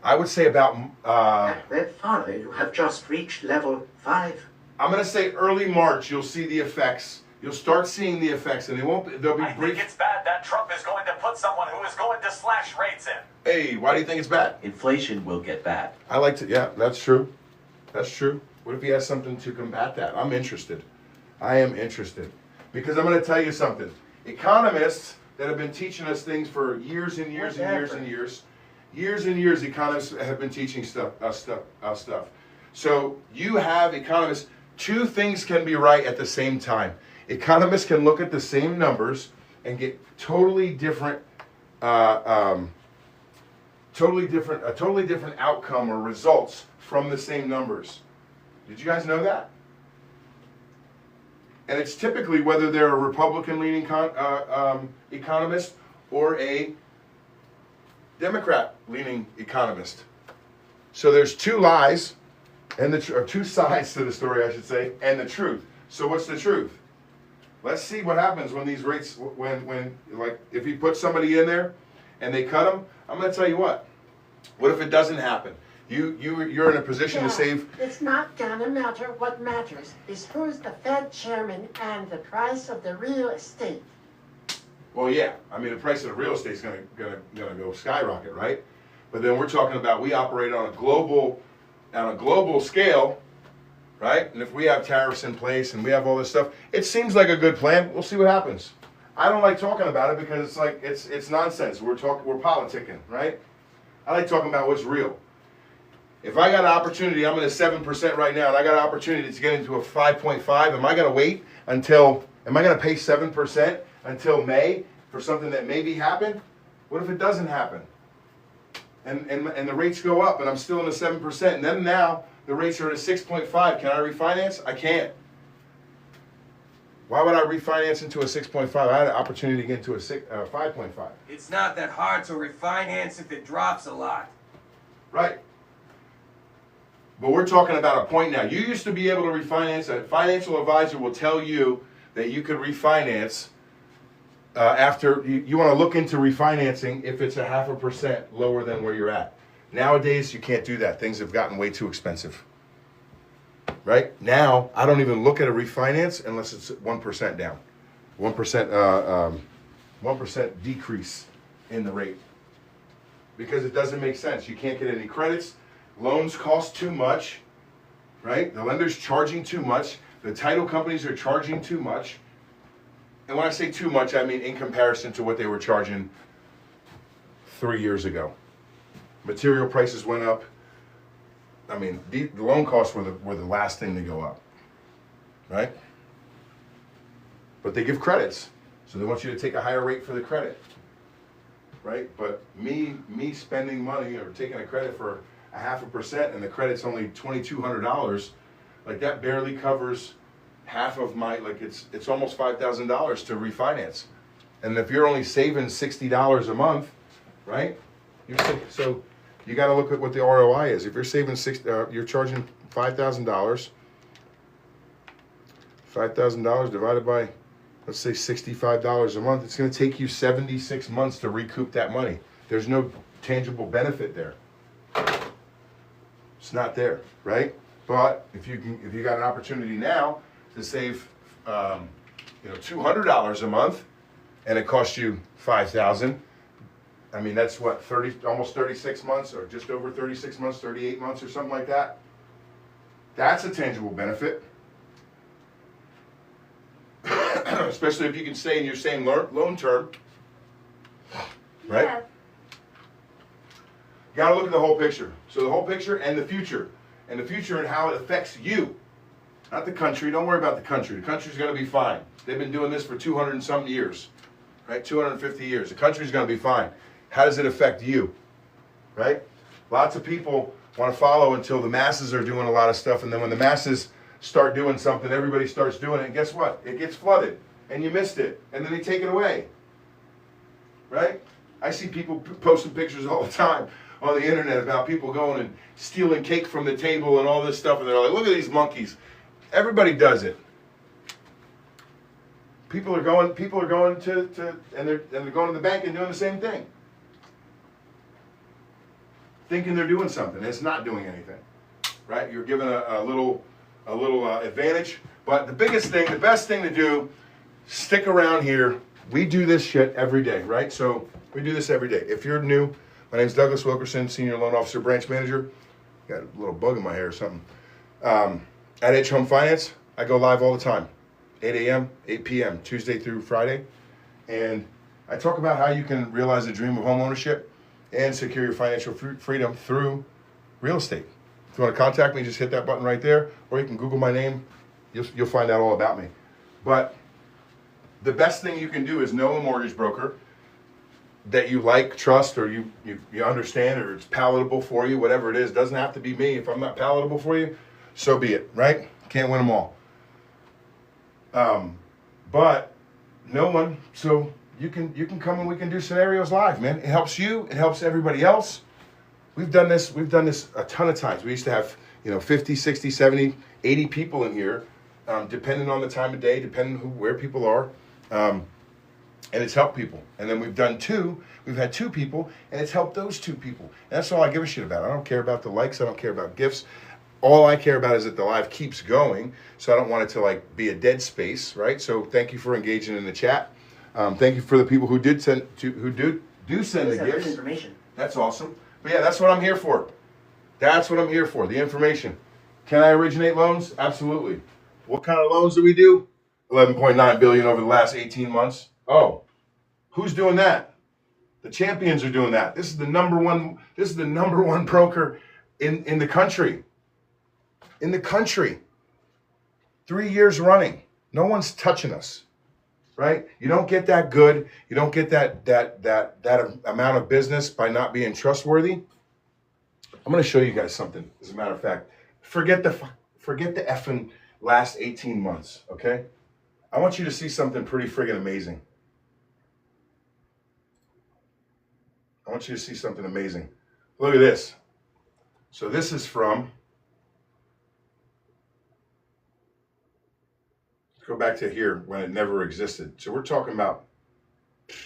I would say about... Father, you have just reached level 5. I'm going to say early March, you'll see the effects. You'll start seeing the effects, and they'll be I think it's bad that Trump is going to put someone who is going to slash rates in. Hey, why do you think it's bad? Inflation will get bad. I like to, yeah, that's true. That's true. What if he has something to combat that? I'm interested. I am interested. Because I'm going to tell you something. Economists that have been teaching us things for years and years and years and years, economists have been teaching stuff. So you have economists, two things can be right at the same time. Economists can look at the same numbers and get totally different outcome or results from the same numbers. Did you guys know that? And it's typically whether they're a Republican-leaning economist or a Democrat-leaning economist. So there's two lies, and or two sides to the story, I should say, and the truth. So what's the truth? Let's see what happens when these rates, when like if you put somebody in there and they cut them. I'm going to tell you what. What if it doesn't happen? You're in a position to save. It's not gonna matter. What matters is who's the Fed chairman and the price of the real estate. Well, yeah. I mean, the price of the real estate is gonna go skyrocket, right? But then we're talking about we operate on a global scale, right? And if we have tariffs in place and we have all this stuff, it seems like a good plan. We'll see what happens. I don't like talking about it because it's like it's nonsense. We're politicking, right? I like talking about what's real. If I got an opportunity, I'm at a 7% right now, and I got an opportunity to get into a 5.5, am I going to wait until, am I going to pay 7% until May for something that maybe happened? What if it doesn't happen? And the rates go up, and I'm still in the 7%, and then now the rates are at a 6.5. Can I refinance? I can't. Why would I refinance into a 6.5? I had an opportunity to get into a 5.5. It's not that hard to refinance if it drops a lot. Right. But we're talking about a point now. You used to be able to refinance. A financial advisor will tell you that you could refinance after you want to look into refinancing if it's a 0.5% lower than where you're at. Nowadays, you can't do that. Things have gotten way too expensive. Right? Now, I don't even look at a refinance unless it's 1% down. 1% decrease in the rate. Because it doesn't make sense. You can't get any credits. Loans cost too much, right? The lender's charging too much. The title companies are charging too much. And when I say too much, I mean in comparison to what they were charging 3 years ago. Material prices went up. I mean, the loan costs were the last thing to go up, right? But they give credits. So they want you to take a higher rate for the credit, right? But me spending money or taking a credit for 0.5% and the credit's only $2,200, like that barely covers half of my, like it's almost $5,000 to refinance. And if you're only saving $60 a month, right? So you got to look at what the ROI is. If you're saving you're charging $5,000. $5,000 divided by, let's say $65 a month. It's going to take you 76 months to recoup that money. There's no tangible benefit there. It's not there, right? But if you got an opportunity now to save, $200 a month, and it costs you $5,000. I mean, that's what, almost 36 months, or just over 36 months, 38 months, or something like that. That's a tangible benefit. Especially if you can stay in your same loan term, right? Yeah. You gotta look at the whole picture. So the whole picture and the future and how it affects you, not the country. Don't worry about the country. The country's gonna be fine. They've been doing this for 200 and something years, right? 250 years. The country's gonna be fine. How does it affect you, right? Lots of people want to follow until the masses are doing a lot of stuff, and then when the masses start doing something, everybody starts doing it, and guess what? It gets flooded, and you missed it, and then they take it away, right? I see people posting pictures all the time on the internet about people going and stealing cake from the table and all this stuff, and they're like, look at these monkeys. Everybody does it. People are going to and they're going to the bank and doing the same thing, thinking they're doing something. It's not doing anything, right? You're given a little advantage. But the best thing to do, stick around here. We do this shit every day, right? So we do this every day. If you're new, my name's Douglas Wilkerson, Senior Loan Officer, Branch Manager. Got a little bug in my hair or something. At H Home Finance, I go live all the time. 8 a.m., 8 p.m., Tuesday through Friday. And I talk about how you can realize the dream of home ownership and secure your financial freedom through real estate. If you want to contact me, just hit that button right there, or you can Google my name. You'll find out all about me. But the best thing you can do is know a mortgage broker that you like, trust, or you understand, or it's palatable for you, whatever it is. Doesn't have to be me. If I'm not palatable for you, so be it, right? Can't win them all. But no one, so you can come and we can do scenarios live, man. It helps you, it helps everybody else. We've done this a ton of times. We used to have, 50, 60, 70, 80 people in here, depending on the time of day, depending where people are. And it's helped people. And then we've had two people, and it's helped those two people. And that's all I give a shit about. I don't care about the likes, I don't care about gifts. All I care about is that the live keeps going, so I don't want it to be a dead space, right? So thank you for engaging in the chat. Thank you for the people who do send the gifts. Information. That's awesome. But yeah, that's what I'm here for. That's what I'm here for, the information. Can I originate loans? Absolutely. What kind of loans do we do? 11.9 billion over the last 18 months. Oh, who's doing that? The champions are doing that. This is the number one broker in the country. In the country. 3 years running. No one's touching us. Right? You don't get that good. You don't get that amount of business by not being trustworthy. I'm going to show you guys something. As a matter of fact, forget the effing last 18 months. Okay? I want you to see something pretty friggin' amazing. I want you to see something amazing. Look at this. So this is from. Go back to here when it never existed. So we're talking about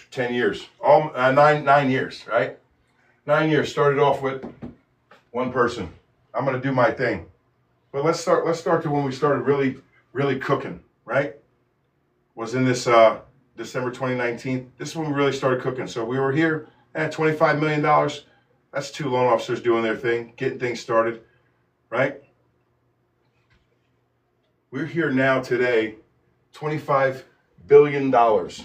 10 years, nine years, right? 9 years. Started off with one person. I'm gonna do my thing, but let's start to when we started really cooking, right? Was in this December 2019. This is when we really started cooking. So we were here at $25 million. That's 2 loan officers doing their thing, getting things started, right? We're here now today. $25 billion. $25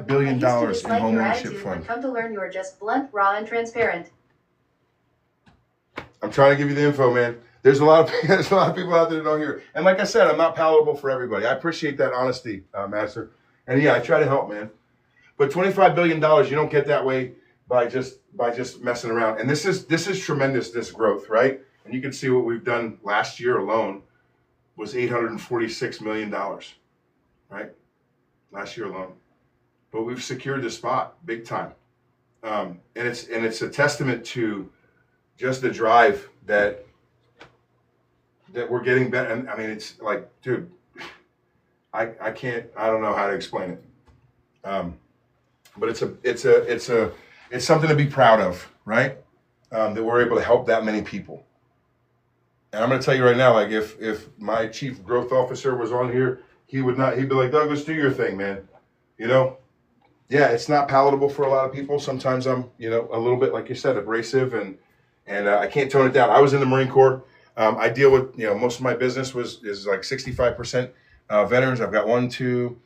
billion in home ownership fund. Come to learn you are just blunt, raw, and transparent. I'm trying to give you the info, man. There's a lot of people out there that don't hear. And like I said, I'm not palatable for everybody. I appreciate that honesty, Master. And yeah, I try to help, man. But $25 billion, you don't get that way by just messing around. And this is tremendous, this growth, right? And you can see what we've done last year alone. Was $846 million, right? Last year alone. But we've secured the spot big time. And it's a testament to just the drive that we're getting better. And I mean, it's like, dude, I don't know how to explain it. But it's something to be proud of, right? That we're able to help that many people. And I'm going to tell you right now, like if my chief growth officer was on here, he'd be like, Douglas, do your thing, man. Yeah, it's not palatable for a lot of people. Sometimes I'm, a little bit, like you said, abrasive and I can't tone it down. I was in the Marine Corps. I deal with, most of my business is like 65% veterans. I've got 1, 2,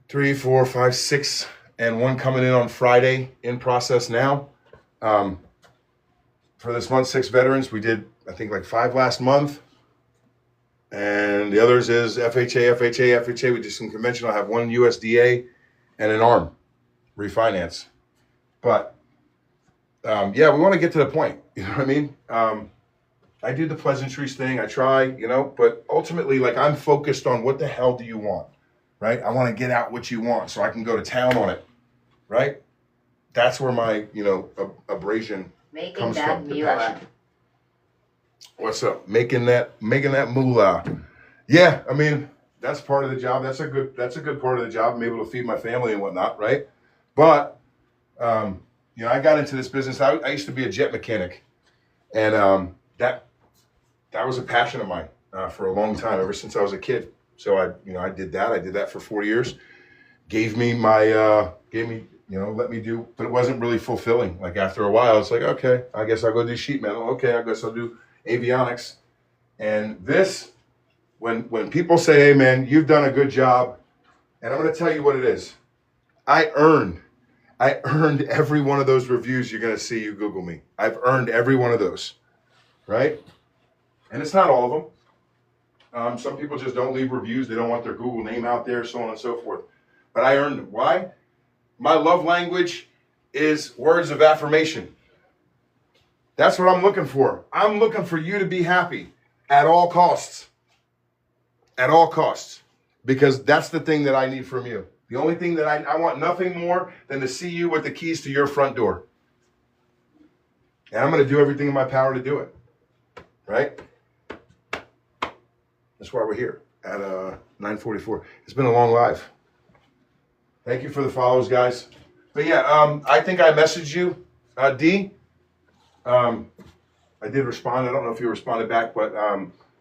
3, 4, 5, 6, and 1 coming in on Friday in process now. For this month, 6 veterans. We did, I think, like 5 last month. And the others is FHA. We did some conventional. I have 1 USDA and an ARM refinance. But, yeah, we want to get to the point. You know what I mean? I do the pleasantries thing. I try, but ultimately, like, I'm focused on what the hell do you want, right? I want to get out what you want so I can go to town on it, right? That's where my, abrasion comes from. Moolah. What's up? Making that moolah. Yeah, I mean, that's part of the job. That's a good part of the job. I'm able to feed my family and whatnot, right? But I got into this business. I used to be a jet mechanic, and that was a passion of mine for a long time, ever since I was a kid. So I did that. I did that for 4 years. Let me do, but it wasn't really fulfilling. Like after a while, it's like, okay, I guess I'll go do sheet metal. Okay, I guess I'll do avionics. And this when people say, hey man, you've done a good job, and I'm going to tell you what it is. I earned every one of those reviews you're going to see. You Google me. I've earned every one of those, right? And it's not all of them. Some people just don't leave reviews. They don't want their Google name out there, so on and so forth. But I earned them. Why? My love language is words of affirmation. That's what I'm looking for. I'm looking for you to be happy at all costs. At all costs. Because that's the thing that I need from you. The only thing that I want nothing more than to see you with the keys to your front door. And I'm going to do everything in my power to do it. Right? That's why we're here at 9:44. It's been a long live. Thank you for the follows, guys. But yeah, I think I messaged you, D. I did respond. I don't know if you responded back, but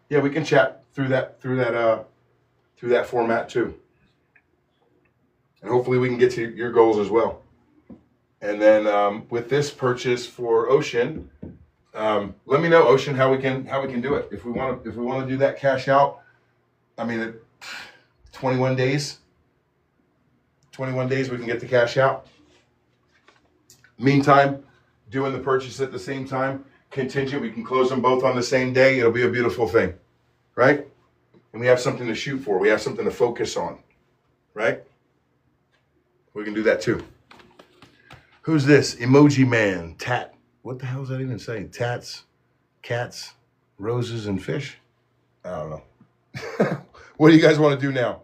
yeah, we can chat through that format too. And hopefully we can get to your goals as well. And then with this purchase for Ocean, let me know, Ocean, how we can do it. If we want to do that cash out, I mean, 21 days. 21 days we can get the cash out. Meantime, doing the purchase at the same time, contingent, we can close them both on the same day. It'll be a beautiful thing, right? And we have something to shoot for. We have something to focus on, right? We can do that too. Who's this? Emoji Man. Tat. What the hell is that even saying? Tats, cats, roses, and fish? I don't know. What do you guys want to do now?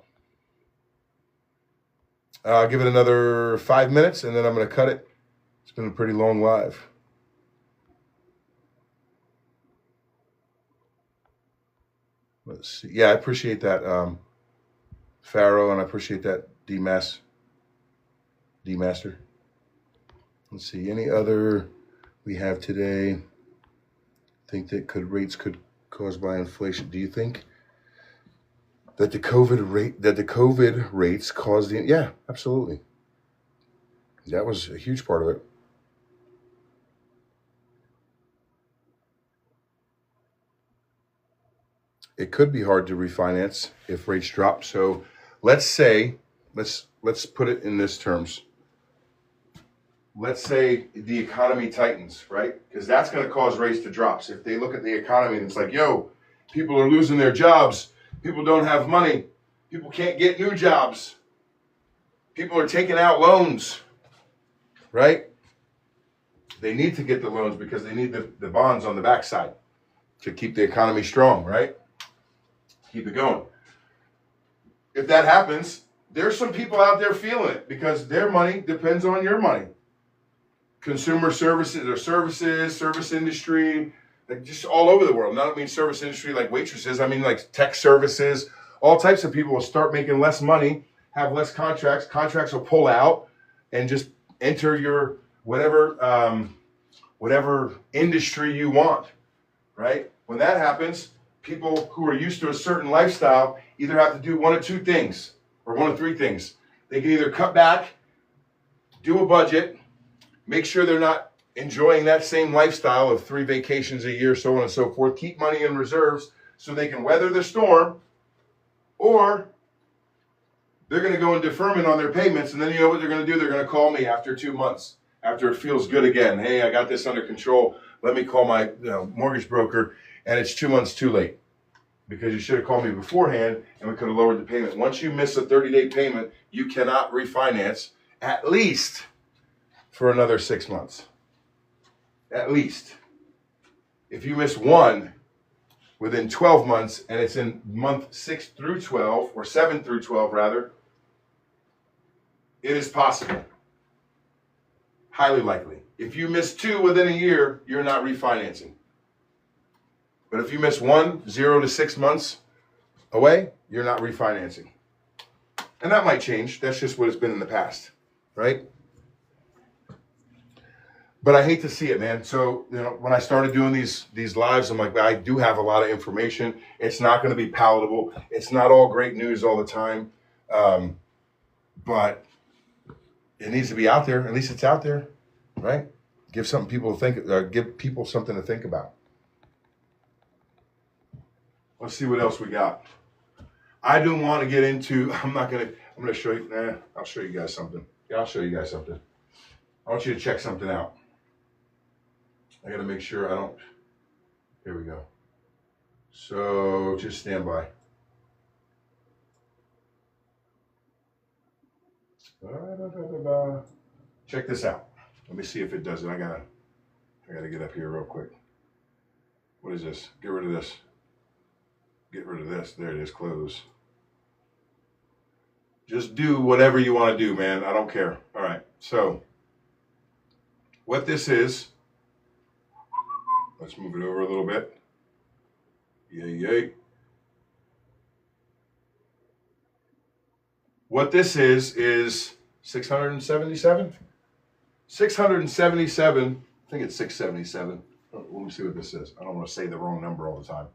I'll give it another 5 minutes, and then I'm going to cut it. It's been a pretty long live. Let's see. Yeah, I appreciate that, Pharaoh, and I appreciate that, D-Master. Let's see. Any other we have today? Think that rates could caused by inflation? Do you think that the COVID rates caused the? Yeah, absolutely. That was a huge part of it. It could be hard to refinance if rates drop. So let's say, let's put it in this terms. Let's say the economy tightens, right? Because that's going to cause rates to drop. So if they look at the economy and it's like, yo, people are losing their jobs. People don't have money. People can't get new jobs. People are taking out loans, right? They need to get the loans because they need the bonds on the backside to keep the economy strong, right? Keep it going. If that happens, there's some people out there feeling it because their money depends on your money. Consumer services or service industry, like just all over the world. Not I mean service industry like waitresses. I mean like tech services. All types of people will start making less money, have less contracts. Contracts will pull out and just enter your whatever industry you want, right? When that happens, people who are used to a certain lifestyle either have to do one of two things or one of three things. They can either cut back, do a budget, make sure they're not enjoying that same lifestyle of 3 vacations a year, so on and so forth, keep money in reserves so they can weather the storm, or they're going to go in deferment on their payments, and then you know what they're going to do? They're going to call me after 2 months, after it feels good again. Hey, I got this under control. Let me call my mortgage broker, and it's 2 months too late because you should have called me beforehand, and we could have lowered the payment. Once you miss a 30-day payment, you cannot refinance at least for another 6 months. At least. If you miss one within 12 months and it's in month 6 through 12, or 7 through 12 rather, it is possible. Highly likely. If you miss 2 within a year, you're not refinancing. But if you miss 1, 0 to 6 months away, you're not refinancing. And that might change. That's just what it's been in the past, right? But I hate to see it, man. So, when I started doing these lives, I'm like, I do have a lot of information. It's not going to be palatable. It's not all great news all the time. But it needs to be out there. At least it's out there, right? Give people something to think about. Let's see what else we got. I don't want to get into, I'm going to show you, I'll show you guys something. Yeah, I'll show you guys something. I want you to check something out. I got to make sure I don't, here we go. So just stand by. Check this out. Let me see if it does it. I gotta get up here real quick. What is this? Get rid of this. Get rid of this. There it is. Close. Just do whatever you want to do, man. I don't care. All right. So what this is, let's move it over a little bit. Yay. What this is 677? 677, I think it's 677. Let me see what this is. I don't want to say the wrong number all the time.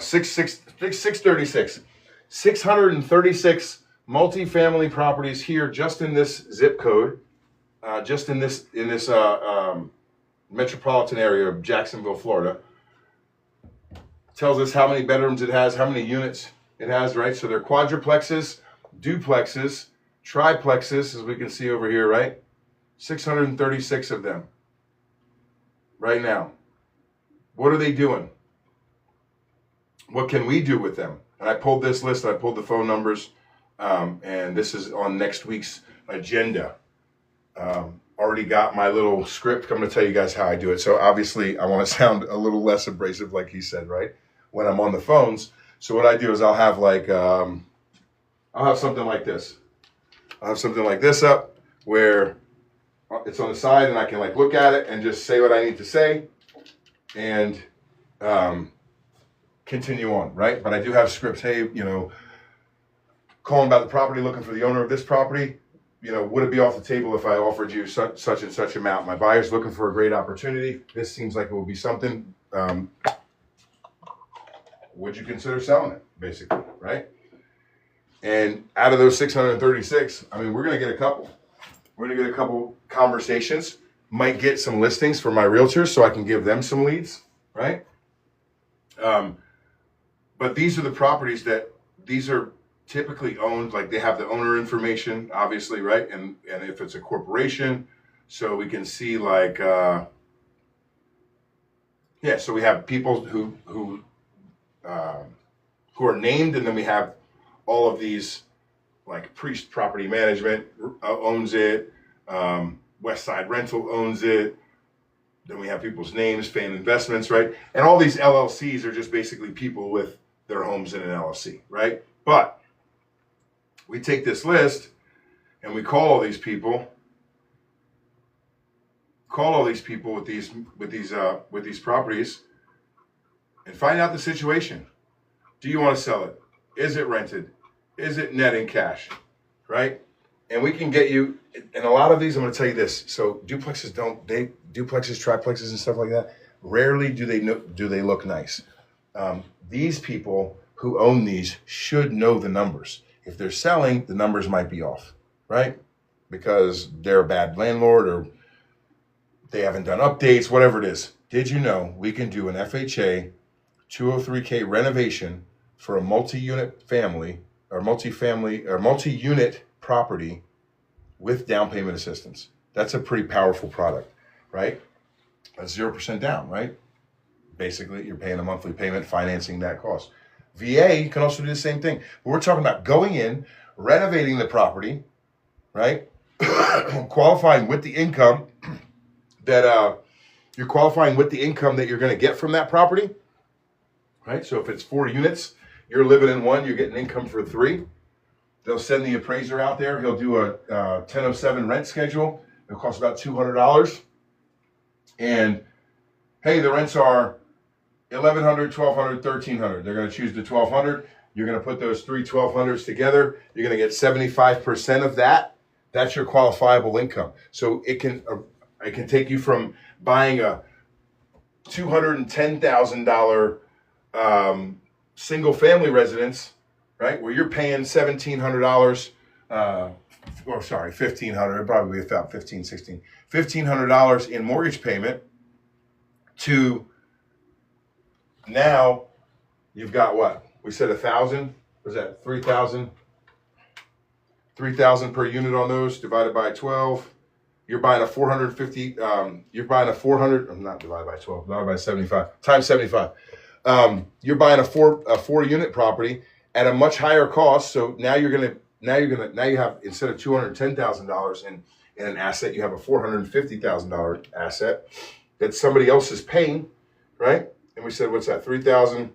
636. 636 multifamily properties here just in this zip code, just in this metropolitan area of Jacksonville, Florida. Tells us how many bedrooms it has, how many units it has, right? So they're quadruplexes, duplexes, triplexes, as we can see over here, right? 636 of them right now. What are they doing? What can we do with them? And I pulled this list, I pulled the phone numbers, and this is on next week's agenda. Already got my little script. I'm going to tell you guys how I do it. So obviously I want to sound a little less abrasive, like he said, right? When I'm on the phones. So what I do is I'll have like, I'll have something like this. I'll have something like this up where it's on the side and I can like look at it and just say what I need to say and continue on, right? But I do have scripts. Hey, you know, calling about the property, looking for the owner of this property. You know, would it be off the table if I offered you such and such amount? My buyer's looking for a great opportunity. This seems like it will be something. Would you consider selling it, basically, right? And out of those 636, I mean, we're going to get a couple. We're going to get a couple conversations. Might get some listings for my realtors so I can give them some leads, right? But these are the properties that, these are typically owned, like they have the owner information, obviously, right? And if it's a corporation, so we can see like, yeah, so we have people who are named, and then we have all of these, like Priest Property Management owns it, Westside Rental owns it, then we have people's names, Fan Investments, right? And all these LLCs are just basically people with their homes in an LLC, right? But we take this list and we call all these people with these properties and find out the situation. Do you want to sell it? Is it rented? Is it netting cash? Right? And we can get you, and a lot of these, I'm going to tell you this. So duplexes, triplexes and stuff like that, rarely do they look nice. These people who own these should know the numbers. If they're selling, the numbers might be off, right? Because they're a bad landlord or they haven't done updates, whatever it is. Did you know we can do an FHA 203K renovation for a multi-unit family or multi-unit property with down payment assistance? That's a pretty powerful product, right? That's 0% down, right? Basically, you're paying a monthly payment, financing that cost. VA can also do the same thing. But we're talking about going in, renovating the property, right? Qualifying with the income that you're qualifying with the income that you're going to get from that property, right? So if it's 4 units, you're living in 1, you're getting income for 3. They'll send the appraiser out there. He'll do a 1007 rent schedule. It'll cost about $200. And hey, the rents are $1,100, $1,200, $1,300. They're going to choose the $1,200. You're going to put those 3 $1,200s together. You're going to get 75% of that. That's your qualifiable income. So it can take you from buying a $210,000 single family residence, right, where you're paying $1,700, or sorry, $1,500, probably about $1,500 in mortgage payment, to now you've got what? We said 1,000. Was that 3,000? 3,000 per unit on those divided by 12. You're buying a 450. You're buying a 400. I'm not divided by 12. Divided by 75 times 75. You're buying a four unit property at a much higher cost. So now you have, instead of $210,000 in an asset, you have a $450,000 asset that somebody else is paying, right? And we said, what's that? 3,000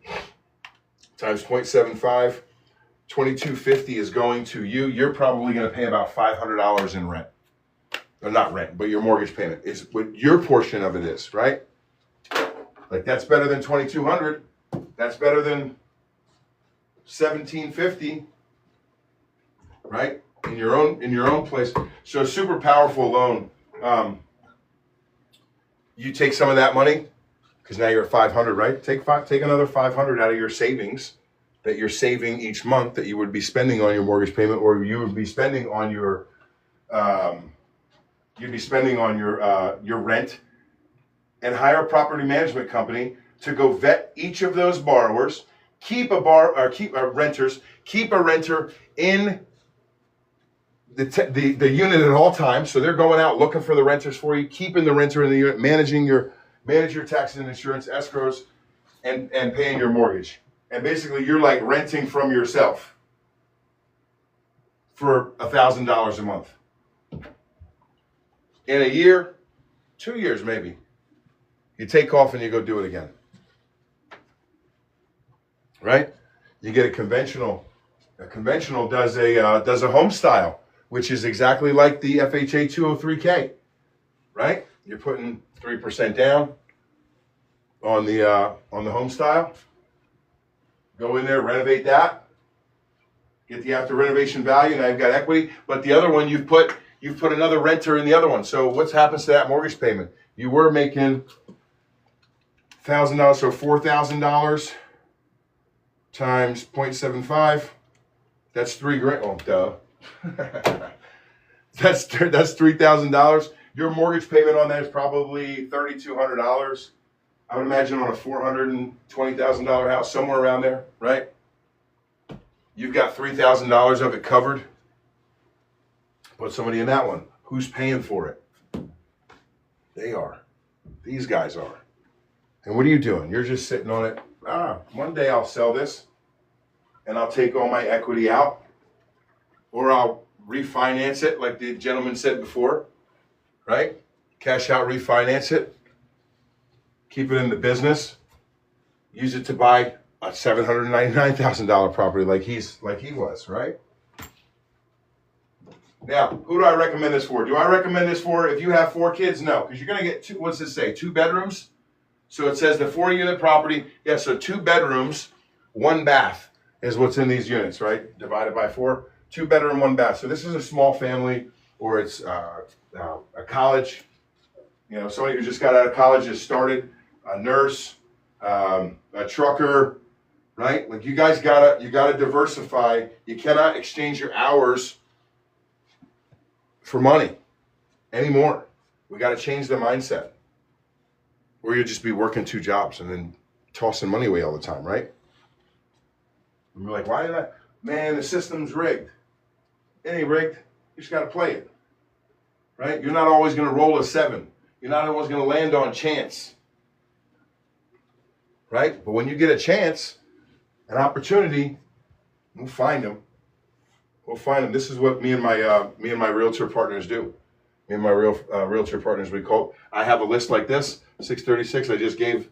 times 0.75. 2,250 is going to you. You're probably going to pay about $500 in rent. Or not rent, but your mortgage payment is what your portion of it is, right? Like that's better than 2,200. That's better than 1,750, right? In your own place. So a super powerful loan. You take some of that money because now you're at 500, right? Take another 500 out of your savings that you're saving each month that you would be spending on your mortgage payment, or you would be spending on your your rent, and hire a property management company to go vet each of those borrowers, keep a renter in the unit at all times. So they're going out looking for the renters for you, keeping the renter in the unit, manage your taxes and insurance, escrows, and paying your mortgage. And basically you're like renting from yourself for $1,000 a month. In a year, 2 years maybe, you take off and you go do it again. Right? You get a conventional. A conventional does a home style, which is exactly like the FHA 203K. Right? You're putting 3% down on the home style. Go in there, renovate that. Get the after renovation value. Now you've got equity. But the other one you've put another renter in the other one. So what happens to that mortgage payment? You were making $1,000, so $4,000 times 0.75. That's $3,000. Oh, duh. That's $3,000. Your mortgage payment on that is probably $3,200. I would imagine on a $420,000 house, somewhere around there, right? You've got $3,000 of it covered. Put somebody in that one. Who's paying for it? They are. These guys are. And what are you doing? You're just sitting on it. One day I'll sell this and I'll take all my equity out, or I'll refinance it like the gentleman said before, right? Cash out, refinance it, keep it in the business, use it to buy a $799,000 property like he was, right? Now, who do I recommend this for? Do I recommend this for if you have 4 kids? No, because you're going to get two, what's this say? 2 bedrooms? So it says the 4-unit property. Yeah, so 2 bedrooms, 1 bath is what's in these units, right? Divided by 4. 2 bedroom, 1 bath. So this is a small family, or it's a college. You know, somebody who just got out of college, just started, a nurse, a trucker, right? Like you guys gotta diversify. You cannot exchange your hours for money anymore. We got to change the mindset, or you'll just be working 2 jobs and then tossing money away all the time, right? And we're like, why did I? Man, the system's rigged. It ain't rigged. You just got to play it, right? You're not always going to roll a 7. You're not always going to land on chance, right? But when you get a chance, an opportunity, we'll find them. We'll find them. This is what me and my realtor partners do. Me and my realtor partners, we call. I have a list like this, 636. I just gave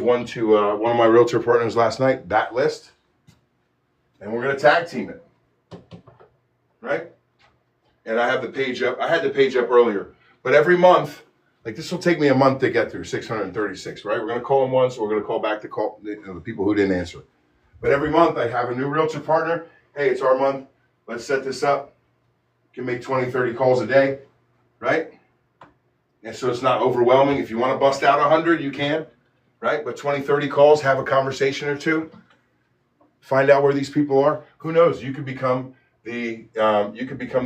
one to one of my realtor partners last night. That list, and we're gonna tag team it, right? And I have the page up. I had the page up earlier, but every month, like this will take me a month to get through 636. Right? We're gonna call them once. We're gonna call back the people who didn't answer. But every month I have a new realtor partner. Hey, it's our month. Let's set this up. You can make 20, 30 calls a day, right? And so it's not overwhelming. If you want to bust out 100, you can, right? But 20, 30 calls, have a conversation or two, find out where these people are. Who knows? You could become the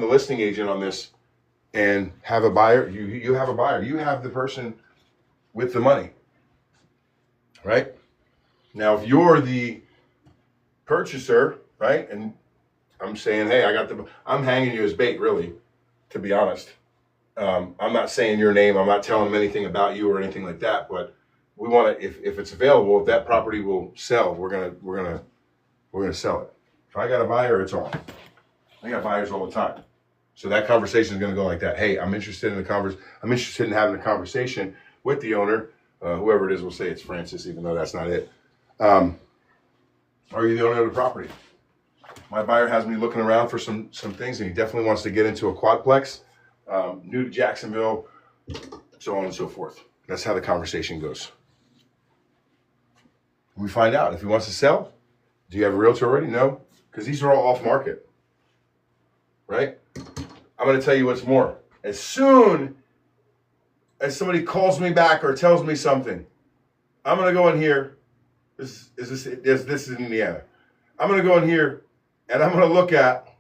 listing agent on this and have a buyer. You have a buyer. You have the person with the money, right? Now, if you're the purchaser, right? And I'm saying, hey, I'm hanging you as bait, really, to be honest. I'm not saying your name. I'm not telling them anything about you or anything like that. But we want to, if it's available, if that property will sell, we're gonna sell it. If I got a buyer, it's on. I got buyers all the time. So that conversation is going to go like that. Hey, I'm interested in I'm interested in having a conversation with the owner, whoever it is. We'll say it's Francis, even though that's not it. Are you the owner of the property? My buyer has me looking around for some things, and he definitely wants to get into a quadplex, new to Jacksonville, so on and so forth. That's how the conversation goes. We find out if he wants to sell. Do you have a realtor already? No, because these are all off market, right? I'm going to tell you what's more. As soon as somebody calls me back or tells me something, I'm going to go in here. This is Indiana. I'm going to go in here and I'm going to look at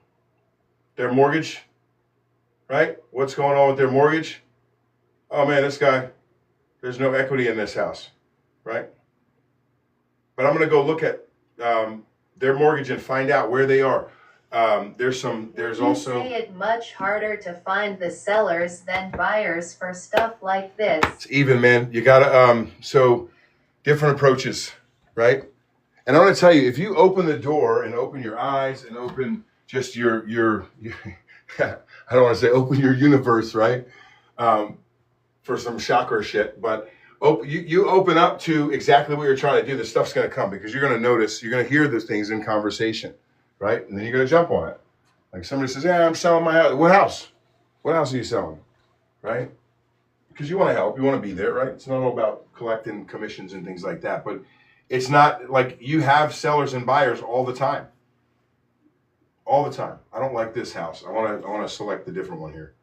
their mortgage, right? What's going on with their mortgage? Oh man, this guy, there's no equity in this house, right? But I'm going to go look at their mortgage and find out where they are. There's also. You say it much harder to find the sellers than buyers for stuff like this. It's even, man. You gotta so different approaches, right? And I want to tell you, if you open the door and open your eyes and open just your I don't want to say open your universe, right? For some shocker shit, but you open up to exactly what you're trying to do. The stuff's going to come because you're going to notice, you're going to hear those things in conversation, right? And then you're going to jump on it. Like somebody says, yeah, I'm selling my house. What house? What house are you selling? Right? Because you want to help. You want to be there, right? It's not all about collecting commissions and things like that. But it's not like you have sellers and buyers all the time. All the time. I don't like this house. I want to select the different one here.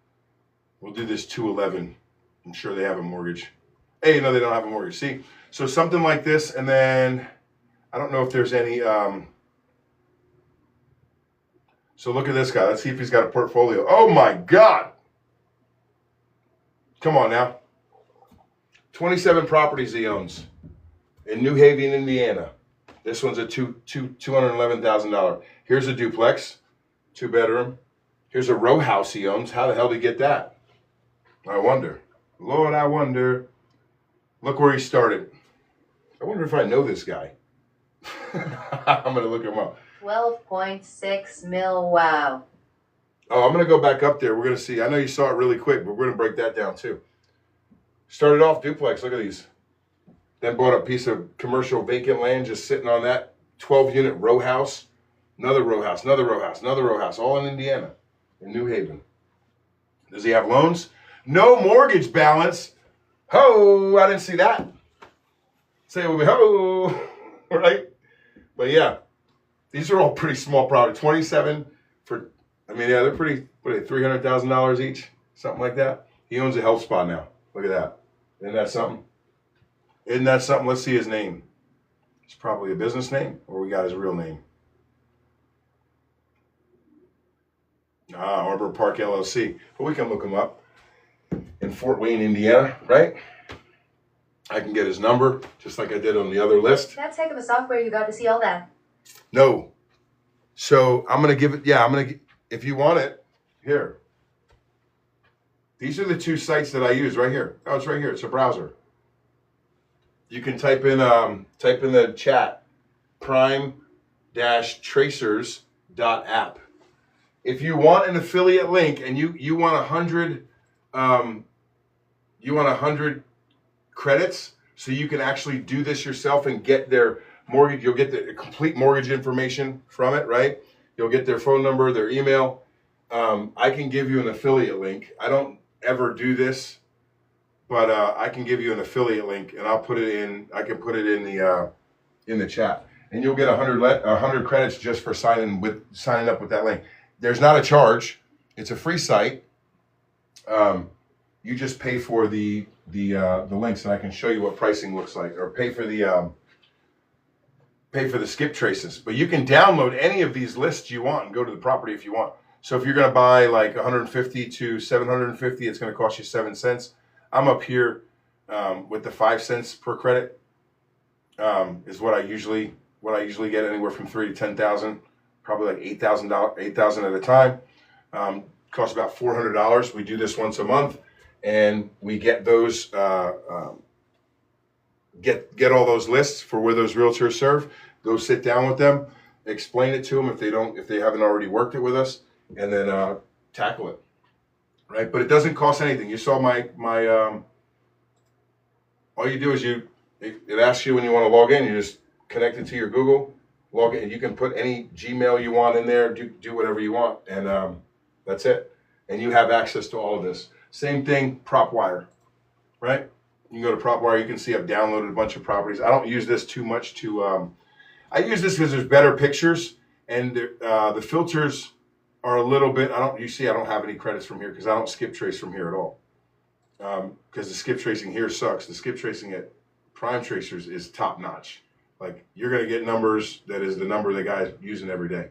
We'll do this 211. I'm sure they have a mortgage. Hey, no, they don't have a mortgage. See? So something like this, and then I don't know if there's any. So look at this guy. Let's see if he's got a portfolio. Oh my God. Come on now. 27 properties he owns in New Haven, Indiana. This one's a $211,000. Here's a duplex, 2-bedroom. Here's a row house he owns. How the hell did he get that? I wonder. Lord, I wonder. Look where he started. I wonder if I know this guy. I'm going to look him up. 12.6 mil, wow. Oh, I'm going to go back up there. We're going to see. I know you saw it really quick, but we're going to break that down too. Started off duplex. Look at these. Then bought a piece of commercial vacant land just sitting on that 12-unit row house. Another row house, another row house, another row house, all in Indiana, in New Haven. Does he have loans? No mortgage balance. Ho, I didn't see that. Say it with me, ho, right? But yeah, these are all pretty small properties. 27 for, I mean, yeah, they're pretty, what are they, $300,000 each? Something like that. He owns a health spa now. Look at that. Isn't that something? Isn't that something? Let's see his name. It's probably a business name, or we got his real name. Arbor Park LLC. But we can look him up. In Fort Wayne, Indiana, right? I can get his number, just like I did on the other list. That's heck of a software you got to see all that. No. So I'm going to give it, yeah, if you want it, here. These are the two sites that I use right here. Oh, it's right here. It's a browser. You can type in the chat, prime-tracers.app. If you want an affiliate link and you want 100 credits so you can actually do this yourself and get their mortgage, you'll get the complete mortgage information from it, right? You'll get their phone number, their email. I can give you an affiliate link. I don't ever do this, but I can give you an affiliate link and I'll put it in, I can put it in the chat. And you'll get 100 credits just for signing up with that link. There's not a charge. It's a free site. You just pay for the links, and I can show you what pricing looks like, or pay for the skip traces. But you can download any of these lists you want and go to the property if you want. So if you're going to buy like 150 to 750, it's going to cost you 7 cents. I'm up here with the 5 cents per credit is what I usually what I usually get, anywhere from 3 to 10,000, probably like $8,000 at a time. Costs about $400. We do this once a month, and we get those get all those lists for where those realtors serve. Go sit down with them, explain it to them if they haven't already worked it with us, and then tackle it. Right, but it doesn't cost anything. You saw my all you do is it asks you when you want to log in. You just connect it to your Google, log in, and you can put any Gmail you want in there. Do whatever you want, and that's it. And you have access to all of this. Same thing, PropWire, right? You can go to PropWire. You can see I've downloaded a bunch of properties. I don't use this too much to. I use this because there's better pictures, and the filters are a little bit. I don't have any credits from here because I don't skip trace from here at all. Because the skip tracing here sucks. The skip tracing at Prime Tracers is top notch. Like, you're going to get numbers that is the number the guy's using every day.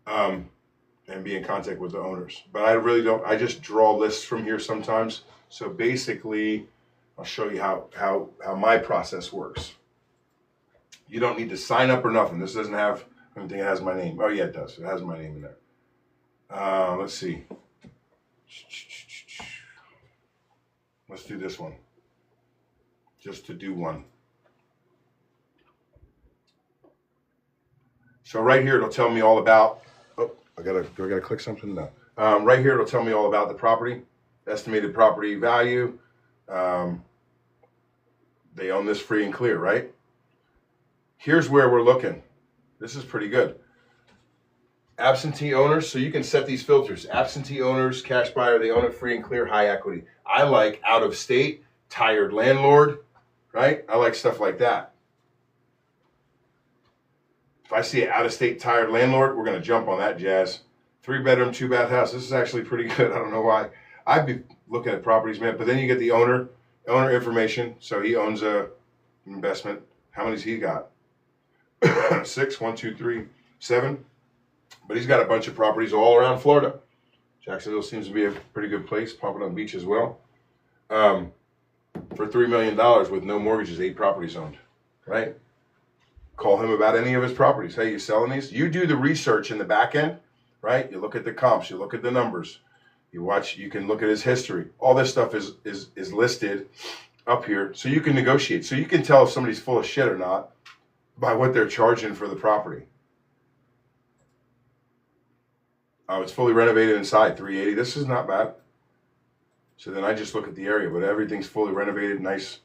And be in contact with the owners. But I really don't, I just draw lists from here sometimes. So basically, I'll show you how my process works. You don't need to sign up or nothing. This doesn't have, I don't think it has my name. Oh yeah, it does. It has my name in there. Let's see. Let's do this one. Just to do one. So right here, it'll tell me all about, do I gotta click something? No. Right here, it'll tell me all about the property, estimated property value. They own this free and clear, right? Here's where we're looking. This is pretty good. Absentee owners, so you can set these filters. Absentee owners, cash buyer, they own it free and clear, high equity. I like out of state, tired landlord, right? I like stuff like that. If I see an out of state tired landlord, we're going to jump on that jazz. 3-bedroom, 2-bath house. This is actually pretty good. I don't know why. I'd be looking at properties, man. But then you get the owner information. So he owns a investment. How many's he got? 6, 1, 2, 3, 7. But he's got a bunch of properties all around Florida. Jacksonville seems to be a pretty good place. Pompano Beach as well. For $3 million with no mortgages, 8 properties owned, right? Call him about any of his properties. Hey, you selling these? You do the research in the back end, right? You look at the comps, you look at the numbers, you can look at his history. All this stuff is listed up here, so you can negotiate. So you can tell if somebody's full of shit or not by what they're charging for the property. Oh, it's fully renovated inside, 380. This is not bad. So then I just look at the area, but everything's fully renovated, nice.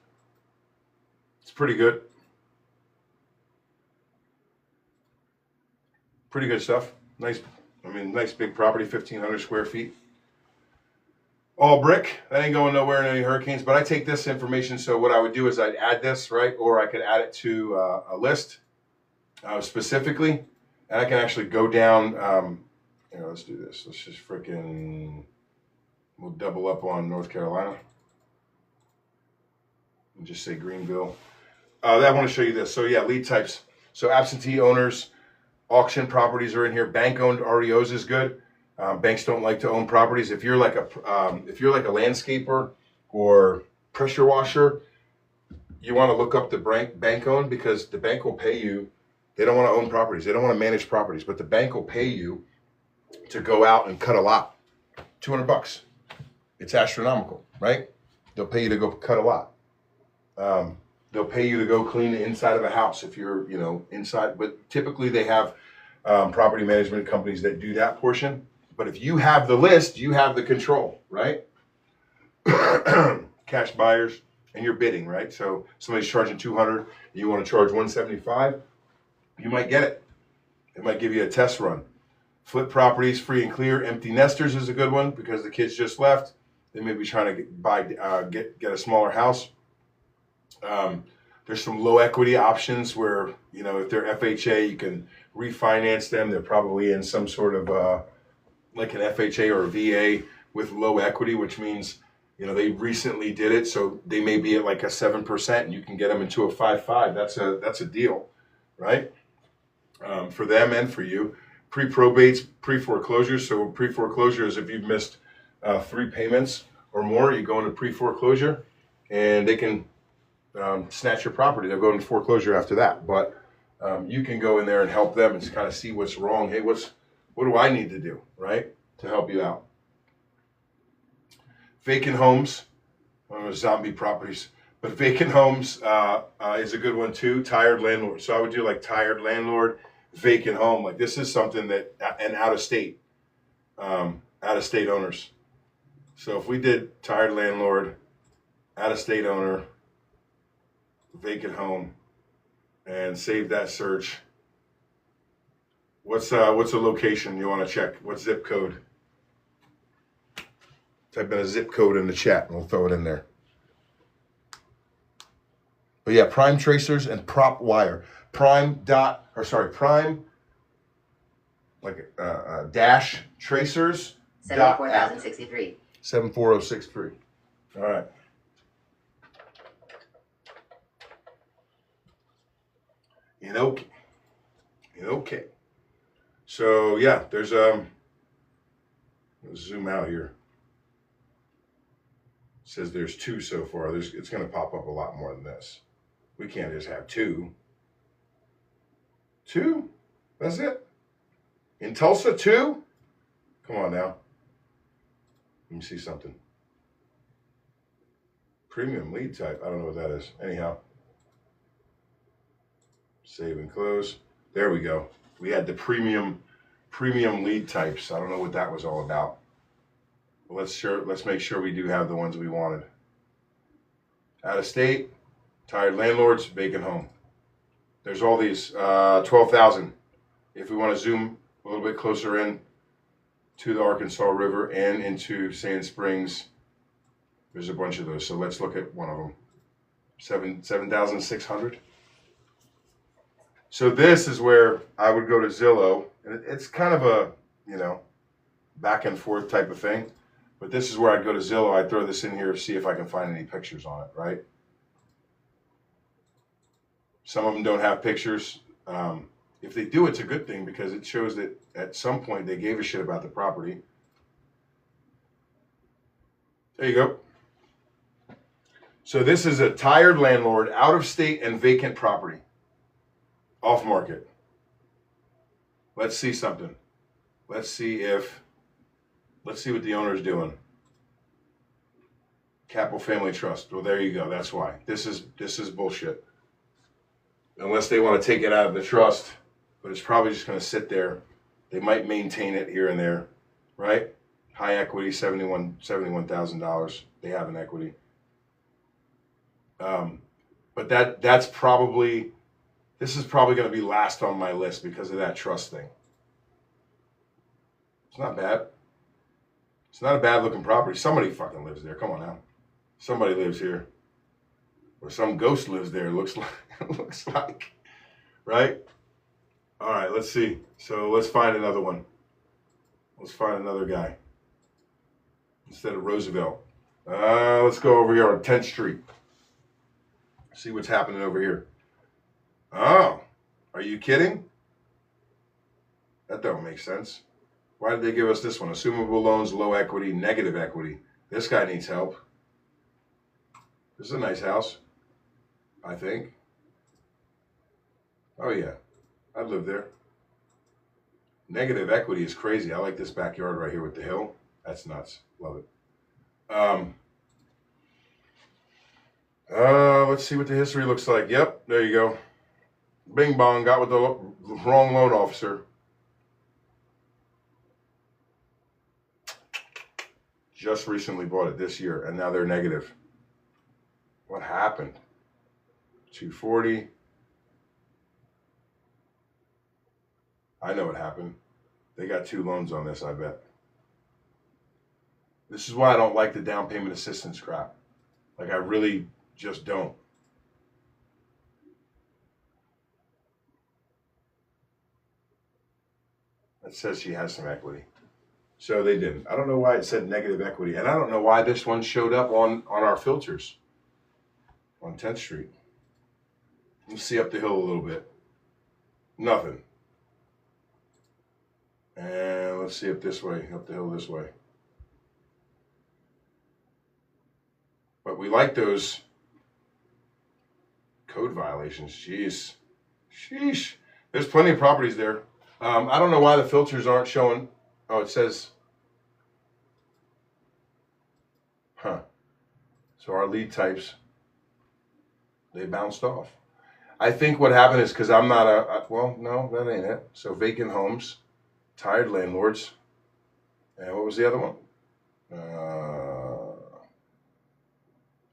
It's pretty good. Pretty good stuff. Nice big property, 1,500 square feet. All brick. That ain't going nowhere in any hurricanes, but I take this information, so what I would do is I'd add this, right? Or I could add it to a list specifically, and I can actually go down, let's do this. Let's just we'll double up on North Carolina. And just say Greenville. I want to show you this. So yeah, lead types. So absentee owners, auction properties are in here. Bank-owned REOs is good. Banks don't like to own properties. If you're like a landscaper or pressure washer, you want to look up the bank-owned, because the bank will pay you. They don't want to own properties. They don't want to manage properties, but the bank will pay you to go out and cut a lot. $200. It's astronomical, right? They'll pay you to go cut a lot. They'll pay you to go clean the inside of a house if you're, inside. But typically they have property management companies that do that portion. But if you have the list, you have the control, right? Cash buyers, and you're bidding, right? So somebody's charging $200, you want to charge $175, you might get it. It might give you a test run. Flip properties, free and clear. Empty nesters is a good one because the kids just left. They may be trying to get a smaller house. There's some low equity options where, if they're FHA, you can refinance them. They're probably in some sort of like an FHA or a VA with low equity, which means, they recently did it. So they may be at like a 7% and you can get them into a 5.5. That's a deal, right? For them and for you. Pre-probates, pre-foreclosures. So pre-foreclosure is if you've missed 3 payments or more, you go into pre-foreclosure and they can snatch your property. They'll go into foreclosure after that. But you can go in there and help them and kind of see what's wrong. Hey, what do I need to do, right, to help you out? Vacant homes, zombie properties, but vacant homes is a good one too. Tired landlord. So I would do like tired landlord, vacant home. Like this is something that, and out of state owners. So if we did tired landlord, out of state owner, vacant home, and save that search. What's a location you want to check? What zip code? Type in a zip code in the chat and we'll throw it in there. But yeah, prime tracers and prop wire. Prime dash tracers. 74063. 74063. All right. Okay. So yeah, there's let's zoom out here. It says there's 2 so far. It's going to pop up a lot more than this. We can't just have 2. 2? That's it? In Tulsa, 2? Come on now. Let me see something. Premium lead type. I don't know what that is. Anyhow. Save and close. There we go. We had the premium lead types. I don't know what that was all about. Let's make sure we do have the ones we wanted. Out of state, tired landlords, vacant home. There's all these 12,000. If we want to zoom a little bit closer in to the Arkansas River and into Sand Springs, there's a bunch of those. So let's look at one of them. 7,600. So this is where I would go to Zillow, and it's kind of a, back and forth type of thing. But this is where I'd go to Zillow. I'd throw this in here, see if I can find any pictures on it, right? Some of them don't have pictures. If they do, it's a good thing because it shows that at some point they gave a shit about the property. There you go. So this is a tired landlord, out of state and vacant property. Off market. Let's see something. Let's see what the owner's doing. Capital Family Trust. Well, there you go. That's why. This is bullshit. Unless they want to take it out of the trust, but it's probably just going to sit there. They might maintain it here and there, right? High equity, $71,000. They have an equity. But this is probably going to be last on my list because of that trust thing. It's not bad. It's not a bad looking property. Somebody fucking lives there. Come on now. Somebody lives here. Or some ghost lives there, looks like. Right? All right, let's see. So let's find another one. Let's find another guy. Instead of Roosevelt. Let's go over here on 10th Street. See what's happening over here. Oh, are you kidding? That don't make sense. Why did they give us this one? Assumable loans, low equity, negative equity. This guy needs help. This is a nice house, I think. Oh yeah, I'd live there. Negative equity is crazy. I like this backyard right here with the hill. That's nuts. Love it. Let's see what the history looks like. Yep, there you go. Bing bong, got with the wrong loan officer. Just recently bought it this year, and now they're negative. What happened? 240. I know what happened. They got 2 loans on this, I bet. This is why I don't like the down payment assistance crap. Like, I really just don't. It says she has some equity. So they didn't. I don't know why it said negative equity. And I don't know why this one showed up on our filters on 10th Street. Let's see up the hill a little bit. Nothing. And let's see up this way, up the hill this way. But we like those code violations. Jeez. Sheesh. There's plenty of properties there. I don't know why the filters aren't showing. Oh, it says. Huh. So our lead types, they bounced off. I think what happened is because I'm not well, no, that ain't it. So vacant homes, tired landlords, and what was the other one?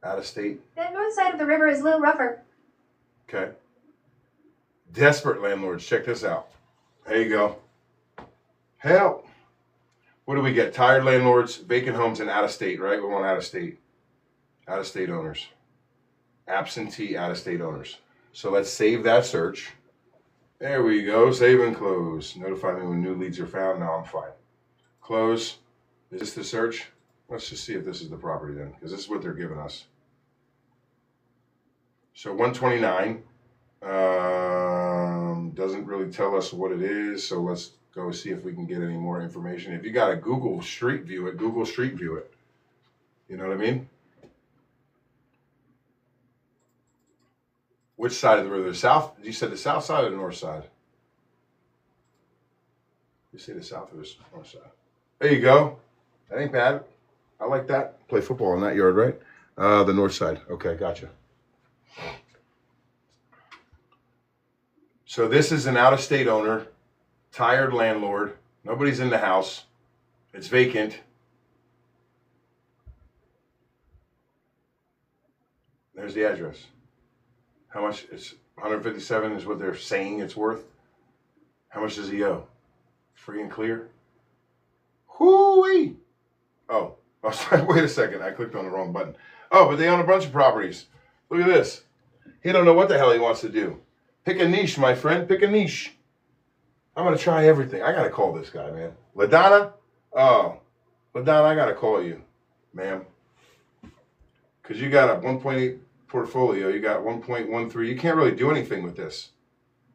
Out of state. That north side of the river is a little rougher. Okay. Desperate landlords. Check this out. There you go. Help. What do we get? Tired landlords, vacant homes, and out of state, right? We want out of state. Out of state owners. Absentee out of state owners. So let's save that search. There we go. Save and close. Notify me when new leads are found. Now I'm fine. Close. Is this the search? Let's just see if this is the property then, because this is what they're giving us. So 129 doesn't really tell us what it is. So let's go see if we can get any more information. If you got a Google Street View it, Google Street View it. You know what I mean? Which side of the river? The south? You said the south side or the north side? You say the south or the north side? There you go. That ain't bad. I like that. Play football in that yard, right? The north side. Okay, gotcha. So this is an out-of-state owner, tired landlord. Nobody's in the house. It's vacant. There's the address. How much? It's 157 is what they're saying it's worth. How much does he owe? Free and clear? Hoo-wee! Oh, wait a second. I clicked on the wrong button. Oh, but they own a bunch of properties. Look at this. He don't know what the hell he wants to do. Pick a niche, my friend. Pick a niche. I'm going to try everything. I got to call this guy, man. LaDonna? Oh, LaDonna, I got to call you, ma'am. Because you got a 1.8 portfolio. You got 1.13. You can't really do anything with this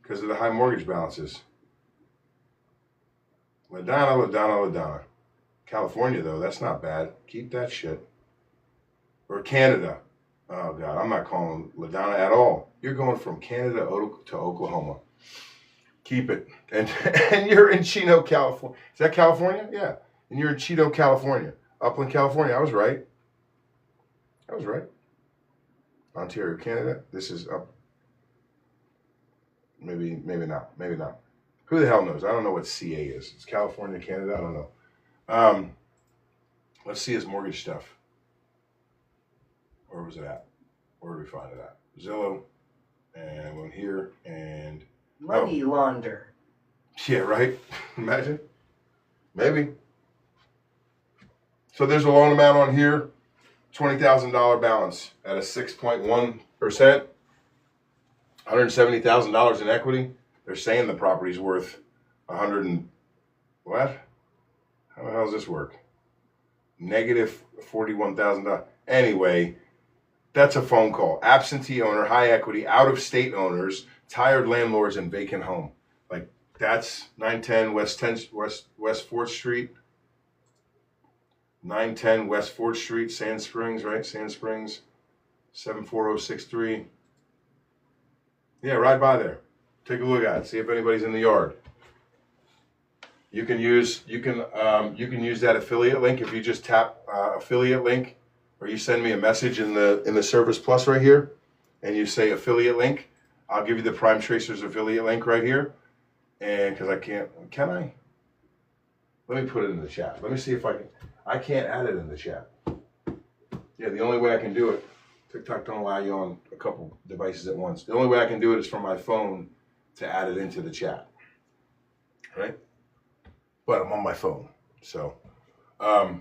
because of the high mortgage balances. LaDonna. California, though, that's not bad. Keep that shit. Or Canada. Oh, God, I'm not calling LaDonna at all. You're going from Canada to Oklahoma. Keep it. And you're in Chino, California. Is that California? Yeah. And you're in Chino, California. Upland, California. I was right. Ontario, Canada. This is up. Maybe not. Who the hell knows? I don't know what CA is. It's California, Canada. I don't know. Let's see his mortgage stuff. Where was it at? Where did we find it at? Zillow. And one here. And money launder. Yeah, right? Imagine. Maybe. So there's a loan amount on here. $20,000 balance at a 6.1%. $170,000 in equity. They're saying the property's worth 100 and what? How the hell does this work? Negative $41,000. Anyway, that's a phone call. Absentee owner, high equity, out of state owners, tired landlords, and vacant home. Like that's 910 West 4th Street. 910 West 4th Street, Sand Springs, right? Sand Springs, 74063. Yeah, ride by there. Take a look at it. See if anybody's in the yard. You can use that affiliate link if you just tap affiliate link, or you send me a message in the Service Plus right here, and you say affiliate link. I'll give you the Prime Tracers affiliate link right here, and because I can I? Let me put it in the chat. Let me see if I can. I can't add it in the chat. Yeah, the only way I can do it, TikTok don't allow you on a couple devices at once. The only way I can do it is from my phone to add it into the chat. Right? But I'm on my phone. So I'll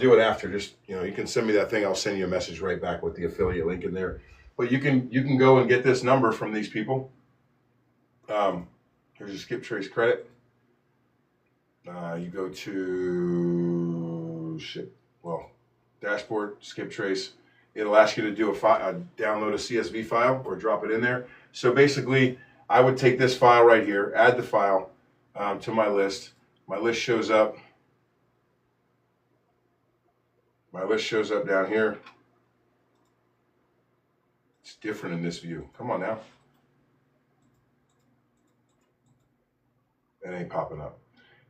do it after. Just, you can send me that thing. I'll send you a message right back with the affiliate link in there. But you can go and get this number from these people. Here's a skip trace credit. You go to dashboard, skip trace. It'll ask you to do download a CSV file or drop it in there. So basically, I would take this file right here, add the file to my list. My list shows up. Down here. It's different in this view. Come on now. It ain't popping up.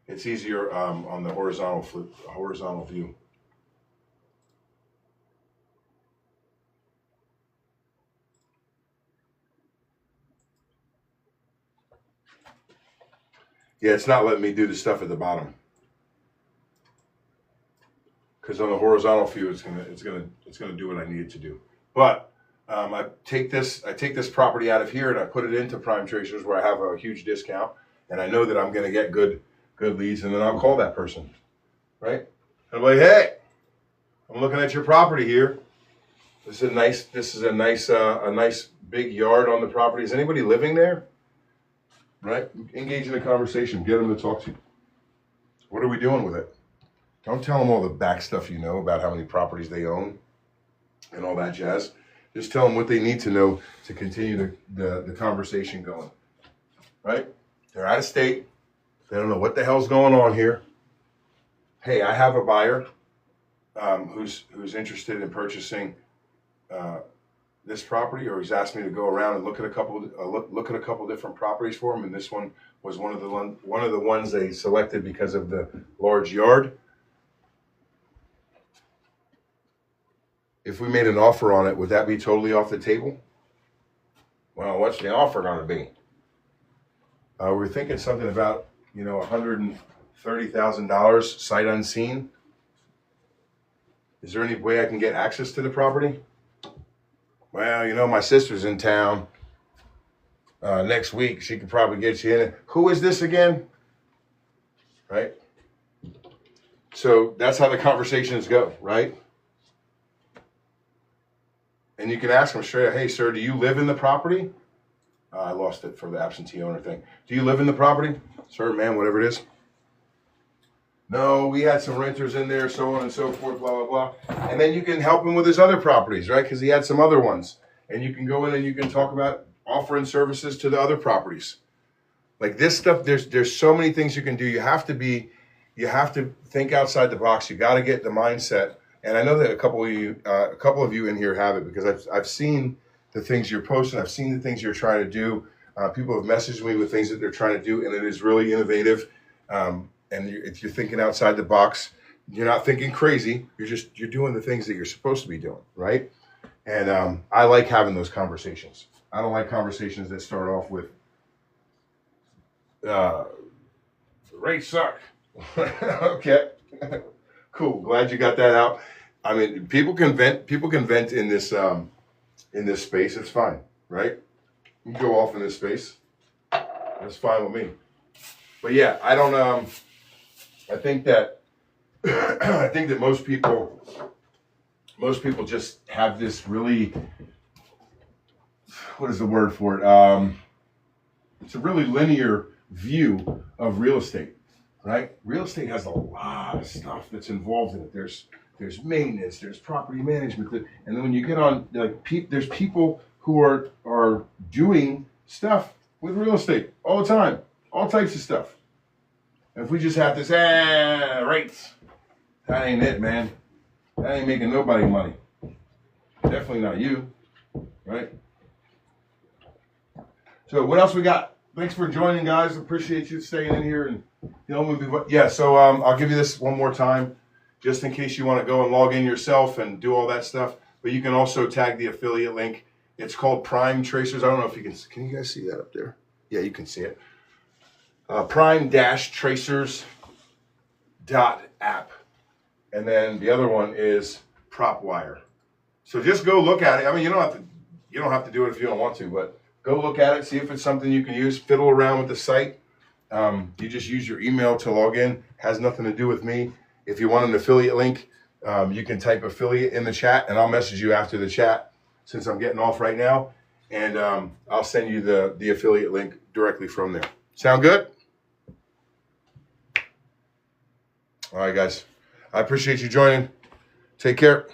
It's easier on the horizontal view. Yeah, it's not letting me do the stuff at the bottom. Because on the horizontal view, it's gonna do what I need it to do. But I take this property out of here and I put it into Prime Tracers where I have a huge discount, and I know that I'm gonna get good leads, and then I'll call that person, right? And I'm like, hey, I'm looking at your property here. This is a nice big yard on the property. Is anybody living there? Right? Engage in a conversation. Get them to talk to you. What are we doing with it? Don't tell them all the back stuff you know about how many properties they own and all that jazz. Just tell them what they need to know to continue the conversation going. Right? They're out of state. They don't know what the hell's going on here. Hey, I have a buyer who's interested in purchasing this property, or he's asked me to go around and look at a couple different properties for him, and this one was one of the ones they selected because of the large yard. If we made an offer on it, would that be totally off the table? Well, what's the offer going to be? We're thinking something about $130,000 sight unseen. Is there any way I can get access to the property? Well, my sister's in town next week. She could probably get you in. Who is this again? Right? So that's how the conversations go, right? And you can ask them straight, hey, sir, do you live in the property? I lost it for the absentee owner thing. Do you live in the property? Sir, ma'am, whatever it is. No, we had some renters in there, so on and so forth, blah, blah, blah. And then you can help him with his other properties, right? Because he had some other ones. And you can go in and you can talk about offering services to the other properties. Like this stuff, there's so many things you can do. You have to think outside the box. You got to get the mindset. And I know that a couple of you in here have it, because I've seen the things you're posting. I've seen the things you're trying to do. People have messaged me with things that they're trying to do, and it is really innovative. And if you're thinking outside the box, you're not thinking crazy. You're doing the things that you're supposed to be doing, right? And I like having those conversations. I don't like conversations that start off with, rates suck. Okay, cool. Glad you got that out. I mean, people can vent in this space. It's fine, right? You can go off in this space. That's fine with me. But yeah, I don't. I think that most people just have this really, what is the word for it? It's a really linear view of real estate, right? Real estate has a lot of stuff that's involved in it. There's maintenance, there's property management, and then when you get on, there's people who are doing stuff with real estate all the time, all types of stuff. If we just have this, rates, that ain't it, man. That ain't making nobody money. Definitely not you, right? So what else we got? Thanks for joining, guys. Appreciate you staying in here. And so I'll give you this one more time, just in case you want to go and log in yourself and do all that stuff. But you can also tag the affiliate link. It's called Prime Tracers. I don't know if you can you guys see that up there? Yeah, you can see it. Prime-tracers.app. And then the other one is PropWire. So just go look at it. I mean, you don't have to do it if you don't want to, but go look at it, see if it's something you can use. Fiddle around with the site. You just use your email to log in. Has nothing to do with me. If you want an affiliate link, you can type affiliate in the chat, and I'll message you after the chat since I'm getting off right now. And I'll send you the affiliate link directly from there. Sound good? All right, guys. I appreciate you joining. Take care.